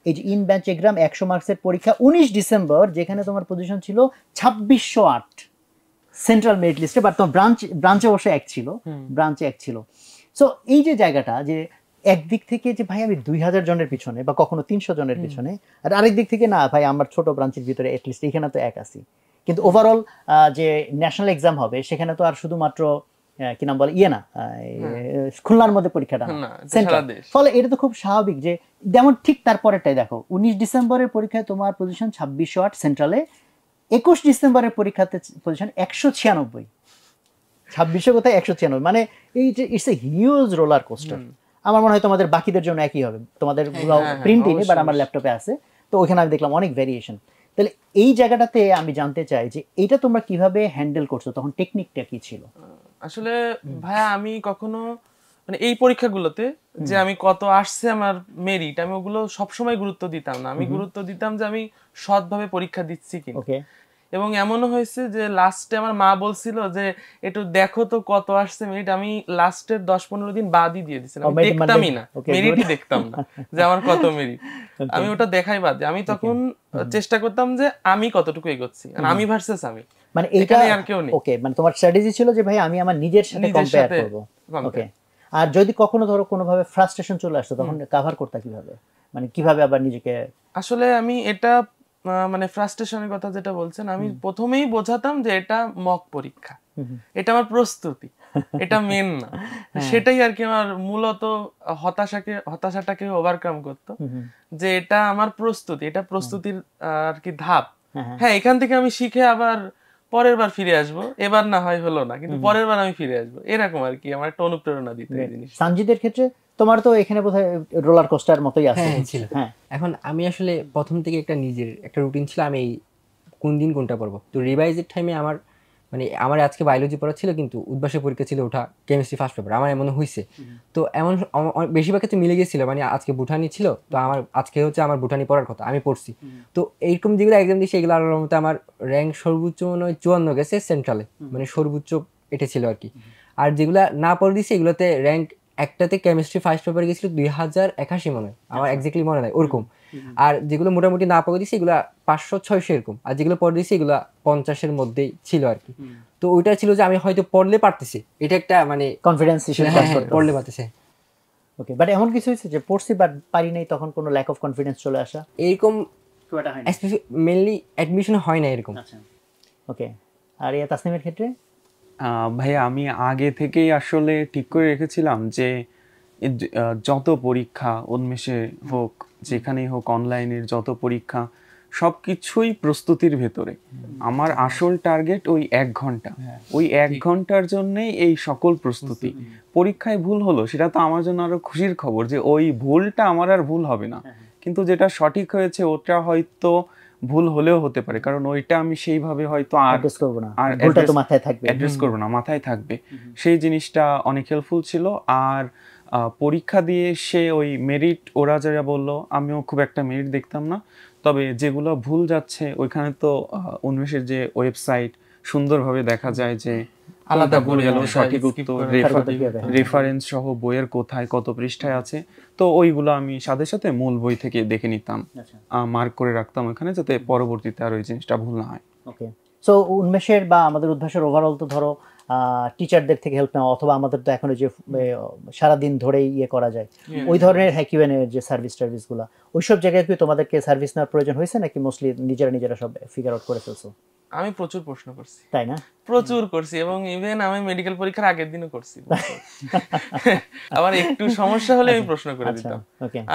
এই যে ইন ব্যাচ এক্সাম 100 মার্কসের পরীক্ষা 19 ডিসেম্বর, যেখানে তোমার পজিশন ছিল 2608 সেন্ট্রাল মেরিট লিস্টে, বাট তোমার ব্রাঞ্চে অবশ্য 1 ছিল, ব্রাঞ্চে 1 ছিল। সো এই যে জায়গাটা, যে একদিক থেকে যে ভাই আমি 2000 জনের পিছনে বা কখনো 300 জনের পিছনে, আর আরেক দিক থেকে না ভাই আমার ছোট ব্রাঞ্চের ভিতরে অ্যাটলিস্ট এখানে তো 1 আছি, কিন্তু ওভারঅল যে ন্যাশনাল এক্সাম হবে সেখানে তো আর শুধুমাত্র কি নাম বলে না খুলনার মধ্যে পরীক্ষাটা সেন্ট্রাল, ফলে এটা তো খুব স্বাভাবিক যে যেমন ঠিক তারপরেরটাই দেখো 19 ডিসেম্বরের পরীক্ষায় তোমার পজিশন 2608 সেন্ট্রালে, 21 ডিসেম্বরের পরীক্ষাতে পজিশন 196, 2600 কোথায় 196, মানে এই যে it's a huge roller coaster. আমার মনে হয় তোমাদের বাকিদের জন্য একই হবে, তোমাদের প্রিন্টিং বাট আমার ল্যাপটপে আছে, তো ওখানে আমি দেখলাম অনেক ভেরিয়েশন। তাহলে এই জায়গাটাতে আমি জানতে চাই যে এইটা তোমরা কিভাবে হ্যান্ডেল করছো, তখন টেকনিকটা কি ছিল? আসলে ভাইয়া আমি কখনো মানে এই পরীক্ষাগুলোতে যে আমি কত আসছে আমার মেরিট, আমি ওগুলো সবসময় গুরুত্ব দিতাম না। আমি গুরুত্ব দিতাম যে আমি সৎভাবে পরীক্ষা দিচ্ছি কিনা। এবং এমনও হয়েছে যে লাস্টে আমার মা বলছিল যে একটু দেখো তো কত আসছে মেরিট, আমি লাস্টের 10-15 দিন বাদই দিয়ে দিছিলাম, আমি দেখতামই না, মেরিটই দেখতাম না যে আমার কত মেরিট, আমি ওটা দেখাই বাদ দিই। আমি তখন চেষ্টা করতাম যে আমি কতটুকু এগোচ্ছি, আমি ভার্সেস আমি, মানে এটা আর কেউ নেই। ওকে, মানে তোমার স্ট্র্যাটেজি ছিল যে ভাই আমি আমার নিজের সাথে কম্পেয়ার করব। ওকে, আর যদি কখনো ধরো কোনোভাবে ফ্রাস্ট্রেশন চলে আসতো তখন কভার করতে কিভাবে, মানে কিভাবে আবার নিজেকে? আসলে আমি এটা মানে ফ্রাস্ট্রেশনের কথা যেটা বলছেন, আমি প্রথমেই বোঝাতাম যে এটা মক পরীক্ষা, এটা আমার প্রস্তুতি, এটা মেন না। সেটাই আর কি আমার মূলত হতাশাটাকে ওভারকাম করতো, যে এটা আমার প্রস্তুতি, এটা প্রস্তুতির আর কি ধাপ। হ্যাঁ, এখান থেকে আমি শিখে আবার পরের বার ফিরে আসবো, এবার না হয় হলো না, কিন্তু পরের বার আমি ফিরে আসবো, এরকম আর কি আমার একটা অনুপ্রেরণা দিতে এই জিনিস। সানজিদের ক্ষেত্রে তোমার তো এখানে বোধহয় রোলার কোস্টার মতোই আছে। হ্যাঁ ছিল। এখন আমি আসলে প্রথম থেকে একটা নিজের একটা রুটিন ছিল, আমি কোন দিন কোনটা পড়বো। তো রিভাইজের টাইমে আমার আজকে বায়োলজি পড়া ছিল, কিন্তু উদ্ভাসের পরীক্ষা ছিল, ওটা কেমিস্ট্রি ফার্স্ট পেপার, আমার এমন হয়েছে। তো এমন বেশিরভাগ ক্ষেত্রে মিলে গেছিল, মানে আজকে বুটানি ছিল, তো আজকে হচ্ছে আমার বুটানি পড়ার কথা, আমি পড়ছি। তো এইরকম যেগুলো এক্সাম দিয়েছি এগুলো আল্লাহর রহমতে আমার র্যাঙ্ক সর্বোচ্চ মনে হয় 54 গেছে সেন্ট্রালে, মানে সর্বোচ্চ এটা ছিল আর কি। আর যেগুলা না পড়ে দিয়েছি এগুলোতে র্যাঙ্ক একটাতে কেমিস্ট্রি ফার্স্ট পেপার গেছিল 2081 মনে হয়, আমার এক্স্যাক্টলি মনে নাই ওরকম। আর যেগুলো মোটামুটি না পড়ে দিয়েছি এগুলা 500-600 এরকম, আর যেগুলো পড়ে দিয়েছি এগুলা 50-এর মধ্যেই ছিল আর কি। তো ওইটা ছিল যে আমি হয়তো পড়লে পারতেছি, এটা একটা মানে কনফিডেন্স হিসেবে পড়লে পারতেছে। ওকে, বাট এমন কিছু হয়েছে যে পড়ছি বাট পারি নাই, তখন কোনো ল্যাক অফ কনফিডেন্স চলে আসা এরকম মেইনলি অ্যাডমিশন হয় না এরকম। আচ্ছা, ওকে। আর তাসনিমের ক্ষেত্রে? ভাইয়া আমি আগে থেকেই আসলে ঠিক করে রেখেছিলাম যে যত পরীক্ষা উন্মেষে হোক, যেখানেই হোক, অনলাইনের যত পরীক্ষা, সব কিছুই প্রস্তুতির ভেতরে। আমার আসল টার্গেট ওই 1 ঘন্টা, ওই 1 ঘন্টার জন্যই এই সকল প্রস্তুতি। পরীক্ষায় ভুল হলো সেটা তো আমার জন্য আরো খুশির খবর, যে ওই ভুলটা আমার আর ভুল হবে না, কিন্তু যেটা সঠিক হয়েছে ওটা হয়তো ভুল হলেও হতে পারে, কারণ ওইটা আমি সেইভাবে হয়তো অ্যাড্রেস করব না, ভুলটা তো মাথায় থাকবে, অ্যাড্রেস করব না, মাথায় থাকবে। সেই জিনিসটা অনেক হেল্পফুল ছিল। আর পরীক্ষা দিয়ে সে ওই মেরিট, ওরা যারা বললো, আমিও খুব একটা মেরিট দেখতাম না, তবে যেগুলো ভুল যাচ্ছে ওইখানে তো উন্মেষের যে ওয়েবসাইট সুন্দরভাবে দেখা যায় যে আলাদা ভুল গেল, সঠিক উত্তর, রেফারেন্স সহ বইয়ের কোথায় কত পৃষ্ঠায় আছে, তো ওইগুলো আমি সাথে সাথে মূল বই থেকে দেখে নিতাম, মার্ক করে রাখতাম ওখানে, যাতে পরবর্তীতে আর ওই জিনিসটা ভুল না হয়। ওকে, সো উন্মেষের বা আমাদের উদ্ভাসের ওভারঅল তো ধরো টিচারদের থেকে হেল্প নেওয়া, অথবা আমাদের তো এখন যে সারাদিন ধরেই ইয়ে করা যায় ওই ধরনের কিউএনএ যে সার্ভিসগুলো, ওইসব জায়গায় কি তোমাদেরকে সার্ভিস নেওয়ার প্রয়োজন হয়েছে, নাকি মোস্টলি নিজেরা সব ফিগার আউট করে ফেলছো? আমি প্রচুর প্রশ্ন করছি, তাই না? প্রচুর করছি, এবং ইভেন আমি মেডিকেল পরীক্ষার আগের দিনও করছি। আবার একটু সমস্যা হলে আমি প্রশ্ন করে দিতাম,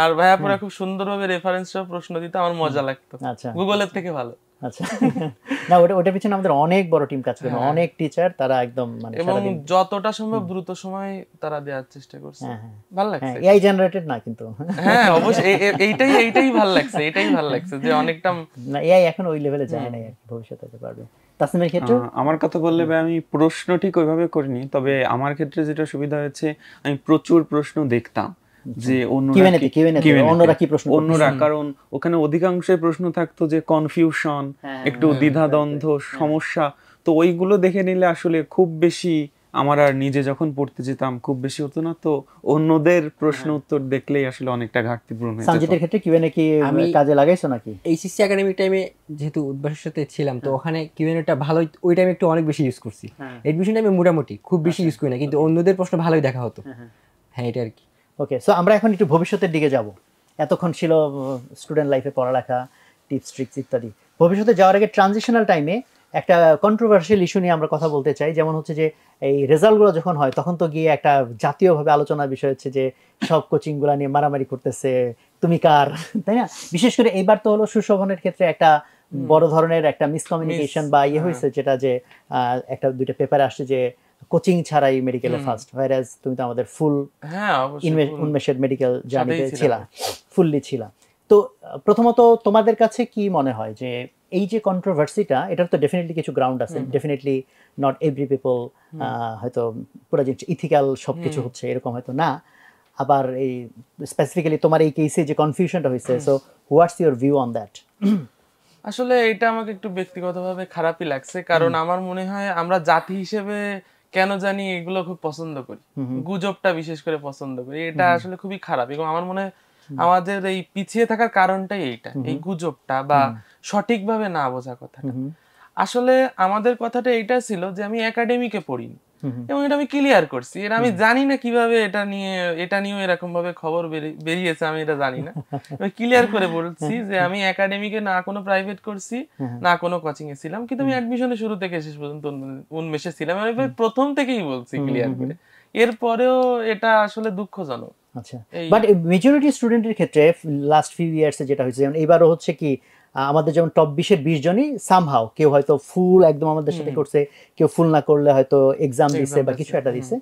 আর ভাইয়া পুরা খুব সুন্দরভাবে রেফারেন্স সহ প্রশ্ন দিত, আমার মজা লাগতো, গুগলের থেকে ভালো। আচ্ছা, না ওটা পিছনে আমাদের অনেক বড় টিম কাজ করে, অনেক টিচার, তারা একদম মানে এবং যতটা সম্ভব দ্রুত সময় তারা দেওয়ার চেষ্টা করছে। ভালো লাগছে, এআই জেনারেটেড না কিন্তু। হ্যাঁ অবশ্যই, এইটাই ভালো লাগছে, এটাই ভালো লাগছে যে অনেকটা না, এআই এখন ওই লেভেলে যায় না, ভবিষ্যতে হতে পারবে। তাসনিমের ক্ষেত্রে? আমার কথা বললে আমি প্রশ্ন ঠিক ওইভাবে করিনি, তবে আমার ক্ষেত্রে যেটা সুবিধা হয়েছে, আমি প্রচুর প্রশ্ন দেখতাম যে অন্যরা কি প্রশ্ন, কারণ ওখানে অধিকাংশই প্রশ্ন থাকতো যে কনফিউশন, একটু দ্বিধাদ্বন্দ্ব, সমস্যা, তো ওইগুলো দেখে নিলে আসলে খুব বেশি আমার আর নিজে যখন পড়তে যেতাম খুব বেশি হতো না, তো অন্যদের প্রশ্ন উত্তর দেখলেই আসলে অনেকটা ঘাটতি পূরণ হয়ে যেত। সানজিদের ক্ষেত্রে কিউএনএ কি কাজে লাগাইছো নাকি? এইচএসসি একাডেমিক টাইমে যেহেতু উদ্ভাসের সাথে ছিলাম, তো ওখানে কিউএনএটা ভালোই, ওই টাইমে একটু অনেক বেশি ইউজ করছি। এডমিশন টাইমে মোটামুটি খুব বেশি ইউজ করি না, কিন্তু অন্যদের প্রশ্ন ভালোই দেখা হতো। হ্যাঁ, এটা আর কি। ওকে, সো আমরা এখন একটু ভবিষ্যতের দিকে যাব। এতক্ষণ ছিল স্টুডেন্ট লাইফে পড়ালেখা, টিপস ট্রিক্স ইত্যাদি। ভবিষ্যতে যাওয়ার আগে ট্রানজিশনাল টাইমে একটা কন্ট্রোভার্সিয়াল ইস্যু নিয়ে আমরা কথা বলতে চাই, যেমন হচ্ছে যে এই রেজাল্টগুলো যখন হয় তখন তো গিয়ে একটা জাতীয়ভাবে আলোচনার বিষয় হচ্ছে যে সব কোচিংগুলো নিয়ে মারামারি করতেছে, তুমি কার, তাই না? বিশেষ করে এইবার তো হলো সুশোভনের ক্ষেত্রে একটা বড় ধরনের একটা মিসকমিউনিকেশন বা ইয়ে হয়েছে, যেটা যে একটা দুইটা পেপারে আসছে যে কোচিং ছাড়াই মেডিকেলে ফার্স্ট, হোয়ারএজ তুমি তো আমাদের ফুল উন্মেষের মেডিকেল জার্নিতে ছিলা, ফুললি ছিলা। তো প্রথমত তোমাদের কাছে কি মনে হয় যে এই যে কন্ট্রোভার্সিটা, এটার তো ডেফিনেটলি কিছু গ্রাউন্ড আছে, ডেফিনেটলি নট এভরি পিপল হয়তো পুরো যে ইথিক্যাল সবকিছু হচ্ছে এরকম হয়তো না, আবার এই স্পেসিফিক্যালি তোমার এই কেসে যে কনফিউশনটা হয়েছে, so what's your view on that? আসলে এটা আমাকে একটু ব্যক্তিগতভাবে খারাপই লাগছে, কারণ আমার মনে হয় আমরা জাতি হিসেবে কেন জানি এগুলো খুব পছন্দ করি, গুজবটা বিশেষ করে পছন্দ করি, এটা আসলে খুবই খারাপ। এবং আমার মনে হয় আমাদের এই পিছিয়ে থাকার কারণটাই এইটা, এই গুজবটা বা সঠিকভাবে না বোঝা কথাটা। আসলে আমাদের কথাটা এইটা ছিল যে আমি একাডেমিকে পড়িনি, এবং এটা আমি ক্লিয়ার করছি। এটা আমি জানি না কিভাবে এটা নিয়েও এরকম ভাবে খবর বেরিয়েছে, আমি এটা জানি না। আমি ক্লিয়ার করে বলছি যে আমি একাডেমিকে না কোনো প্রাইভেট করছি না কোনো কোচিং এ ছিলাম, কিন্তু আমি অ্যাডমিশনের শুরু থেকে শেষ পর্যন্ত উন্মেষে ছিলাম। আমি প্রথম থেকেই বলছি ক্লিয়ার করে। এরপরেও এটা আসলে দুঃখজনক। আচ্ছা, বাট মেজরিটি স্টুডেন্টের ক্ষেত্রে লাস্ট ফিউ ইয়ার্সে যেটা হয়েছে, যেমন এবারও হচ্ছে কি আমাদের যেমন টপ 20-এর 20 জনই সামহাও, কেউ হয়তো ফুল একদম আমাদের সাথে করছে, কেউ ফুল না করলে হয়তো এক্সাম দিছে বা কিছু একটা দিছে,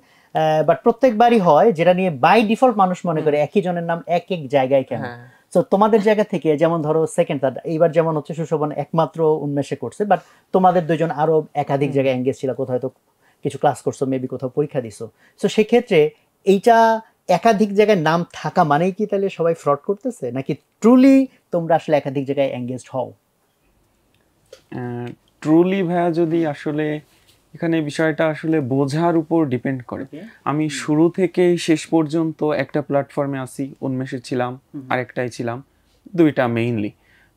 বাট প্রত্যেকবারই হয় যেটা নিয়ে বাই ডিফল্ট মানুষ মনে করে একই জনের নাম এক এক জায়গায় কেন। তো তোমাদের জায়গা থেকে যেমন ধরো সেকেন্ড থার্ড, এইবার যেমন হচ্ছে সুশোভন একমাত্র উন্মেষে করছে, বাট তোমাদের দুজন আরো একাধিক জায়গায় এঙ্গেজ ছিল, কোথাও হয়তো কিছু ক্লাস করছো, মেবি কোথাও পরীক্ষা দিছো। তো সেক্ষেত্রে এইটা একাধিক জায়গায় নাম থাকা মানেই কি তাহলে সবাই ফ্রড করতেছে, নাকি ট্রুলি তোমরা আসলে একাধিক জায়গায় এঙ্গেজড হও? ট্রুলি ভাইয়া, যদি আসলে এখানে বিষয়টা আসলে বোঝার উপর ডিপেন্ড করে। আমি শুরু থেকেই শেষ পর্যন্ত একটা প্ল্যাটফর্মে আসি, উন্মেষে ছিলাম, আরেকটাই ছিলাম, দুইটা মেইনলি।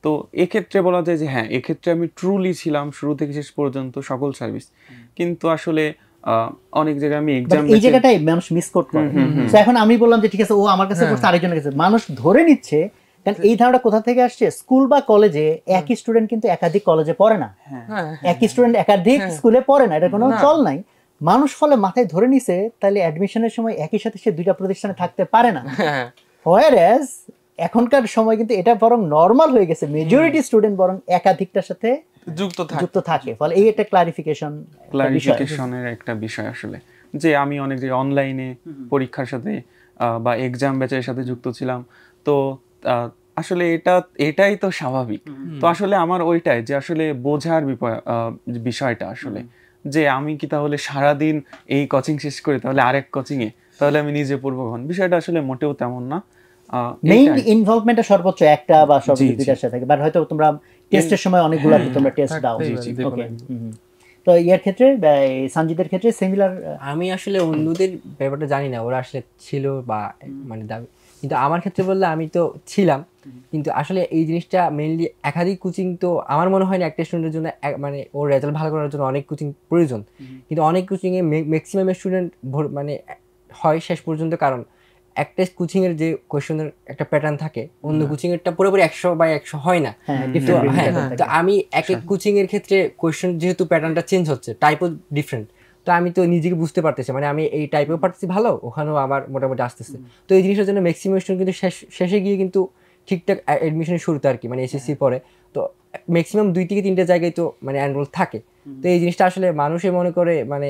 তো এক্ষেত্রে বলা যায় যে হ্যাঁ, এক্ষেত্রে আমি ট্রুলি ছিলাম শুরু থেকে শেষ পর্যন্ত সকল সার্ভিস। কিন্তু আসলে অনেক জায়গায় আমি এক্সাম, এই জায়গাটাই মানুষ মিস কোট করে। তো এখন আমি বললাম যে ঠিক আছে, ও আমার কাছে করছে, আরেকজনের কাছে, মানুষ ধরে নিচ্ছে। কারণ এই ধারণা কোথা থেকে আসছে, স্কুল বা কলেজে একই স্টুডেন্ট কিন্তু একাধিক কলেজে পড়ে না, একই স্টুডেন্ট একাধিক স্কুলে পড়ে না, এটা কোনো চল নাই। মানুষ ফলে মাথায় ধরে নিছে তাহলে অ্যাডমিশনের সময় একই সাথে সে দুইটা প্রতিষ্ঠানে থাকতে পারে না। হোয়ারএজ এখনকার সময় কিন্তু এটা বরং নরমাল হয়ে গেছে, মেজরিটি স্টুডেন্ট বরং একাধিকটার সাথে যুক্ত থাকে। ফলে এই একটা ক্লারিফিকেশনের একটা বিষয় আসলে, যে আমি অনেক যে অনলাইনে পরীক্ষার সাথে বা এক্সাম ব্যাচের সাথে যুক্ত ছিলাম। তো আসলে এটাই তো স্বাভাবিক। তো আসলে আমার ওইটাই যে আসলে বোঝার বিষয়টা আসলে, যে আমি কি তাহলে সারাদিন এই কোচিং শেষ করে তাহলে আরেক কোচিং এ তাহলে আমি নিজে পড়বো, বিষয়টা আসলে মোটেও তেমন না। মেইন ইনভলভমেন্টটা সর্বোচ্চ একটা বা সর্বোচ্চ দুইটার সাথে থাকে, বাট হয়তো তোমরা টেস্টের সময় অনেকগুলো তোমরা টেস্ট দাও। ওকে, তো এর ক্ষেত্রে সঞ্জিতের ক্ষেত্রে সিমিলার? আমি আসলে অন্যদের ব্যাপারটা জানি না, ওরা আসলে ছিল বা মানে দাবি, কিন্তু আমার ক্ষেত্রে বললে আমি তো ছিলাম। কিন্তু আসলে এই জিনিসটা মেইনলি একাধিক কোচিং, তো আমার মনে হয় না একটা স্টুডেন্টের জন্য মানে ওর রেজাল্ট ভালো করার জন্য অনেক কোচিং প্রয়োজন। কিন্তু অনেক কোচিংয়ে ম্যাক্সিমাম স্টুডেন্ট মানে হয় শেষ পর্যন্ত, কারণ একটা কোচিং এর যে কোয়েশ্চেনের একটা প্যাটার্ন থাকে, অন্য কোচিং এরটা পুরোপুরি 100/100 হয় না। তো আমি এক এক কোচিং এর ক্ষেত্রে কোয়েশ্চেন যেহেতু প্যাটার্নটা চেঞ্জ হচ্ছে, টাইপও ডিফারেন্ট, তো আমি তো নিজেকে বুঝতে পারতেছি, মানে আমি এই টাইপেও পারতেছি ভালো, ওখানেও আবার মোটামুটি আসতেছে। তো এই জিনিসটার জন্য ম্যাক্সিমাম স্টুডেন্ট কিন্তু শেষে গিয়ে কিন্তু ঠিকঠাক অ্যাডমিশনের শুরুতে আর কি, মানে এসএসসি পরে তো ম্যাক্সিমাম 2 থেকে 3টা জায়গায় তো মানে এনরোল থাকে। তো এই জিনিসটা আসলে মানুষে মনে করে, মানে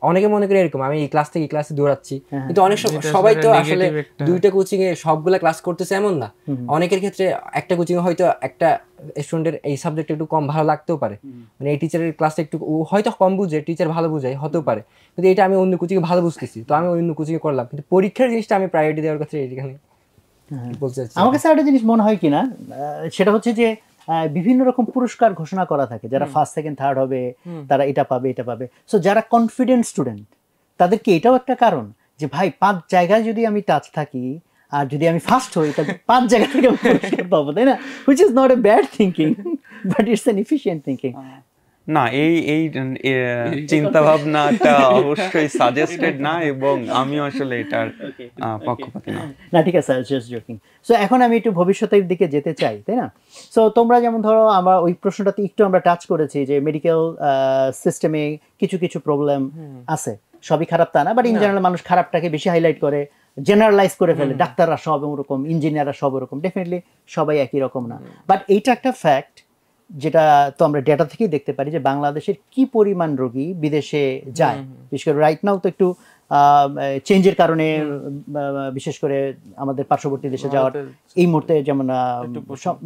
অনেকে মনে করে এরকম আমি এই ক্লাস থেকে এই ক্লাসে দৌড়াচ্ছি, কিন্তু অনেক সবাই তো আসলে 2টা কোচিং এ সবগুলা ক্লাস করতেছে এমন না। অনেকের ক্ষেত্রে একটা কোচিং এ হয়তো একটা স্টুডেন্টের এই সাবজেক্ট একটু কম ভালো লাগতেও পারে, মানে এই টিচারের ক্লাসটা একটু হয়তো কম বুঝে, টিচার ভালো বুঝায় হতেও পারে, কিন্তু এটা আমি অন্য কোচিং এ ভালো বুঝতেছি, তো আমি অন্য কোচিং এ করলাম। কিন্তু পরীক্ষার জিনিসটা আমি প্রায়োরিটি দেওয়ার কথা এখানে বলতে চাচ্ছি। আমার কাছে একটা জিনিস মনে হয় কিনা, সেটা হচ্ছে যে বিভিন্ন রকম পুরস্কার ঘোষণা করা থাকে, যারা ফার্স্ট সেকেন্ড থার্ড হবে তারা এটা পাবে এটা পাবে। সো যারা কনফিডেন্ট স্টুডেন্ট তাদেরকে এটাও একটা কারণ যে ভাই 5 জায়গায় যদি আমি টাচ থাকি আর যদি আমি ফার্স্ট হই তাহলে 5 জায়গা থেকে আমি পুরস্কার পাবো, তাই না? Which is not a bad thinking, but it's an efficient thinking. না, এই চিন্তা ভাবনাটা অবশ্যই সাজেস্টেড না, এবং আমিও আসলে এটার পক্ষপাতী না। না ঠিক আছে, জাস্ট জোকিং। সো এখন আমি একটু ভবিষ্যতের দিকে যেতে চাই, তাই না? সো তোমরা যেমন ধরো, আমরা ওই প্রশ্নটাতে একটু আমরা টাচ করেছি যে মেডিকেল সিস্টেমে কিছু কিছু প্রবলেম আছে, সবই খারাপ তা না, বাট ইন জেনারেল মানুষ খারাপটাকে বেশি হাইলাইট করে, জেনারেলাইজ করে ফেলে, ডাক্তাররা সব ওরকম, ইঞ্জিনিয়াররা সব ওরকম। ডেফিনেটলি সবাই একই রকম না, বাট এইটা একটা ফ্যাক্ট যেটা তো আমরা ডেটা থেকেই দেখতে পারি যে বাংলাদেশের কি পরিমাণ রোগী বিদেশে যায়। বিশেষ করে রাইট নাও তো একটু চেঞ্জের কারণে, বিশেষ করে আমাদের পার্শ্ববর্তী দেশে যাওয়ার এই মুহূর্তে যেমন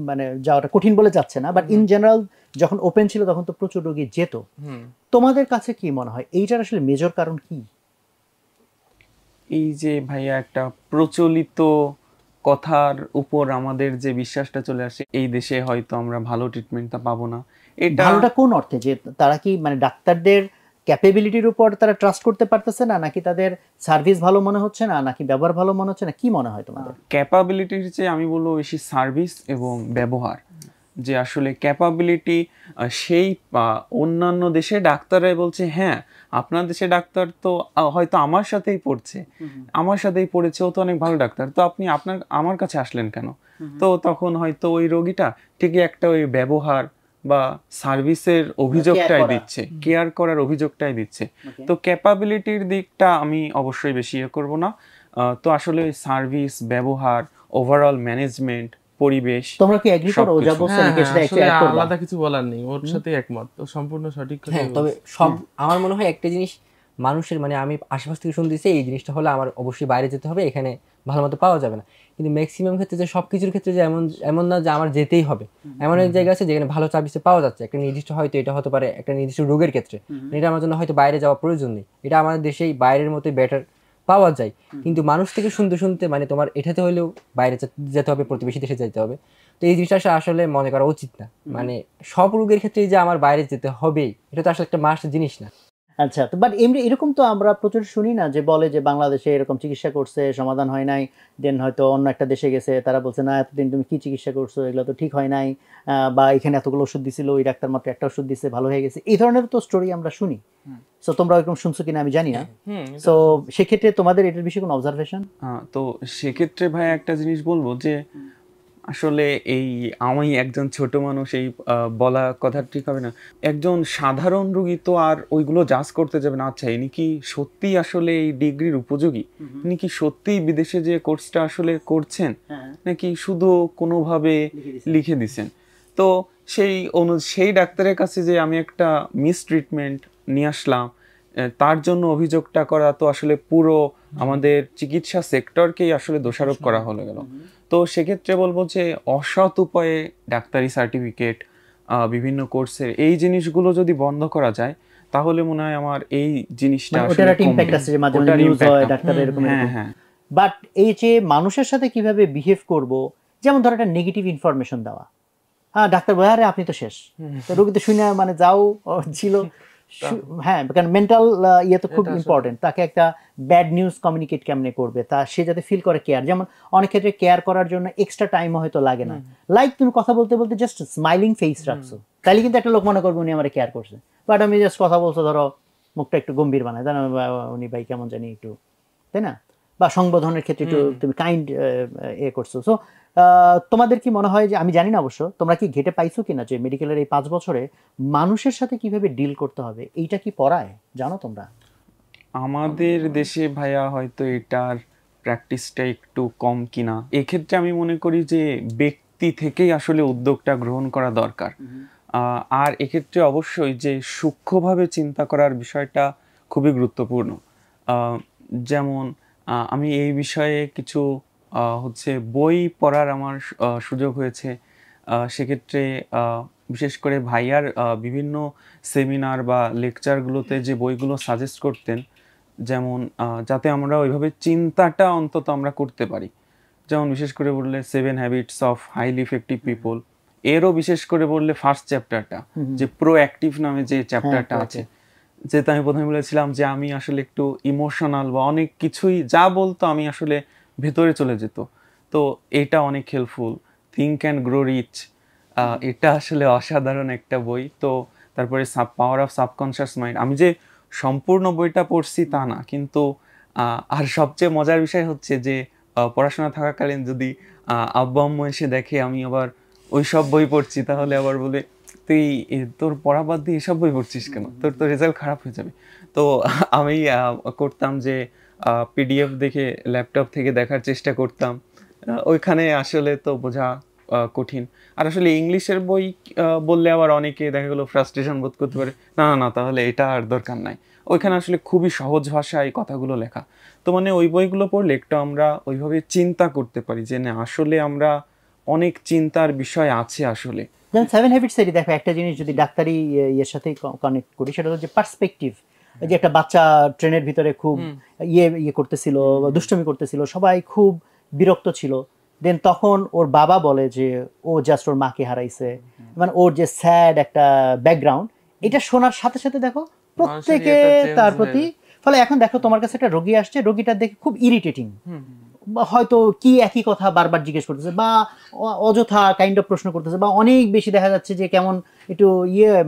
মানে যাওয়াটা কঠিন বলে যাচ্ছে না, বাট ইন জেনারেল যখন ওপেন ছিল তখন তো প্রচুর রোগী যেত। তোমাদের কাছে কি মনে হয় এইটার আসলে মেজর কারণ কি? এই যে ভাইয়া একটা প্রচলিত কথার উপর আমাদের যে বিশ্বাসটা চলে আসে, এই দেশে হয়তো আমরা ভালো ট্রিটমেন্টটা পাবো না। এটা ভালোটা কোন অর্থে, যে তারা কি মানে ডাক্তারদের ক্যাপাবিলিটির উপর তারা ট্রাস্ট করতে পারতেছে না, নাকি তাদের সার্ভিস ভালো মনে হচ্ছে না, নাকি ব্যবহার ভালো মনে হচ্ছে না, কি মনে হয় তোমাদের? ক্যাপাবিলিটির চেয়ে আমি বলবো বেশি সার্ভিস এবং ব্যবহার। যে আসলে ক্যাপাবিলিটি সেই অন্যান্য দেশে ডাক্তাররাই বলছে হ্যাঁ আপনার দেশে ডাক্তার তো হয়তো আমার সাথেই পড়ছে, আমার সাথেই পড়েছে, ও তো অনেক ভালো ডাক্তার, তো আপনি আমার কাছে আসলেন কেন? তো তখন হয়তো ওই রোগীটা ঠিকই একটা ওই ব্যবহার বা সার্ভিসের অভিযোগটাই দিচ্ছে, কেয়ার করার অভিযোগটাই দিচ্ছে। তো ক্যাপাবিলিটির দিকটা আমি অবশ্যই বেশি করব না। তো আসলে ওই সার্ভিস, ব্যবহার, ওভারঅল ম্যানেজমেন্ট, পরিবেশ, তোমরা কি এগ্রি করো? যা বলছে নাকি সেটা একটু অ্যাড করবা? আলাদা কিছু বলার নেই, ওর সাথে একমত, ও সম্পূর্ণ সঠিক কথা হ্যাঁ, তবে সব আমার মনে হয় একটা জিনিস মানুষের মানে আমি আশেপাশ থেকে শুনতেছি এই জিনিসটা হলে আমার অবশ্যই বাইরে যেতে হবে, এখানে ভালো মতো পাওয়া যাবে না। কিন্তু ম্যাক্সিমাম ক্ষেত্রে যে সব কিছুর ক্ষেত্রে যে এমন এমন না যে আমার যেতেই হবে, এমন এক জায়গা আছে যেখানে ভালো সার্ভিসে পাওয়া যাচ্ছে একটা নির্দিষ্ট, হয়তো এটা হতে পারে একটা নির্দিষ্ট রোগের ক্ষেত্রে, এটা আমার জন্য হয়তো বাইরে যাওয়া প্রয়োজন নেই, এটা আমাদের দেশেই বাইরের মতোই বেটার পাওয়া যায়। কিন্তু মানুষ থেকে শুনতে শুনতে মানে তোমার এটাতে হলেও বাইরে যেতে হবে, প্রতিবেশী দেশে যেতে হবে। তো এই জিনিসটা আসলে মনে করা উচিত না, মানে সব রোগের ক্ষেত্রে যে আমার বাইরে যেতে হবেই, এটা তো আসলে একটা মাস্ট জিনিস না। আচ্ছা, তো বাট এমনি এরকম তো আমরা প্রচুর শুনি না যে বলে যে বাংলাদেশে এরকম চিকিৎসা করছে, সমাধান হয় নাই, দেন হয়তো অন্য একটা দেশে গেছে, তারা বলছে না এতদিন তুমি কি চিকিৎসা করছো, এগুলো তো ঠিক হয় নাই, বা এখানে এতগুলো ওষুধ দিছিল, ওই ডাক্তার মাত্র একটা ওষুধ দিছে, ভালো হয়ে গেছে, এই ধরনের তো স্টোরি আমরা শুনি। সো তোমরা এরকম শুনছো কিনা আমি জানি না। সো সেক্ষেত্রে তোমাদের এটার বিষয়ে কোনো অবজারভেশন? তো সেক্ষেত্রে ভাই একটা জিনিস বলবো যে আসলে এই আমি একজন ছোট মানুষ, এই বলা কথা ঠিক হবে না। একজন সাধারণ রোগী তো আর ওইগুলো জাজ করতে যাবে না, আচ্ছা ইনি কি সত্যি আসলে এই ডিগ্রির উপযোগী, ইনি কি সত্যি বিদেশে যে কোর্সটা আসলে করছেন, নাকি শুধু কোনোভাবে লিখে দিছেন। তো সেই ডাক্তারের কাছে যে আমি একটা মিস ট্রিটমেন্ট নিয়ে আসলাম, তার জন্য অভিযোগটা করা তো আসলে পুরো আমাদের চিকিৎসা সেক্টরকেই আসলে দোষারোপ করা হলো গেল। তো সেক্ষেত্রে বলবো যে অসৎ উপায়ে ডাক্তারি সার্টিফিকেট, বিভিন্ন কোর্সের এই জিনিসগুলো যদি বন্ধ করা যায়, তাহলে মনে হয় আমার এই জিনিসটা ওটার একটা ইমপ্যাক্ট আছে যে মাঝে মাঝে নিউজ হয় ডাক্তার এরকম। হ্যাঁ, বাট এই যে মানুষের সাথে কিভাবে বিহেভ করব, যেমন ধরো একটা নেগেটিভ ইনফরমেশন দেওয়া, হ্যাঁ ডাক্তার বলে আরে আপনি তো শেষ, তো রোগী তো শুনে মানে যাও ছিল, হ্যাঁ, কারণ মেন্টাল ইয়ে তো খুব ইম্পর্টেন্ট। তাকে একটা ব্যাড নিউজ কমিউনিকেট কেমনে করবে, তা সে যাতে ফিল করে কেয়ার, যেমন অনেক ক্ষেত্রে কেয়ার করার জন্য এক্সট্রা টাইমও হয়তো লাগে না, লাইক তুমি কথা বলতে বলতে জাস্ট স্মাইলিং ফেস রাখছো, তাহলে কিন্তু একটা লোক মনে করবে উনি আমার কেয়ার করছে। বাট আমি জাস্ট কথা বলছো, ধরো মুখটা একটু গম্ভীর বানায়, জানো উনি ভাই কেমন জানি একটু, তাই না, বা সংবোধনের ক্ষেত্রে একটু তুমি কাইন্ড করছো। সো তোমাদের কি মনে হয় যে, আমি জানি না অবশ্য তোমরা কি ঘেটে পাইছো কিনা, যে মেডিকেলের এই 5 বছরে মানুষের সাথে কিভাবে ডিল করতে হবে, এইটা কি পড়ায় জানো তোমরা? আমাদের দেশে ভাইয়া হয়তো এটার প্র্যাকটিসটা একটু কম কিনা। এক্ষেত্রে আমি মনে করি যে ব্যক্তি থেকেই আসলে উদ্যোগটা গ্রহণ করা দরকার। আর এক্ষেত্রে অবশ্যই যে সূক্ষ্মভাবে চিন্তা করার বিষয়টা খুবই গুরুত্বপূর্ণ। যেমন আমি এই বিষয়ে কিছু বই পড়ার আমার সুযোগ হয়েছে। সেক্ষেত্রে বিশেষ করে ভাইয়ার বিভিন্ন সেমিনার বা লেকচারগুলোতে যে বইগুলো সাজেস্ট করতেন, যেমন যাতে আমরা ওইভাবে চিন্তাটা অন্তত আমরা করতে পারি, যেমন বিশেষ করে বললে 7 habits of highly effective people, এরও বিশেষ করে বললে ফার্স্ট চ্যাপ্টারটা যে প্রোঅ্যাক্টিভ নামে যে চ্যাপ্টারটা আছে, যেটা আমি প্রথমে বলেছিলাম যে আমি আসলে একটু ইমোশনাল বা অনেক কিছুই যা বলতো আমি আসলে ভেতরে চলে যেত, তো এটা অনেক helpful. Think and grow rich, এটা আসলে অসাধারণ একটা বই। তো তারপরে পাওয়ার অফ সাবকনশিয়াস মাইন্ড, আমি যে সম্পূর্ণ বইটা পড়ছি তা না, কিন্তু আর সবচেয়ে মজার বিষয় হচ্ছে যে পড়াশোনা থাকাকালীন যদি আব্বা আম্মু এসে দেখে আমি আবার ওই সব বই পড়ছি, তাহলে আবার বলে তুই তোর পড়া বাদ দিয়ে এসব বই পড়ছিস কেন, তোর তো রেজাল্ট খারাপ হয়ে যাবে। তো আমি করতাম যে পিডিএফ দেখে ল্যাপটপ থেকে দেখার চেষ্টা করতাম, ওইখানে আসলে তো বোঝা কঠিন। আর আসলে ইংলিশের বই বললে আবার অনেকে দেখা গেলো ফ্রাস্ট্রেশন বোধ করতে পারে, না না তাহলে এটা আর দরকার নাই, ওইখানে আসলে খুবই সহজ ভাষায় কথাগুলো লেখা। তো মানে ওই বইগুলো পড়লে একটু আমরা ওইভাবে চিন্তা করতে পারি যে না আসলে আমরা অনেক চিন্তার বিষয় আছে আসলে। যেমন 7 হ্যাবিটস এরই দেখো একটা জিনিস যদি ডাক্তারি ইয়ের সাথে কানেক্ট করি, সেটা হচ্ছে পার্সপেক্টিভ। যে একটা বাচ্চা ট্রেনের ভিতরে খুব ইয়ে করতেছিল, দুষ্টুমি করতেছিল, সবাই খুব বিরক্ত ছিল, দেন তখন ওর বাবা বলে যে ও জাস্ট ওর মাকে হারাইছে, মানে ওর যে স্যাড একটা ব্যাকগ্রাউন্ড, এটা শোনার সাথে সাথে দেখো প্রত্যেকে তার প্রতি, ফলে এখন দেখো তোমার কাছে একটা রোগী আসছে, রোগীটা দেখে খুব ইরিটেটিং, হয়তো কি একই কথা বারবার জিজ্ঞেস করতেছে, বা অযথা কাইন্ড অফ প্রশ্ন করতেছে, বা অনেক বেশি দেখা যাচ্ছে যে কেমন একটু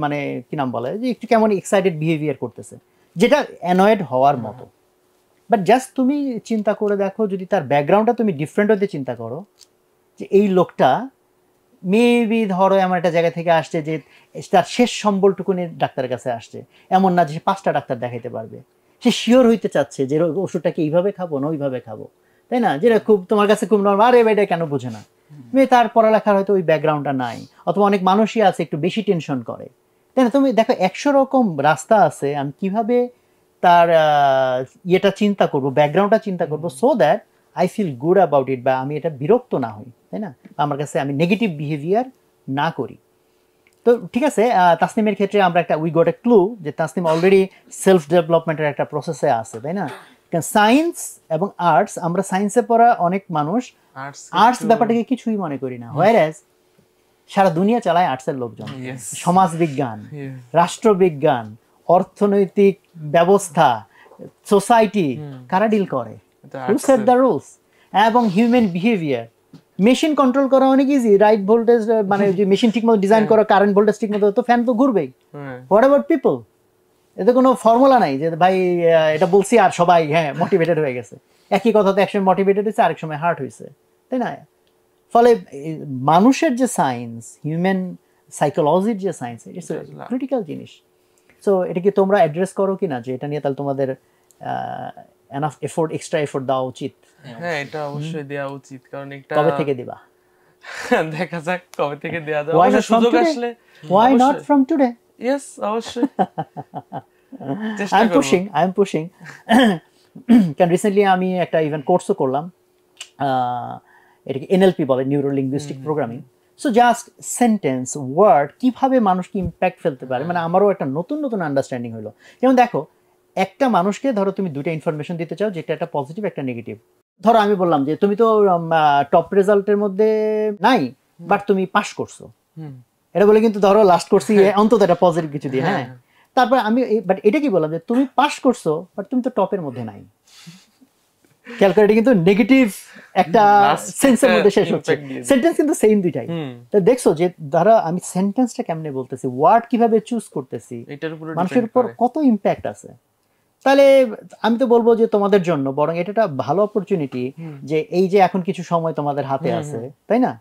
মানে কি নাম বলে যে একটু কেমন এক্সাইটেড বিহেভিয়ার করতেছে। যেটা অ্যানয়েড হওয়ার মতো। বাট জাস্ট তুমি চিন্তা করে দেখো, যদি তার ব্যাকগ্রাউন্ডটা তুমি ডিফারেন্ট হতে চিন্তা করো, যে এই লোকটা মেবি ধরো এমন একটা জায়গা থেকে আসছে যে তার শেষ সম্বলটুকু নিয়ে ডাক্তারের কাছে আসছে, এমন না যে সে 5টা ডাক্তার দেখাইতে পারবে, সে শিওর হইতে চাচ্ছে যে ওষুধটাকে এইভাবে খাবো না ওইভাবে খাবো, তাই না? যেটা খুব তোমার কাছে খুব নর্মাল, আরে এটা কেন বোঝে না, মেয়ে তার পড়ালেখার হয়তো ওই ব্যাকগ্রাউন্ডটা নাই, অথবা অনেক মানুষই আছে একটু বেশি টেনশন করে, তাই না? তুমি দেখো 100 রকম রাস্তা আছে আমি কিভাবে তার ইয়েটা চিন্তা করবো, ব্যাকগ্রাউন্ডটা চিন্তা করবো, so that I feel good about it, বা আমি এটা বিরক্ত না হই, তাই না? আমার কাছে আমি নেগেটিভ বিহেভিয়ার না করি। তো ঠিক আছে, তাসনিমের ক্ষেত্রে আমরা একটা উই গট এ ক্লু যে তাসনিম অলরেডি সেলফ ডেভেলপমেন্টের একটা প্রসেসে আছে, তাই না? সায়েন্স এবং আর্টস, আমরা সায়েন্সে পড়া অনেক মানুষ আর্টস ব্যাপারটাকে কিছুই মনে করি না, হোয়ারএজ সারা দুনিয়া চালায় আর্টসের লোকজন। সমাজ বিজ্ঞান, রাষ্ট্রবিজ্ঞান, অর্থনৈতিক ব্যবস্থা, সোসাইটি, কারা ডিল করে? হু সেট দ্য রুলস? এবং হিউম্যান বিহেভিয়ার, মেশিন কন্ট্রোল করা অনেক ইজি, রাইট ভোল্টেজ, মানে যে মেশিন ঠিকমতো ডিজাইন করা, কারেন্ট ভোল্টেজ ঠিকমতো, তো ফ্যান তো ঘুরবেই। What about people? এতে কোনো ফর্মুলা নাই যে ভাই এটা বলছি আর সবাই হ্যাঁ মোটিভেটেড হয়ে গেছে। একই কথা তো একসময় মোটিভেটেড হয়েছে, আরেক সময় হার্ট হয়েছে, তাই না? ফলে মানুষের যে সায়েন্স, হিউম্যান সাইকোলজির যে সায়েন্স, ইটস ক্রিটিক্যাল জিনিস। সো এটা কি তোমরা অ্যাড্রেস করো কিনা, যে এটা নিয়ে তাহলে তোমাদের এনাফ এফোর্ট, এক্সট্রা এফোর্ট দেওয়া উচিত? হ্যাঁ, এটা অবশ্যই দেওয়া উচিত, কারণ এটা কবে থেকে দিবা? দেখা যাক কবে থেকে দেয়া যায়, Why not from সুযোগ today? আসলে। Why not from today? Yes, অবশ্যই চেষ্টা I'm করব। pushing কারণ রিসেন্টলি আমি একটা ইভেন্ট কোর্সও করলাম, এটাকে এনএলপি বলে, neuro linguistic programming. So just sentence, word কিভাবে মানুষকে ইম্প্যাক্ট ফেলতে পারে, মানে আমারও একটা নতুন নতুন আন্ডারস্ট্যান্ডিং হলো। যেমন দেখো, একটা মানুষকে ধরো তুমি দুটো ইনফরমেশন দিতে চাও, যেটা একটা পজিটিভ একটা নেগেটিভ। ধরো আমি বললাম যে তুমি তো টপ রেজাল্টের মধ্যে নাই, বাট তুমি পাস করছো, এটা বলে কিন্তু ধরো লাস্ট করছি অন্তত একটা পজিটিভ কিছু দিয়ে, হ্যাঁ। তারপর আমি বাট এটা কি বললাম যে তুমি পাস করছো বাট তুমি তো টপের মধ্যে নাই, খেয়াল করে, এটা কিন্তু নেগেটিভ একটা সেন্সের মধ্যে শেষ হচ্ছে। সেন্টেন্স কিন্তু সেম দুইটাই। তো দেখছো যে ধরো আমি সেন্টেন্সটা কেমনে বলতেছি, ওয়ার্ড কিভাবে চুজ করতেছি, মানুষের উপর কত ইম্প্যাক্ট আছে। তাহলে আমি তো বলবো যে তোমাদের জন্য বরং এটা একটা ভালো অপরচুনিটি, যে এই যে এখন কিছু সময় তোমাদের হাতে আছে, তাই না?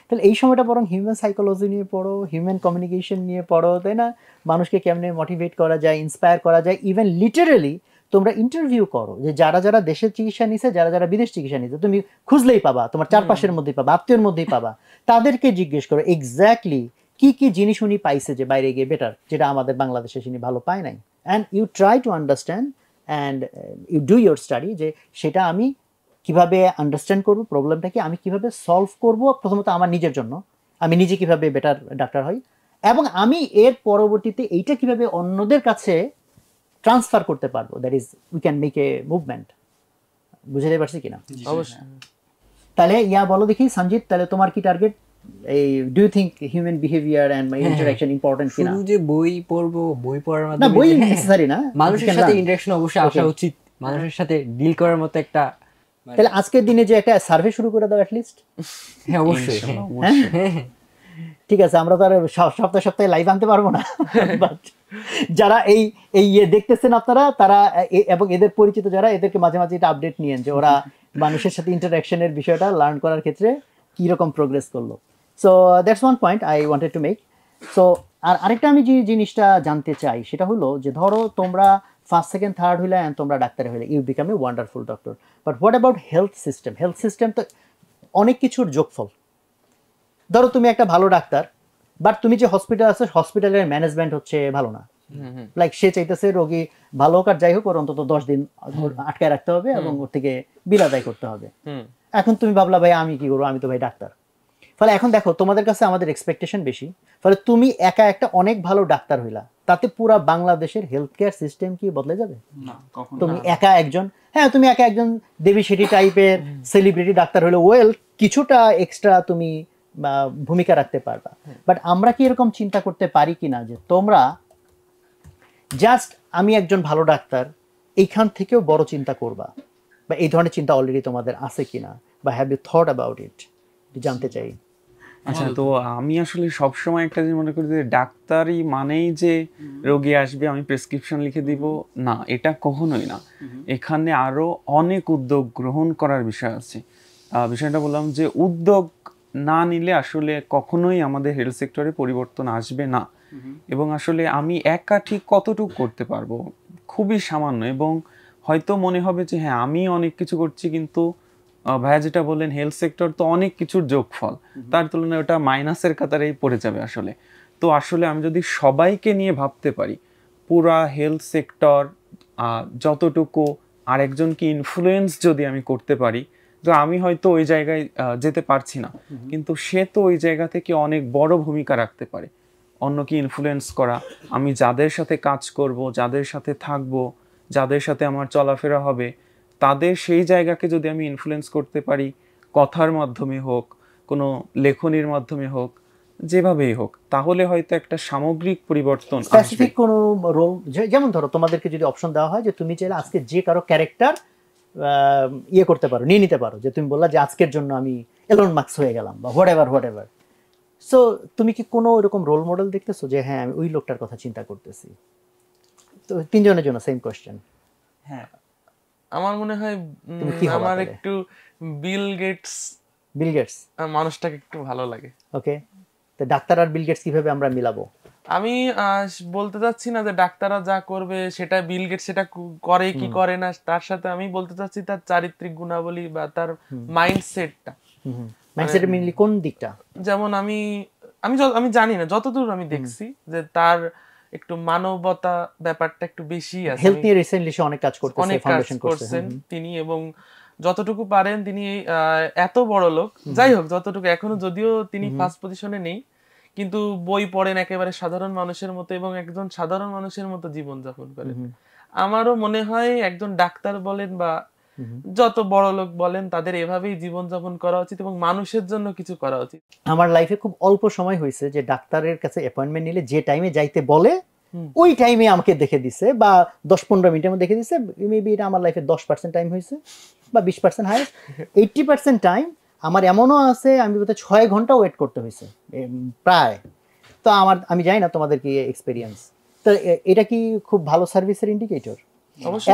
তাহলে এই সময়টা বরং হিউম্যান সাইকোলজি নিয়ে পড়ো, হিউম্যান কমিউনিকেশন নিয়ে পড়ো, তাই না? মানুষকে কেমনে মোটিভেট করা যায়, ইন্সপায়ার করা যায়। ইভেন লিটারেলি তোমরা ইন্টারভিউ করো, যে যারা যারা দেশের চিকিৎসা নিছে, যারা যারা বিদেশ চিকিৎসা নিছে, তুমি খুঁজলেই পাবা, তোমার চারপাশের মধ্যেই পাবা, আত্মীয়ের মধ্যেই পাবা। তাদেরকে জিজ্ঞেস করো এক্স্যাক্টলি কি কি জিনিস উনি পাইছে যে বাইরে গিয়ে বেটার, যেটা আমাদের বাংলাদেশে উনি ভালো পায় নাই। And you try to understand and you do your study, যে সেটা আমি কিভাবে আন্ডারস্ট্যান্ড করবো, প্রবলেমটাকে আমি কিভাবে সলভ করব, প্রথমত আমার নিজের জন্য, আমি নিজে কিভাবে বেটার ডাক্তার হই, এবং আমি এর পরবর্তীতে এইটা কিভাবে অন্যদের কাছে ট্রান্সফার করতে পারবো। That is we can make a movement. বুঝতে পারছি কিনা? অবশ্যই। তাহলে বলো দেখি সঞ্জিত, তাহলে তোমার কি টার্গেট? এই do you think human behaviour and my interaction important কিনা? শুধু যে বই পড়বো, বই পড়ার না, মাধ্যমে বই নেসেসারি না, মানুষের সাথে ইন্টারঅ্যাকশন অবশ্যই আসা উচিত, মানুষের সাথে ডিল করার মতো একটা। তাহলে আজকের দিনে যে একটা সার্ভে শুরু করে দাও অ্যাটলিস্ট। হ্যাঁ অবশ্যই, ঠিক আছে, আমরা তো আর সপ্তাহে সপ্তাহে লাইভ আনতে পারবো না, বাট যারা এই এই দেখতেছেন আপনারা, তারা এবং এদের পরিচিত যারা, এদেরকে মাঝে মাঝে এটা আপডেট নিয়েন যে ওরা মানুষের সাথে ইন্টারঅ্যাকশনের বিষয়টা লার্ন করার ক্ষেত্রে কি রকম প্রোগ্রেস করলো। So that's one point I wanted to make. So আর আরেকটা আমি যে জিনিসটা জানতে চাই সেটা হলো যে ধরো তোমরা ফার্স্ট সেকেন্ড থার্ড হইলে অ্যান্ড তোমরা ডাক্তার হইলে, you become a wonderful doctor, but what about health system? Health system তো অনেক কিছুর যোগফল। ধরো তুমি একটা ভালো ডাক্তার, বাট তুমি যে হসপিটাল আছে, হসপিটালের ম্যানেজমেন্ট হচ্ছে ভালো না। লাইক সে চাইতেছে রোগী ভালো হোক আর যাই হোক, ওর অন্তত 10 দিন আটকায় রাখতে হবে এবং ওর থেকে বিল আদায় করতে হবে। এখন তুমি ভাবলা ভাই আমি কি করবো, আমি তো ভাই ডাক্তার। ফলে এখন দেখো তোমাদের কাছে আমাদের এক্সপেকটেশন বেশি, ফলে তুমি একা একটা অনেক ভালো ডাক্তার হইলা, তাতে পুরা বাংলাদেশের হেলথ কেয়ার সিস্টেম কি বদলে যাবে? তুমি একা একজন, হ্যাঁ তুমি একা একজন দেবী শেঠি টাইপের সেলিব্রিটি ডাক্তার হলে ওয়েল কিছুটা এক্সট্রা তুমি ভূমিকা রাখতে পারবা। বাট আমরা কি এরকম চিন্তা করতে পারি কিনা যে তোমরা জাস্ট আমি একজন ভালো ডাক্তার এইখান থেকেও বড় চিন্তা করবা, বা এই ধরনের চিন্তা অলরেডি তোমাদের আছে কিনা, বা have you thought about it? জানতে চাই। আচ্ছা, তো আমি আসলে সবসময় একটা জিনিস মনে করি যে ডাক্তারি মানেই যে রোগী আসবে আমি প্রেসক্রিপশন লিখে দিব, না, এটা কখনোই না। এখানে আরো অনেক উদ্যোগ গ্রহণ করার বিষয় আছে। বিষয়টা বললাম যে উদ্যোগ না নিলে আসলে কখনোই আমাদের হেলথ সেক্টরে পরিবর্তন আসবে না। এবং আসলে আমি একা ঠিক কতটুকু করতে পারবো, খুবই সামান্য। এবং হয়তো মনে হবে যে হ্যাঁ আমি অনেক কিছু করছি, কিন্তু ভাইয়া যেটা বললেন হেলথ সেক্টর তো অনেক কিছুর যোগফল, তার তুলনায় ওটা মাইনাসের কাতারেই পড়ে যাবে আসলে। তো আসলে আমি যদি সবাইকে নিয়ে ভাবতে পারি, পুরা হেলথ সেক্টর যতটুকু আরেকজনকে ইনফ্লুয়েন্স যদি আমি করতে পারি, তো আমি হয়তো ওই জায়গায় যেতে পারছি না, কিন্তু সে তো ওই জায়গা থেকে অনেক বড় ভূমিকা রাখতে পারে। অন্যকে ইনফ্লুয়েন্স করা, আমি যাদের সাথে কাজ করব, যাদের সাথে থাকব, যাদের সাথে আমার চলাফেরা হবে, তাদের সেই জায়গাকে যদি আমি ইনফ্লুয়েন্স করতে পারি, কথার মাধ্যমে হোক, কোনো লেখনির মাধ্যমে হোক, যেভাবেই হোক, তাহলে হয়তো একটা সামগ্রিক পরিবর্তন আসবে। স্পেসিফিক কোনো রোল, যেমন ধরো তোমাদেরকে যদি অপশন দেওয়া হয় যে তুমি চাইলে আজকে যে কারো ক্যারেক্টার ইয়ে করতে পারো, নিয়ে নিতে পারো, যে তুমি বললা যে আজকের জন্য আমি এলন মাস্ক হয়ে গেলাম বা হোয়াট এভার। সো তুমি কি কোনো এরকম রোল মডেল দেখতেছো যে হ্যাঁ আমি ওই লোকটার কথা চিন্তা করতেছি? তো তিনজনের জন্য সেম কোশ্চেন। হ্যাঁ, আমার মনে হয় তুমি কি হবা আমার তাহলে? একটু বিল গেটস মানুষটাকে একটু ভালো লাগে। ওকে, তো ডাক্তার আর বিল গেটস কিভাবে আমরা মিলাবো? আমি বলতে চাচ্ছি না যে ডাক্তাররা যা করবে সেটা বিল গেটস সেটা করে কি করে না, তার সাথে আমি বলতে চাচ্ছি তার চারিত্রিক গুণাবলী বা তার মাইন্ডসেটটা। মাইন্ডসেট মিনলি কোন দিকটা? যেমন আমি আমি জানি না, যতদূর আমি দেখছি যে তার একটু মানবতা ব্যাপারটা একটু বেশি আছে। হেলথ নিয়ে রিসেন্টলি সে অনেক কাজ করতেছে, অনেক কাজ ফাউন্ডেশন করছেন তিনি, এবং যতটুকু পারেন তিনি এত বড় লোক, যাই হোক যতটুকু এখনো, যদিও তিনি ফার্স্ট পজিশনে নেই, কিন্তু বই পড়েন একেবারে সাধারণ মানুষের মতো এবং একজন সাধারণ মানুষের মতো জীবন যাপন করেন। আমারও মনে হয় একজন ডাক্তার বলেন বা যত বড় লোক বলেন তাদের এভাবেই জীবন যাপন করা উচিত এবং মানুষের জন্য কিছু করা উচিত। আমার লাইফে খুব অল্প সময় হয়েছে যে ডাক্তারের কাছে অ্যাপয়েন্টমেন্ট নিলে যে টাইমে যাইতে বলে ওই টাইমে আমাকে দেখে দিছে, বা 10-15 মিনিটের মধ্যে দেখে দিছে। মেবি এটা আমার লাইফে 10% টাইম হয়েছে বা 20% হাইয়েস্ট। 80% টাইম আমার এমনও আছে আমি বলতে 6 ঘন্টা ওয়েট করতে হয়েছে প্রায়। তো আমি জানি না তোমাদের কি এক্সপিরিয়েন্স, তো এটা কি খুব ভালো সার্ভিসের ইন্ডিকেটর?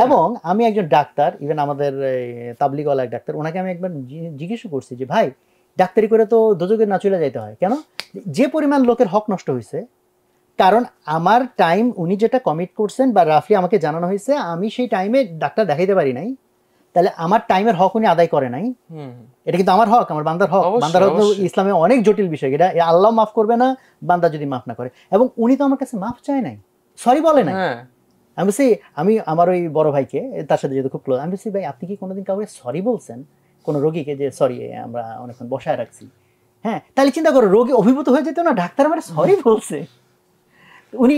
এবং আমি একজন ডাক্তার, ইভেন আমাদের তাবলিগওয়ালা এক ডাক্তার, ওনাকে আমি একবার জিজ্ঞেস করছি যে ভাই ডাক্তারি করে তো দোজকে না চলে যাইতে হয় কেন? যে পরিমাণ লোকের হক নষ্ট হয়েছে, কারণ আমার টাইম উনি যেটা কমিট করছেন বা রাফলি আমাকে জানানো হয়েছে আমি সেই টাইমে ডাক্তার দেখাইতে পারি নাই, তাহলে আমার টাইমের হক উনি আদায় করে নাই। এটা কিন্তু আমার হক, আমার বান্দার হক। বান্দার হক ইসলামে অনেক জটিল বিষয়, এটা আল্লাহ মাফ করবে না বান্দা যদি মাফ না করে। এবং উনি তো আমার কাছে মাফ চায় নাই, সরি বলে নাই। আমি বলছি, আমি আমার ওই বড় ভাইকে, তার সাথে যেহেতু খুব ক্লোজ, আমি বলছি ভাই আপনি কি কোনোদিন কাউকে সরি বলছেন কোনো রোগীকে যে সরি আমরা অনেকক্ষণ বসায় রাখছি? হ্যাঁ, তাহলে চিন্তা করো রোগী অভিভূত হয়ে যেত না, ডাক্তার আমার সরি বলছে। উনি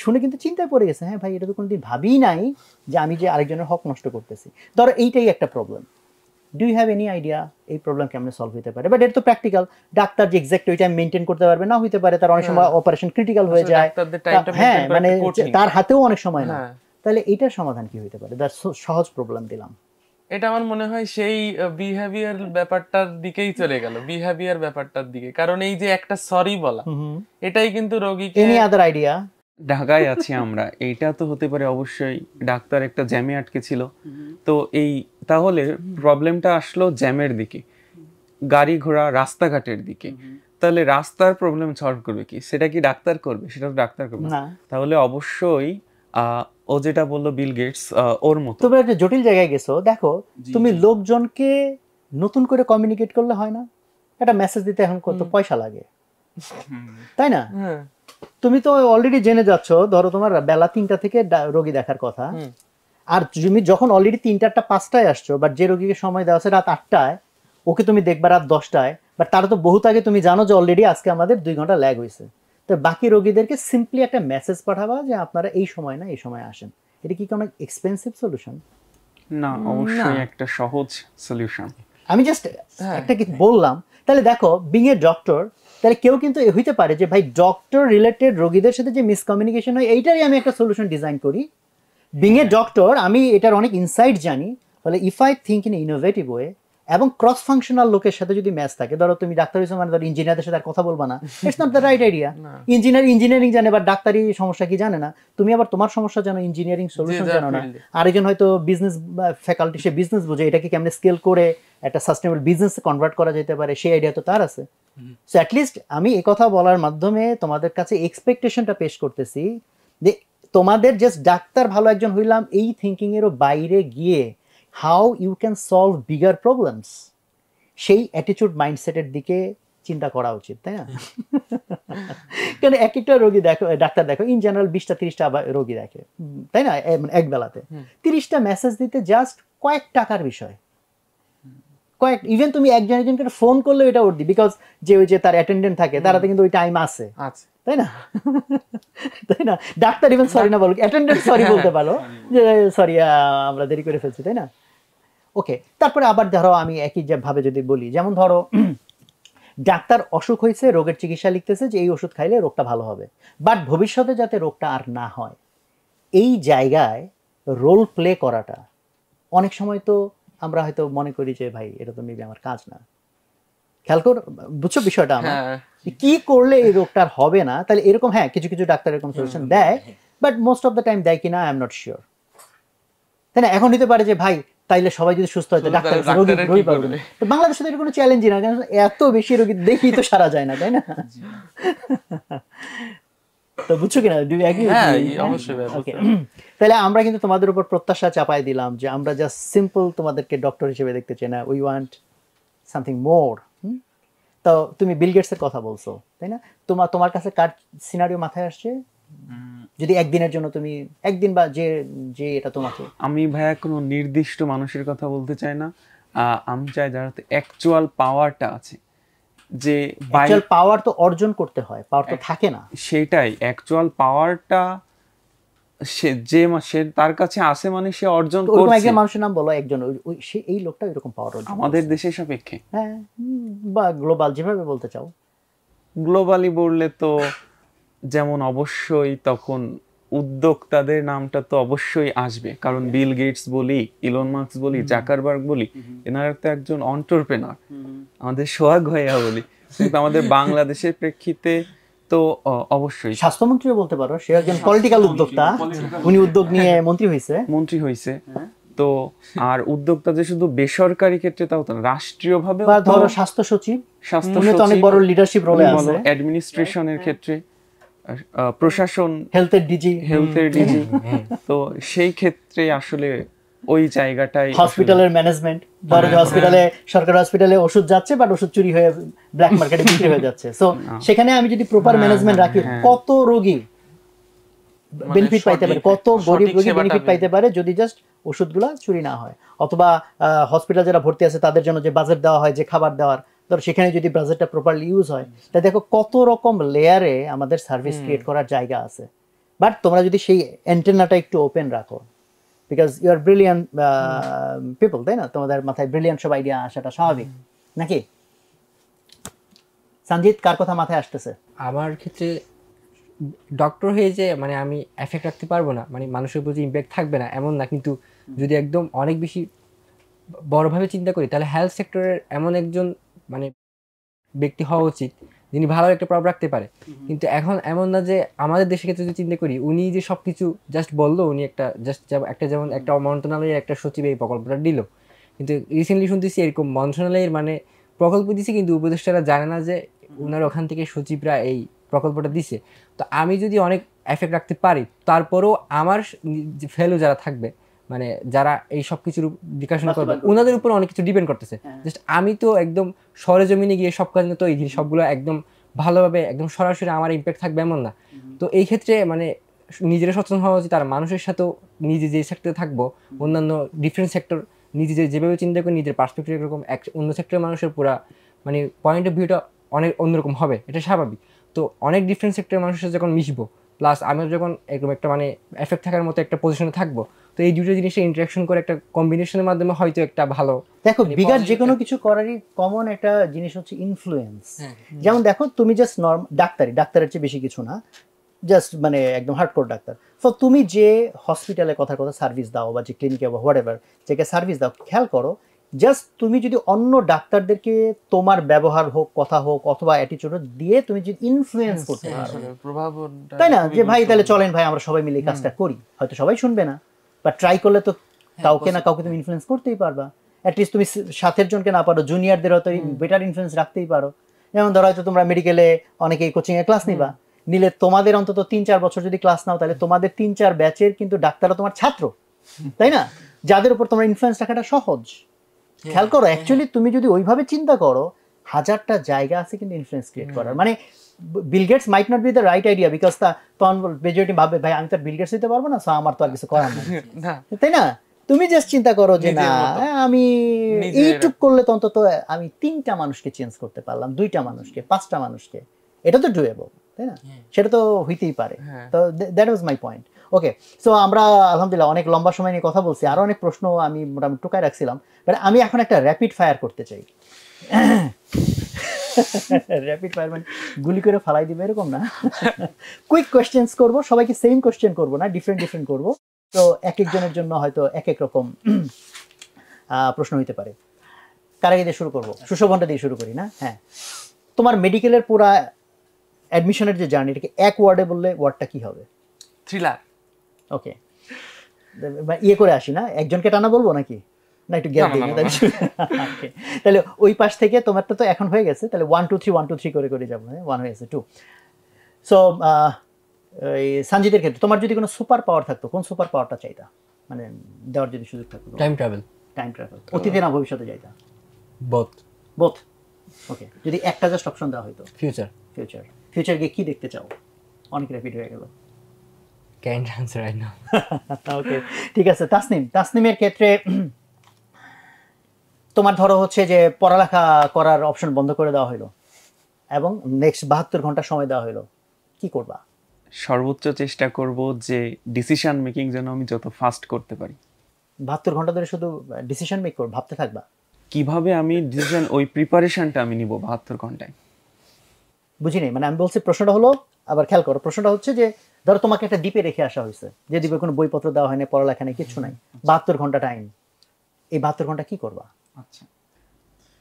শুনে কিন্তু চিন্তায় পড়ে গেছে, হ্যাঁ ভাই এটা তো কোনোদিন ভাবিই নাই যে আমি যে আরেকজনের হক নষ্ট করতেছি। ধরো এইটাই একটা problem. Do you have any idea এই প্রবলেম কেমন সলভ হতে পারে? বাট এটা তো প্র্যাকটিক্যাল, ডাক্তার যে এক্সাক্ট ওই টাইম মেনটেন করতে পারবে না হইতে পারে, তার অনেক সময় অপারেশন ক্রিটিক্যাল হয়ে যায়, হ্যাঁ মানে তার হাতেও অনেক সময় না। তাহলে এইটার সমাধান কি হইতে পারে? তার সহজ প্রবলেম দিলাম। এটা আমার মনে হয় সেই বিহেভিয়ার ব্যাপারটার দিকেই চলে গেল, বিহেভিয়ার ব্যাপারটার দিকে। কারণ এই যে একটা সরি বলা, এটাই কিন্তু রোগীকে। Any other idea? ঢাকায় আছি আমরা, এইটা তো হতে পারে অবশ্যই ডাক্তার একটা জ্যামে আটকে ছিল, তো এই তাহলে প্রবলেমটা আসলো জ্যামের দিকে, গাড়ি ঘোড়া রাস্তাঘাটের দিকে। তাহলে রাস্তার প্রবলেম সলভ করবে কি? সেটা কি ডাক্তার করবে? সেটা তো ডাক্তার করবে না। তাহলে অবশ্যই ও যেটা বললো বিল গেটস, ওর মতো। তুমি একটা জটিল জায়গায় গেছো। দেখো তুমি লোকজনকে নতুন করে কমিউনিকেট করলে হয় না, একটা মেসেজ দিতে এখন কত পয়সা লাগে, তাই না? তুমি তো অলরেডি জেনে যাচ্ছ, ধরো তোমার বেলা 3টা থেকে রোগী দেখার কথা, আর তুমি যখন অলরেডি 3টা 5টায় আসছো, বাট যে রোগীকে সময় দেওয়া আছে রাত 8টায়, ওকে তুমি দেখবা রাত 10টায়, বাট তার তো বহুত আগে তুমি জানো যে অলরেডি আজকে আমাদের 2 ঘন্টা ল্যাগ হয়েছে। তো বাকি রোগীদেরকে সিম্পলি একটা মেসেজ পাঠাবা যে আপনারা এই সময় না এই সময় আসেন। এটা কি কোনো এক্সপেন্সিভ সলিউশন? না, অবশ্যই একটা সহজ সলিউশন। আমি জাস্ট একটা কিছু বললাম। তাহলে দেখো বিং এ ডক্টর, তাহলে কেউ কিন্তু হইতে পারে যে ভাই ডক্টর রিলেটেড রোগীদের সাথে যে মিসকমিউনিকেশন হয় এইটারই আমি একটা সলিউশন ডিজাইন করি। বিং এ ডক্টর আমি এটার অনেক ইনসাইট জানি, ফলে if I think in innovative way এবং ক্রস ফাংশনাল লোকের সাথে যদি ম্যাচ থাকে, ধরো তুমি ডাক্তার হইছো মানে ধরো ইঞ্জিনিয়ারদের সাথে আর কথা বলবা না, it's not the right idea. Engineering জানে বা ডাক্তারি সমস্যা কি জানে না, তুমি আবার তোমার সমস্যা জানো, ইঞ্জিনিয়ারিং সলিউশন জানো না, আরেকজন হয়তো বিজনেস ফ্যাকাল্টি, সে বিজনেস বোঝে এটাকে কেমনে স্কেল করে একটা সাস্টেনেবল বিজনেস কনভার্ট করা যেতে পারে, সেই আইডিয়া তো তার আছে। সো অ্যাটলিস্ট আমি এই কথা বলার মাধ্যমে তোমাদের কাছে এক্সপেকটেশনটা পেশ করতেছি যে তোমাদের জাস্ট ডাক্তার ভালো একজন হইলাম এই থিঙ্কিং এরও বাইরে গিয়ে how you can solve bigger problems, সেই অ্যাটিটিউড মাইন্ডসেটের দিকে চিন্তা করা উচিত, তাই না? কারণ এক একটা রোগী দেখো, ডাক্তার দেখো ইন জেনারেল 20-30টা রোগী দেখে, তাই না, এক বেলাতে 30টা মেসেজ দিতে জাস্ট কয়েক টাকার বিষয়, ইভেন তুমি একজনকে ফোন করলে এটা ওর দি, বিকজ যে ওই যে তার অ্যাটেন্ডেন্ট থাকে তারাতে কিন্তু ওই টাইম আছে, তাই না? তাই না? ডাক্তার ইভেন সরি না বলো, অ্যাটেন্ডেন্ট সরি বলতে পারো যে সরি আমরা দেরি করে ফেলছি, তাই না? ওকে, তারপরে আবার ধরো আমি একই ভাবে যদি বলি, যেমন ধরো ডাক্তার অসুখ হয়েছে, রোগের চিকিৎসা লিখতেছে যে এই ওষুধ খাইলে রোগটা ভালো হবে, বাট ভবিষ্যতে যাতে রোগটা আর না হয়, এই জায়গায় রোল প্লে করাটা অনেক সময় তো আমরা হয়তো মনে করি যে ভাই এটা তো মেবি আমার কাজ না। খেয়াল কর, বুঝছো বিষয়টা আমার, কি করলে এই রোগটা আর হবে না, তাহলে এরকম হ্যাঁ কিছু কিছু ডাক্তার এরকম সলিউশন দেয়, but most of the time দেয় কিনা আই এম নট শিওর, তাই না? এখন হতে পারে যে ভাই তাইলে সবাই যদি সুস্থ হয় ডাক্তার রোগী পাবে না, তো বাংলাদেশে তো এর কোনো চ্যালেঞ্জই না, কারণ এত বেশি রোগী দেখি তো সারা যায় না, তাই না? তো বুঝছো কিনা? ওকে, তাহলে আমরা কিন্তু তোমাদের উপর প্রত্যাশা চাপাই দিলাম যে আমরা জাস্ট সিম্পল তোমাদেরকে ডক্টর হিসেবে দেখতে চাই না, উই ওয়ান্ট সামথিং মোর। তো তুমি বিল গেটস এর কথা বলছো, তাই না? তোমার কাছে কার সিনারিও মাথায় আসছে যদি একদিনের জন্য তুমি একদিন বা যে এটা তোমাকে, আমি ভাইয়া কোনো নির্দিষ্ট মানুষের কথা বলতে চাই না, আমি চাই যার হাতে অ্যাকচুয়াল পাওয়ারটা আছে, যে অ্যাকচুয়াল পাওয়ার তো অর্জন করতে হয়, পাওয়ার তো থাকে না, সেটাই অ্যাকচুয়াল পাওয়ারটা সে তার কাছে আছে মানে সে অর্জন করছে। ওরকম একজন মানুষের নাম বলো, একজন সে এই লোকটা এরকম পাওয়ার অর্জন আমাদের দেশের সাপেক্ষে, হ্যাঁ, বা গ্লোবাল যেভাবে বলতে চাও। গ্লোবালি বললে তো যেমন অবশ্যই তখন উদ্যোক্তাদের নামটা তো অবশ্যই আসবে, কারণ বিল গেটস বলি, ইলন মাস্ক বলি, জাকারবার্গ বলি, এনারা তো একজন এন্টারপ্রেনার। আমাদের সোহাগ ভাইয়া বলি, কিন্তু আমাদের বাংলাদেশের প্রেক্ষিতে তো অবশ্যই স্বাস্থ্যমন্ত্রীও বলতে পারো, সে একজন পলিটিক্যাল উদ্যোক্তা, উনি উদ্যোগ নিয়ে মন্ত্রী হয়েছে। তো আর উদ্যোক্তা যে শুধু বেসরকারি ক্ষেত্রে তাও তো রাষ্ট্রীয় ভাবে, ধরো স্বাস্থ্য সচিব তো অনেক বড় লিডারশিপ রোলে আছে, অ্যাডমিনিস্ট্রেশনের ক্ষেত্রে প্রশাসন, হেলথের ডিজি, তো সেই ক্ষেত্রে আসলে ওই জায়গাটাই, হসপিটালের ম্যানেজমেন্ট, বড় হসপিটালে, সরকারি হসপিটালে ওষুধ যাচ্ছে বাট ওষুধ চুরি হয়ে ব্ল্যাক মার্কেটে বিক্রি হয়ে যাচ্ছে, সো সেখানে আমি যদি প্রপার ম্যানেজমেন্ট রাখি, কত রোগী বেনিফিট পাইতে পারে, কত গরিব রোগী বেনিফিট পাইতে পারে যদি জাস্ট ওষুধগুলা চুরি না হয়। অথবা হসপিটাল যারা ভর্তি আছে তাদের জন্য যে বাজেট দেওয়া হয়, যে খাবার দেওয়ার, ধরো সেখানে যদি বাজেটটা প্রপারলি ইউজ হয়, তাহলে দেখো কত রকম লেয়ারে আমাদের সার্ভিস ক্রিয়েট করার জায়গা আছে। বাট তোমরা যদি সেই অ্যান্টেনাটা একটু ওপেন রাখো, because you are brilliant people, তাই না? তোমাদের মাথায় ব্রিলিয়ান্ট সব আইডিয়া আসাটা স্বাভাবিক নাকি? সঞ্জিত, কার কথা মাথায় আসতেছে? আমার ক্ষেত্রে ডক্টর হয়ে যে মানে আমি এফেক্ট রাখতে পারবো না, মানে মানুষের প্রতি ইম্প্যাক্ট থাকবে না এমন না, কিন্তু যদি একদম অনেক বেশি বড়ভাবে চিন্তা করি তাহলে হেলথ সেক্টরের এমন একজন মানে ব্যক্তি হওয়া উচিত যিনি ভালো একটা প্রভাব রাখতে পারে। কিন্তু এখন এমন না যে আমাদের দেশের ক্ষেত্রে যদি চিন্তা করি, উনি যে সব কিছু জাস্ট বললো, উনি যেমন একটা মন্ত্রণালয়ের একটা সচিব এই প্রকল্পটা দিল, কিন্তু রিসেন্টলি শুনতেছি এরকম মন্ত্রণালয়ের মানে প্রকল্প দিছে কিন্তু উপদেষ্টারা জানে না যে ওনার ওখান থেকে সচিবরা এই প্রকল্পটা দিছে। তো আমি যদি অনেক এফেক্ট রাখতে পারি, তারপরেও আমার ফেলো যারা থাকবে, মানে যারা এই সব কিছুর দেখাশোনা করবে, ওনাদের উপর অনেক কিছু ডিপেন্ড করতেছে। জাস্ট আমি তো একদম সরেজমিনে গিয়ে সব কাজ তো এই সবগুলো একদম ভালোভাবে একদম সরাসরি আমার ইম্প্যাক্ট থাকবে এমন না। তো এই ক্ষেত্রে মানে নিজেরা সচেতন হওয়া উচিত, আর মানুষের সাথেও নিজে যে সেক্টরে থাকবো, অন্যান্য ডিফারেন্ট সেক্টর নিজে যেভাবে চিন্তা করি, নিজের পার্সপেক্টিভ এরকম অন্য সেক্টরের মানুষের পুরা মানে পয়েন্ট অফ ভিউটা অনেক অন্যরকম হবে, এটা স্বাভাবিক। তো অনেক ডিফারেন্ট সেক্টরের মানুষের সাথে যখন মিশবো, প্লাস আমিও যখন এরকম একটা মানে এফেক্ট থাকার মতো একটা পজিশনে থাকবো, তো এই দুটো জিনিসের ইন্টারাকশন করে একটা কম্বিনেশনের মাধ্যমে হয়তো একটা ভালো, দেখো বিগার যে কোনো কিছু করারই কমন একটা জিনিস হচ্ছে ইনফ্লুয়েন্স। যেমন দেখো তুমি জাস্ট ডাক্তারের চেয়ে বেশি কিছু না, জাস্ট মানে একদম হার্ডকোর ডাক্তার। সো তুমি যে হসপিটালে কথা সার্ভিস দাও বা যে ক্লিনিকে বা হোয়াট এভার যে সার্ভিস দাও, খেয়াল করো জাস্ট তুমি যদি অন্য ডাক্তারদেরকে তোমার ব্যবহার হোক, কথা হোক অথবা অ্যাটিটিউড দিয়ে তুমি যদি ইনফ্লুয়েন্স করতে পারো, আসলে প্রভাবনটা তাই না, খুবই যে ভাই তাহলে গুরুত্বপূর্ণ। চলেন ভাই আমরা সবাই মিলে এই কাজটা করি, হয়তো সবাই শুনবে না, বা ট্রাই করলে তো কাউকে না কাউকে তুমি ইনফ্লুয়েন্স করতেই পারবা। অ্যাটলিস্ট তুমি সাথের জনকে না পারো, জুনিয়রদের হয়তো বেটার ইনফ্লুয়েন্স রাখতেই পারো। যেমন ধরো হয়তো তোমরা মেডিকেলে অনেকেই কোচিং এ ক্লাস নিবা, নিলে তোমাদের অন্তত 3-4 বছর যদি ক্লাস নাও, তাহলে তোমাদের 3-4 ব্যাচের কিন্তু ডাক্তাররা তোমার ছাত্র, তাই না, যাদের উপর তোমার ইনফ্লুয়েন্স রাখাটা সহজ। খেয়াল করো, অ্যাকচুয়ালি তুমি যদি ওইভাবে চিন্তা করো, হাজারটা জায়গা আছে কিন্তু ইনফ্লুয়েন্স ক্রিয়েট করার। মানে Bill Gates might not be the right idea, because তখন মেজরিটি ভাববে ভাই আমি তো বিল গেটস হইতে পারবো না, সো আমার তো আর কিছু করার নেই, না তাই না। তুমি জাস্ট চিন্তা করো যে না, নিজের মতো। আমি নিজের- এইটুক করলে তো অন্তত আমি 3টা মানুষকে চেঞ্জ করতে পারলাম, 2টা মানুষকে, 5টা মানুষকে, এটা তো ডুয়েবল, তাই না, সেটা তো হইতেই পারে। হ্যাঁ। তো that was my point. Okay, so আমরা আলহামদুলিল্লাহ অনেক লম্বা সময় নিয়ে কথা বলছি, আরো অনেক প্রশ্ন আমি মোটামুটি টুকায় রাখছিলাম, বাট আমি এখন একটা র্যাপিড ফায়ার করতে চাই। র্যাপিড ফায়ার মানে গুলি করে ফালাই দিবে এরকম না, কুইক কোয়েশ্চেন্স করব, সবাইকে সেম কোয়েশ্চেন করব না, ডিফারেন্ট করব। তো এক একজনের জন্য হয়তো এক এক রকম প্রশ্ন হইতে পারে। কার আগে দিয়ে শুরু করবো? সুশোভনটা দিয়ে শুরু করি না? হ্যাঁ, তোমার মেডিকেলের পুরা অ্যাডমিশনের যে জার্নি, এটাকে এক ওয়ার্ডে বললে ওয়ার্ডটা কি হবে? থ্রিলার। ওকে, ইয়ে করে আসি না, একজনকে টানা বলবো নাকি, না একটু গ্যাপ না, দিই না, না? না, Okay, তাহলে ওই পাশ থেকে তোমারটা তো এখন হয়ে গেছে, তাহলে 1 2 3 1 2 3 করে করে যাবো। 1 হয়ে গেছে, 2। সো সঞ্জিতের ক্ষেত্রে তোমার যদি কোনো সুপার পাওয়ার থাকতো, কোন সুপার পাওয়ারটা চাইতা, মানে দেওয়ার যদি সুযোগ থাকতো? Time travel. টাইম ট্রাভেল, অতীতে না ভবিষ্যতে যাইতা? বোথ। বোথ। ওকে, যদি একটা জাস্ট অপশন দেওয়া হতো, ফিউচার। ফিউচার গিয়ে কি দেখতে চাও? অনেক র্যাপিড হয়ে গেল। Can't answer right now. Okay, ঠিক আছে। তাসনিমের ক্ষেত্রে তোমার ধরো হচ্ছে যে পড়ালেখা করার অপশন বন্ধ করে দেওয়া হলো এবং নেক্সট 72 ঘন্টা সময় দেওয়া হলো, কি করবা? সর্বোচ্চ চেষ্টা করব যে ডিসিশন মেকিং যেন আমি যত ফাস্ট করতে পারি। 72 ঘন্টা ধরে শুধু ডিসিশন মেক করবে, ভাবতে থাকবা? কিভাবে আমি ডিসিশন, ওই প্রিপারেশনটা আমি নিব 72 ঘন্টায়। বুঝিনি, মানে আমি বলছি প্রশ্নটা হলো, আবার খেয়াল করো, প্রশ্নটা হচ্ছে যে ধরো তোমাকে একটা দ্বীপে রেখে আসা হয়েছে, যে দ্বীপে কোনো বইপত্র দেওয়া হয় না, পড়ালেখা নেই, কিছু নাই, 72 ঘন্টা টাইম, এই 72 ঘন্টা কি করবা? আচ্ছা,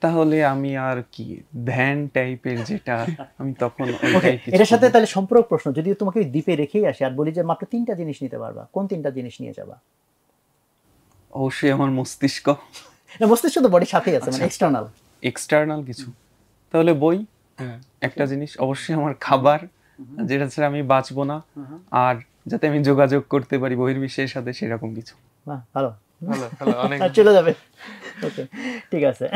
তাহলে আমি আর কি ধ্যান টাইপের যেটা আমি তখন ওকে, ওইটাই কিছু এটার সাথে করব। তাহলে সম্পর্ক প্রশ্ন, যদি তোমাকে ওই দ্বীপে রেখেই আসে আর বলি যে মাত্র 3টা জিনিস নিতে পারবা, কোন 3টা জিনিস নিয়ে যাবা? অবশ্যই আমার মস্তিষ্ক, না, মস্তিষ্ক তো বডির সাথেই আছে, মানে এক্সটার্নাল। এক্সটার্নাল কিছু, তাহলে বই একটা জিনিস, অবশ্যই আমার খাবার, যেটা ছাড়া আমি বাঁচবো না, আর যাতে আমি যোগাযোগ করতে পারি বহির্বিশ্বের সাথে, সেরকম কিছু। বাহ, ভালো, ভালো ভালো অনেক চলে যাবে। ওকে, ঠিক আছে।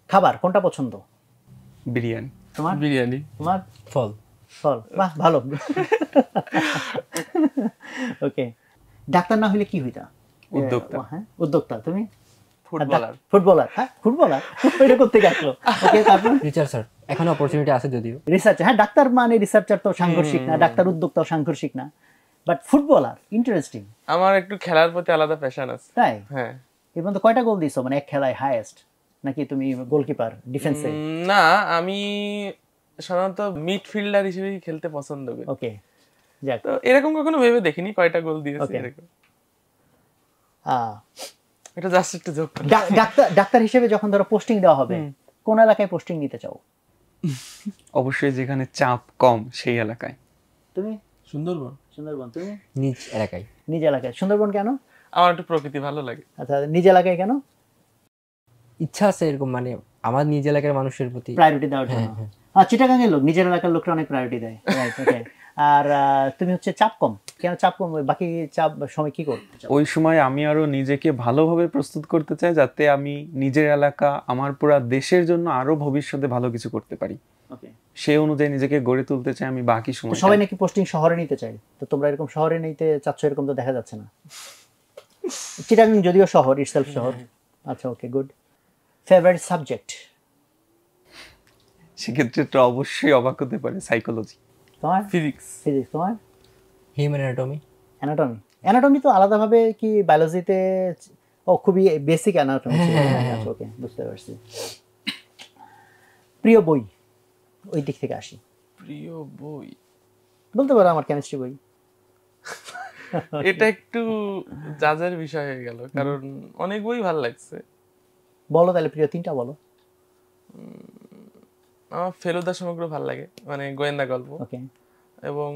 খাবার কোনটা পছন্দ বিরিয়ানি। তোমার? বিরিয়ানি। তোমার? ফল। ফল, বাহ ভালো। ওকে, ডাক্তার না হইলে কি হইতা? উদ্যোক্তা। হ্যাঁ, উদ্যোক্তা। তুমি? ফুটবলার। ফুটবলার। হ্যাঁ, ফুটবলার, ওইটা করতে আসলো। ওকে, তারপর রিসার্চার। এখন অপরচুনিটি আছে যদিও। রিসার্চার। হ্যাঁ, ডাক্তার মানে রিসার্চার তো সাংঘর্ষিক না, ডাক্তার উদ্যোক্তাও সাংঘর্ষিক না, বাট ফুটবলার ইন্টারেস্টিং। আমার একটু খেলার প্রতি আলাদা প্যাশন আছে। তাই? হ্যাঁ। এর মধ্যে কয়টা গোল দিছো, মানে এক খেলায় হাইয়েস্ট, নাকি তুমি গোলকিপার ডিফেন্সে? না, আমি সাধারণত মিডফিল্ডার হিসেবে খেলতে পছন্দ করি। ওকে, যাক। তো এরকম কখনো ভেবে দেখিনি কয়টা গোল দিয়েছি Okay. এরকম। আহ, এটা জাস্ট একটু যোগ করি। ডাক্তার হিসেবে যখন ধরো পোস্টিং দেওয়া হবে, কোন এলাকায় পোস্টিং নিতে চাও? অবশ্যই যেখানে চাপ কম সেই এলাকায়। তুমি? সুন্দরবন। সুন্দরবন। তুমি? নিজ এলাকায়। নিজ এলাকায়। সুন্দরবন কেন? আমার একটু প্রকৃতি ভালো লাগে। আচ্ছা, নিজ এলাকায় কেন? ইচ্ছা আছে এরকম, মানে আমার নিজ এলাকার মানুষের প্রতি প্রায়োরিটি দেওয়ার জন্য। চিটাগাং এর লোক নিজের এলাকার লোকরা অনেক প্রায়োরিটি দেয়। রাইট, ওকে। আর তুমি হচ্ছে চাপ কম। কেন চাপ কম? বাকি চাপ সময় কি করতে চাও? ওই সময় আমি আরো নিজেকে ভালোভাবে প্রস্তুত করতে চাই, যাতে আমি নিজের এলাকা, আমার পুরা দেশের জন্য আরো ভবিষ্যতে ভালো কিছু করতে পারি। ওকে, সেই অনুযায়ী নিজেকে গড়ে তুলতে চাই আমি বাকি তো সময়। সবাই নাকি পোস্টিং শহরে নিতে চাই, তো তোমরা এরকম শহরে নিতে চাচ্ছ, এরকম তো দেখা যাচ্ছে না। চিটাগাং যদিও শহর, ইটসেলফ শহর। আচ্ছা, ওকে, গুড। Favourite subject? সেক্ষেত্রে তো অবশ্যই অবাক হতে পারে সাইকোলজি। তোমার? ফিজিক্স। ফিজিক্স। তোমার? Human anatomy. অ্যানাটমি। অ্যানাটমি তো আলাদাভাবে কি বায়োলজিতে? ও, খুবই বেসিক অ্যানাটমি। আচ্ছা, ওকে, বুঝতে পারছি। প্রিয় বই, ওই দিক থেকে আসি। প্রিয় বই বলতে পারো আমার কেমিস্ট্রি বই। এটা একটু জাজের বিষয় হয়ে গেল, কারণ অনেক বই ভালো লাগছে। বলো তাহলে প্রিয় 3টা বলো। আমার ফেলুদা সমগ্র ভালো লাগে, মানে গোয়েন্দা গল্প, ওকে। এবং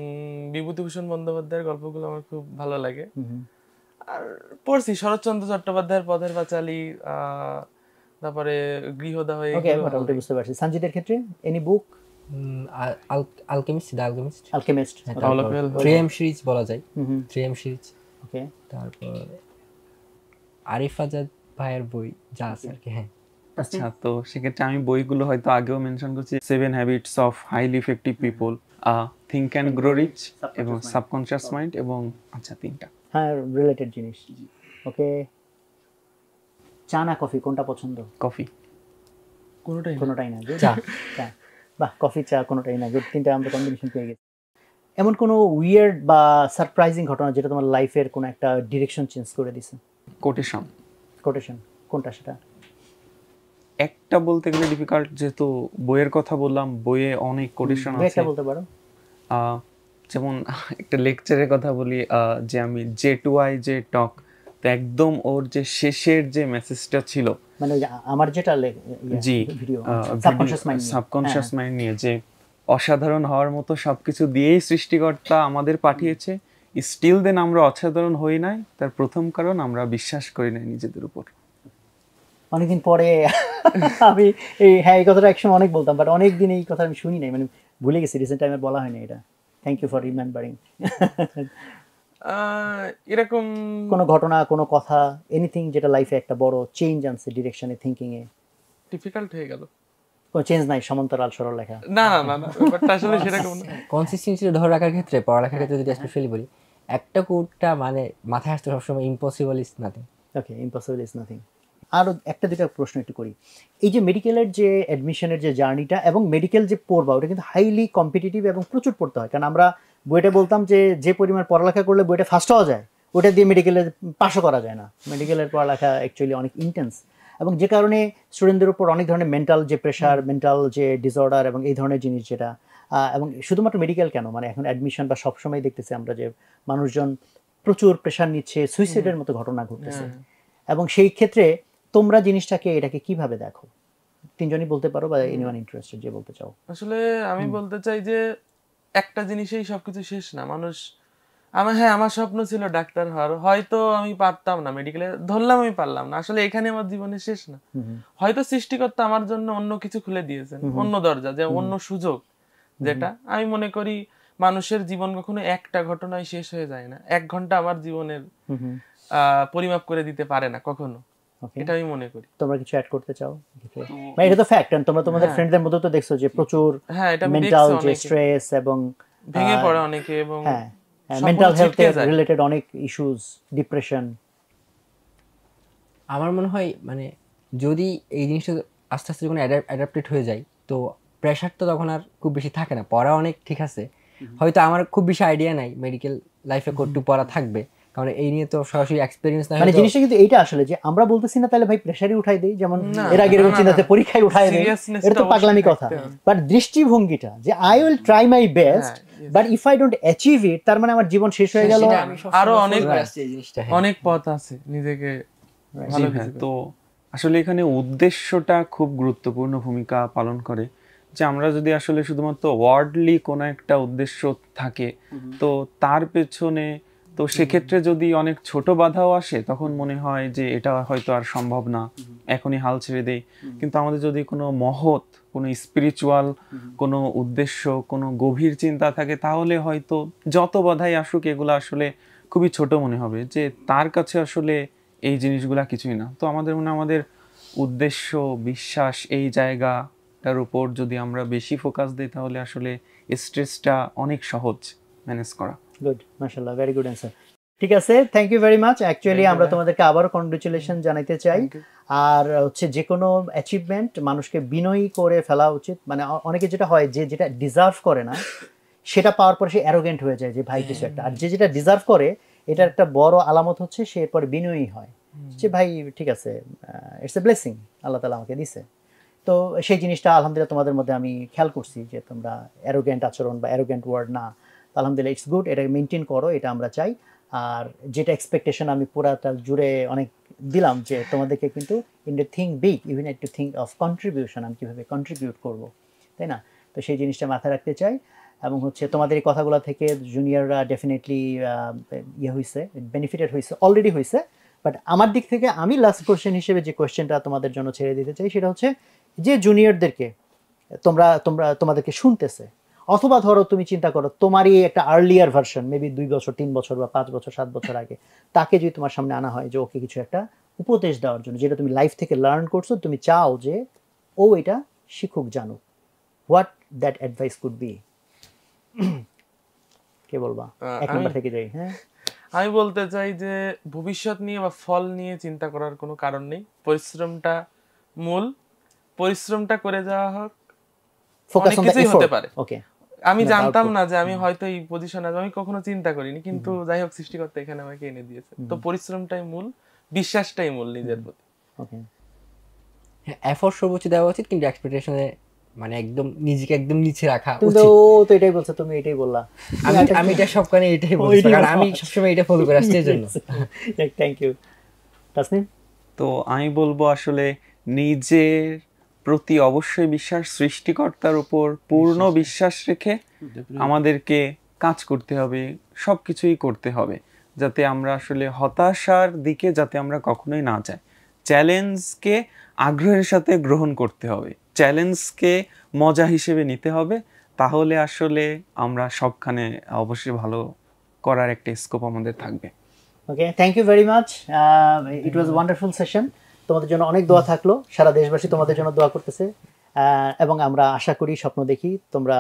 বিভূতিভূষণ বন্দ্যোপাধ্যায়ের গল্পগুলো আমার খুব ভালো লাগে। আর পড়ছি শরৎচন্দ্র চট্টোপাধ্যায়ের পথের পাঁচালী, তারপরে গৃহদাহ। ওকে, মোটামুটি বুঝতে পারছি। সঞ্জিতের ক্ষেত্রে any book? Alchemist, the Alchemist, Alchemist, ট্রিএম সিরিজ বলা যায়, ট্রিএম সিরিজ। ওকে। তারপর আরিফ আজাদ ভাইয়ের বই যা আছে আর কি। হ্যাঁ, আচ্ছা, তো সেক্ষেত্রে আমি বইগুলো হয়তো আগেও মেনশন করছি, 7 habits of highly effective people, think and grow rich এবং সাবকনশিয়াস মাইন্ড, এবং আচ্ছা 3টা। হ্যাঁ, রিলেটেড জিনিস। ওকে। চা না কফি, কোনটা পছন্দ? কফি। কোনোটাই না? চা। চা, বাহ, কফি চা কোনোটাই না, গুড। 3টা আমরা কম্বিনেশন পেয়ে গেছি। এমন কোনো উইয়ার্ড বা সারপ্রাইজিং ঘটনা যেটা তোমার লাইফের কোনো একটা ডিরেকশন চেঞ্জ করে দিছে? কোটেশন। কোটেশন কোনটা সেটা? একটা বলতে গেলে ডিফিকাল্ট, যেহেতু বইয়ের কথা বললাম, বইয়ে অনেক কোটেশন আছে। একটা বলতে পারো। যেমন একটা লেকচারের কথা বলি, যে আমি জে টু আই যে টক, তো একদম ওর যে শেষের যে মেসেজটা ছিল, মানে আমার যেটা জি, ভিডিও সাবকনশিয়াস মাইন্ড নিয়ে, যে অসাধারণ হওয়ার মতো সবকিছু দিয়েই সৃষ্টিকর্তা আমাদের পাঠিয়েছে, স্টিল দেন আমরা অসাধারণ হই নাই, তার প্রথম কারণ আমরা বিশ্বাস করি নাই নিজেদের উপর। অনেকদিন পরে আমি এই কথাটা একসময় অনেক বলতাম, বাট অনেক দিন এই কথা আমি শুনি নাই, মানে ভুলে গেছি, রিসেন্ট টাইমে বলা হয় না এটা। Thank you for remembering. এরকম কোনো ঘটনা, কোনো কথা, এনিথিং যেটা লাইফে একটা বড় চেঞ্জ আনছে ডিরেকশনে, থিঙ্কিং এ? ডিফিকাল্ট হয়ে গেল। কোনো চেঞ্জ নাই, সমান্তরাল সরল লেখা? না না না, ব্যাপারটা আসলে সেরকম না। কনসিস্টেন্সি ধরে রাখার ক্ষেত্রে, পড়ালেখার ক্ষেত্রে যদি স্পেশালি বলি, একটা কোডটা মানে মাথায় আসতে সবসময় impossible is nothing. Okay, impossible is nothing. আরও একটা দুটা প্রশ্ন একটু করি। এই যে মেডিকেলের যে অ্যাডমিশনের যে জার্নিটা, এবং মেডিকেল যে পড়বা, ওটা কিন্তু হাইলি কম্পিটিটিভ এবং প্রচুর পড়তে হয়। কারণ আমরা বইটা বলতাম যে পরিমাণ পড়ালেখা করলে বইটা ফার্স্ট হওয়া যায়, ওটা দিয়ে মেডিকেলের পাশও করা যায় না। মেডিকেলের পড়ালেখা অ্যাকচুয়ালি অনেক ইন্টেন্স, এবং যে কারণে স্টুডেন্টদের উপর অনেক ধরনের মেন্টাল যে প্রেশার, মেন্টাল যে ডিসঅর্ডার এবং এই ধরনের জিনিস যেটা, এবং শুধুমাত্র মেডিকেল কেন, মানে এখন অ্যাডমিশন বা সবসময় দেখতেছি আমরা যে মানুষজন প্রচুর প্রেশার নিচ্ছে, সুইসাইডের মতো ঘটনা ঘটতেছে। এবং সেই ক্ষেত্রে তোমরা জিনিসটাকে, এটাকে কিভাবে দেখো? 3জনই বলতে পারো, বা এনিওয়ান ইন্টারেস্টেড যে বলতে চাও। আসলে আমি বলতে চাই যে একটা জিনিসেই সবকিছু শেষ না। আমার স্বপ্ন ছিল ডাক্তার হওয়ার, হয়তো আমি পারতাম না, মেডিকেলে ধরলাম আমি পারলাম না, আসলে এখানে আমার জীবনে শেষ না। হয়তো সৃষ্টিকর্তা আমার জন্য অন্য কিছু খুলে দিয়েছেন, অন্য দরজা, যে অন্য সুযোগ, যেটা আমি মনে করি মানুষের জীবন কখনো একটা ঘটনায় শেষ হয়ে যায় না। 1 ঘন্টা আমার জীবনের পরিমাপ করে দিতে পারে না কখনো, এটা আমি মনে করি। তোমরা কিছু অ্যাড করতে চাও? মানে এটা তো ফ্যাক্ট, তোমরা তোমাদের ফ্রেন্ডদের মধ্যে তো দেখছো যে প্রচুর মেন্টাল যে স্ট্রেস এবং ভেঙে পড়ে অনেকে, এবং মেন্টাল হেলথ রিলেটেড অনেক ইস্যুস, ডিপ্রেশন। আমার মনে হয় মানে যদি এই জিনিসটা আস্তে আস্তে যখন অ্যাডাপ্টেড হয়ে যায়, তো প্রেশার তো তখন আর খুব বেশি থাকে না। পড়া অনেক ঠিক আছে, হয়তো আমার খুব বেশি আইডিয়া নাই মেডিকেল লাইফে কতটুকু পড়া থাকবে, কারণ এই নিয়ে তো সরাসরি এক্সপেরিয়েন্স নাই। মানে জিনিসটা কিন্তু এইটা আসলে যে আমরা বলতেছি না তাহলে ভাই প্রেসারই উঠাই দেই, যেমন এর আগে এরকম চিন্তাতে পরীক্ষায় উঠাই দেই, এটা তো পাগলামি কথা। বাট দৃষ্টিভঙ্গিটা যে I will try my best, but if I don't achieve it, তার মানে আমার জীবন শেষ হয়ে গেল। আরো অনেক পথ আছে নিজেকে ভালো। তো আসলে এখানে উদ্দেশ্যটা খুব গুরুত্বপূর্ণ ভূমিকা পালন করে, যে আমরা যদি আসলে শুধুমাত্র ওয়ার্ডলি কোনো একটা উদ্দেশ্য থাকে, তো তার পেছনে, তো সেক্ষেত্রে যদি অনেক ছোট বাধাও আসে, তখন মনে হয় যে এটা হয়তো আর সম্ভব না, এখনই হাল ছেড়ে দেই। কিন্তু আমাদের যদি কোনো মহৎ, কোনো স্পিরিচুয়াল কোনো উদ্দেশ্য, কোনো গভীর চিন্তা থাকে, তাহলে হয়তো যত বাধাই আসুক এগুলো আসলে খুবই ছোট মনে হবে, যে তার কাছে আসলে এই জিনিসগুলা কিছুই না। তো আমাদের আমাদের উদ্দেশ্য, বিশ্বাস, এই জায়গাটার উপর যদি আমরা বেশি ফোকাস দিই, তাহলে আসলে স্ট্রেসটা অনেক সহজ ম্যানেজ করা। গুড, মাশাআল্লাহ, ভেরি গুড অ্যানসার। ঠিক আছে, thank you very much. Actually আমরা তোমাদেরকে আবারও কংগ্রেচুলেশন জানাইতে চাই। আর হচ্ছে যে কোনো অ্যাচিভমেন্ট মানুষকে বিনয়ী করে ফেলা উচিত। মানে অনেকে যেটা হয়, যে যেটা ডিজার্ভ করে না সেটা পাওয়ার পর সে অ্যারোগেন্ট হয়ে যায় যে ভাই কিছু একটা, আর যে যেটা ডিজার্ভ করে এটার একটা বড় আলামত হচ্ছে সে এরপরে বিনয়ী হয়, যে ভাই ঠিক আছে, ইটস এ ব্লেসিং, আল্লাহ তাআলা আমাকে দিছে। তো সেই জিনিসটা আলহামদুলিল্লাহ তোমাদের মধ্যে আমি খেয়াল করছি যে তোমরা অ্যারোগেন্ট আচরণ বা অ্যারোগেন্ট ওয়ার্ড না, আলহামদুলিল্লাহ, ইটস গুড, এটা মেনটেন করো, এটা আমরা চাই। আর যেটা এক্সপেকটেশন আমি পুরাটা জুড়ে অনেক দিলাম যে তোমাদেরকে কিন্তু in to think big, even to think of contribution, আমি কীভাবে কন্ট্রিবিউট করব, তাই না? তো সেই জিনিসটা মাথায় রাখতে চাই। এবং হচ্ছে তোমাদের এই কথাগুলো থেকে জুনিয়ররা ডেফিনেটলি ইয়ে হয়েছে, বেনিফিটেড হয়েছে, অলরেডি হয়েছে। বাট আমার দিক থেকে আমি লাস্ট কোয়েশ্চেন হিসেবে যে কোয়েশ্চেনটা তোমাদের জন্য ছেড়ে দিতে চাই সেটা হচ্ছে যে জুনিয়রদেরকে তোমাদেরকে শুনতেছে, অথবা ধরো তুমি চিন্তা করো তোমারই একটা আর্লিয়ার ভার্সন, মেবি 2 বছর 3 বছর বা 5 বছর 7 বছর আগে, তাকে যদি তোমার সামনে আনা হয় যে ওকে কিছু একটা উপদেশ দেওয়ার জন্য, যেটা তুমি লাইফ থেকে লার্ন করছো, তুমি চাও যে ও এটা শিখুক, জানুক, what that advice could be? কে বলবা? এক নম্বর থেকে যাই। হ্যাঁ, আমি বলতে চাই যে ভবিষ্যৎ নিয়ে বা ফল নিয়ে চিন্তা করার কোনো কারণ নেই, পরিশ্রমটা মূল, পরিশ্রমটা করে যাওয়া হোক, ফোকাস অন দ্য কিছুই হতে এফোর্ট। পারে। ওকে, আমি জানতাম না যে আমি হয়তো এই পজিশনে আসবো, আমি কখনো চিন্তা করিনি, কিন্তু যাই হোক সৃষ্টিকর্তা এখানে আমাকে এনে দিয়েছে। তো পরিশ্রমটাই মূল, বিশ্বাসটাই মূল নিজের প্রতি। ওকে, হ্যাঁ, এফোর্ট সর্বোচ্চ দেওয়া উচিত, কিন্তু এক্সপেকটেশনে মানে একদম নিজেকে একদম নিচে রাখা তুমি উচিত। তো এটাই বলছো, তুমি এটাই বললা। আমি এটা সব কারণে এটাই বলছি, কারণ আমি সবসময় এটা ফলো করে আসছি এর জন্য। Thank you. তাসনিম? তো আমি বলবো আসলে নিজের প্রতি অবশ্যই বিশ্বাস, সৃষ্টিকর্তার উপর পূর্ণ বিশ্বাস রেখে আমাদেরকে কাজ করতে হবে, সব কিছুই করতে হবে, যাতে আমরা আসলে হতাশার দিকে যাতে আমরা কখনোই না যাই। চ্যালেঞ্জকে আগ্রহের সাথে গ্রহণ করতে হবে, চ্যালেঞ্জকে মজা হিসেবে নিতে হবে, তাহলে আসলে আমরা সবখানে অবশ্যই ভালো করার একটা স্কোপ আমাদের থাকবে। Okay, thank you very much. It was wonderful session. তোমাদের জন্য অনেক দোয়া থাকলো, সারা দেশবাসী তোমাদের জন্য দোয়া করতেছে, এবং আমরা আশা করি, স্বপ্ন দেখি তোমরা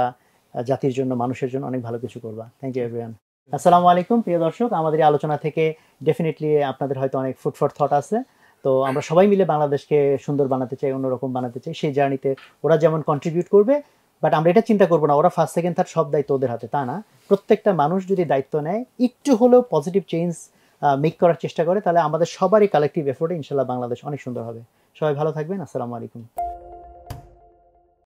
জাতির জন্য, মানুষের জন্য অনেক ভালো কিছু করবা। Thank you everyone. আসসালামু আলাইকুম প্রিয় দর্শক। আমাদের এই আলোচনা থেকে ডেফিনেটলি আপনাদের হয়তো অনেক ফুড ফর থট আছে। তো আমরা সবাই মিলে বাংলাদেশকে সুন্দর বানাতে চাই, অন্যরকম বানাতে চাই। সেই জার্নিতে ওরা যেমন কন্ট্রিবিউট করবে, বাট আমরা এটা চিন্তা করবো না ওরা ফার্স্ট সেকেন্ড থার্ড সব দায়িত্ব ওদের হাতে, তা না। প্রত্যেকটা মানুষ যদি দায়িত্ব নেয়, একটু হলেও পজিটিভ চেঞ্জ মেক করার চেষ্টা করে, তাহলে আমাদের সবারই কালেকটিভ এফোর্টে ইনশাল্লাহ বাংলাদেশ অনেক সুন্দর হবে। সবাই ভালো থাকবেন। আসসালামু আলাইকুম।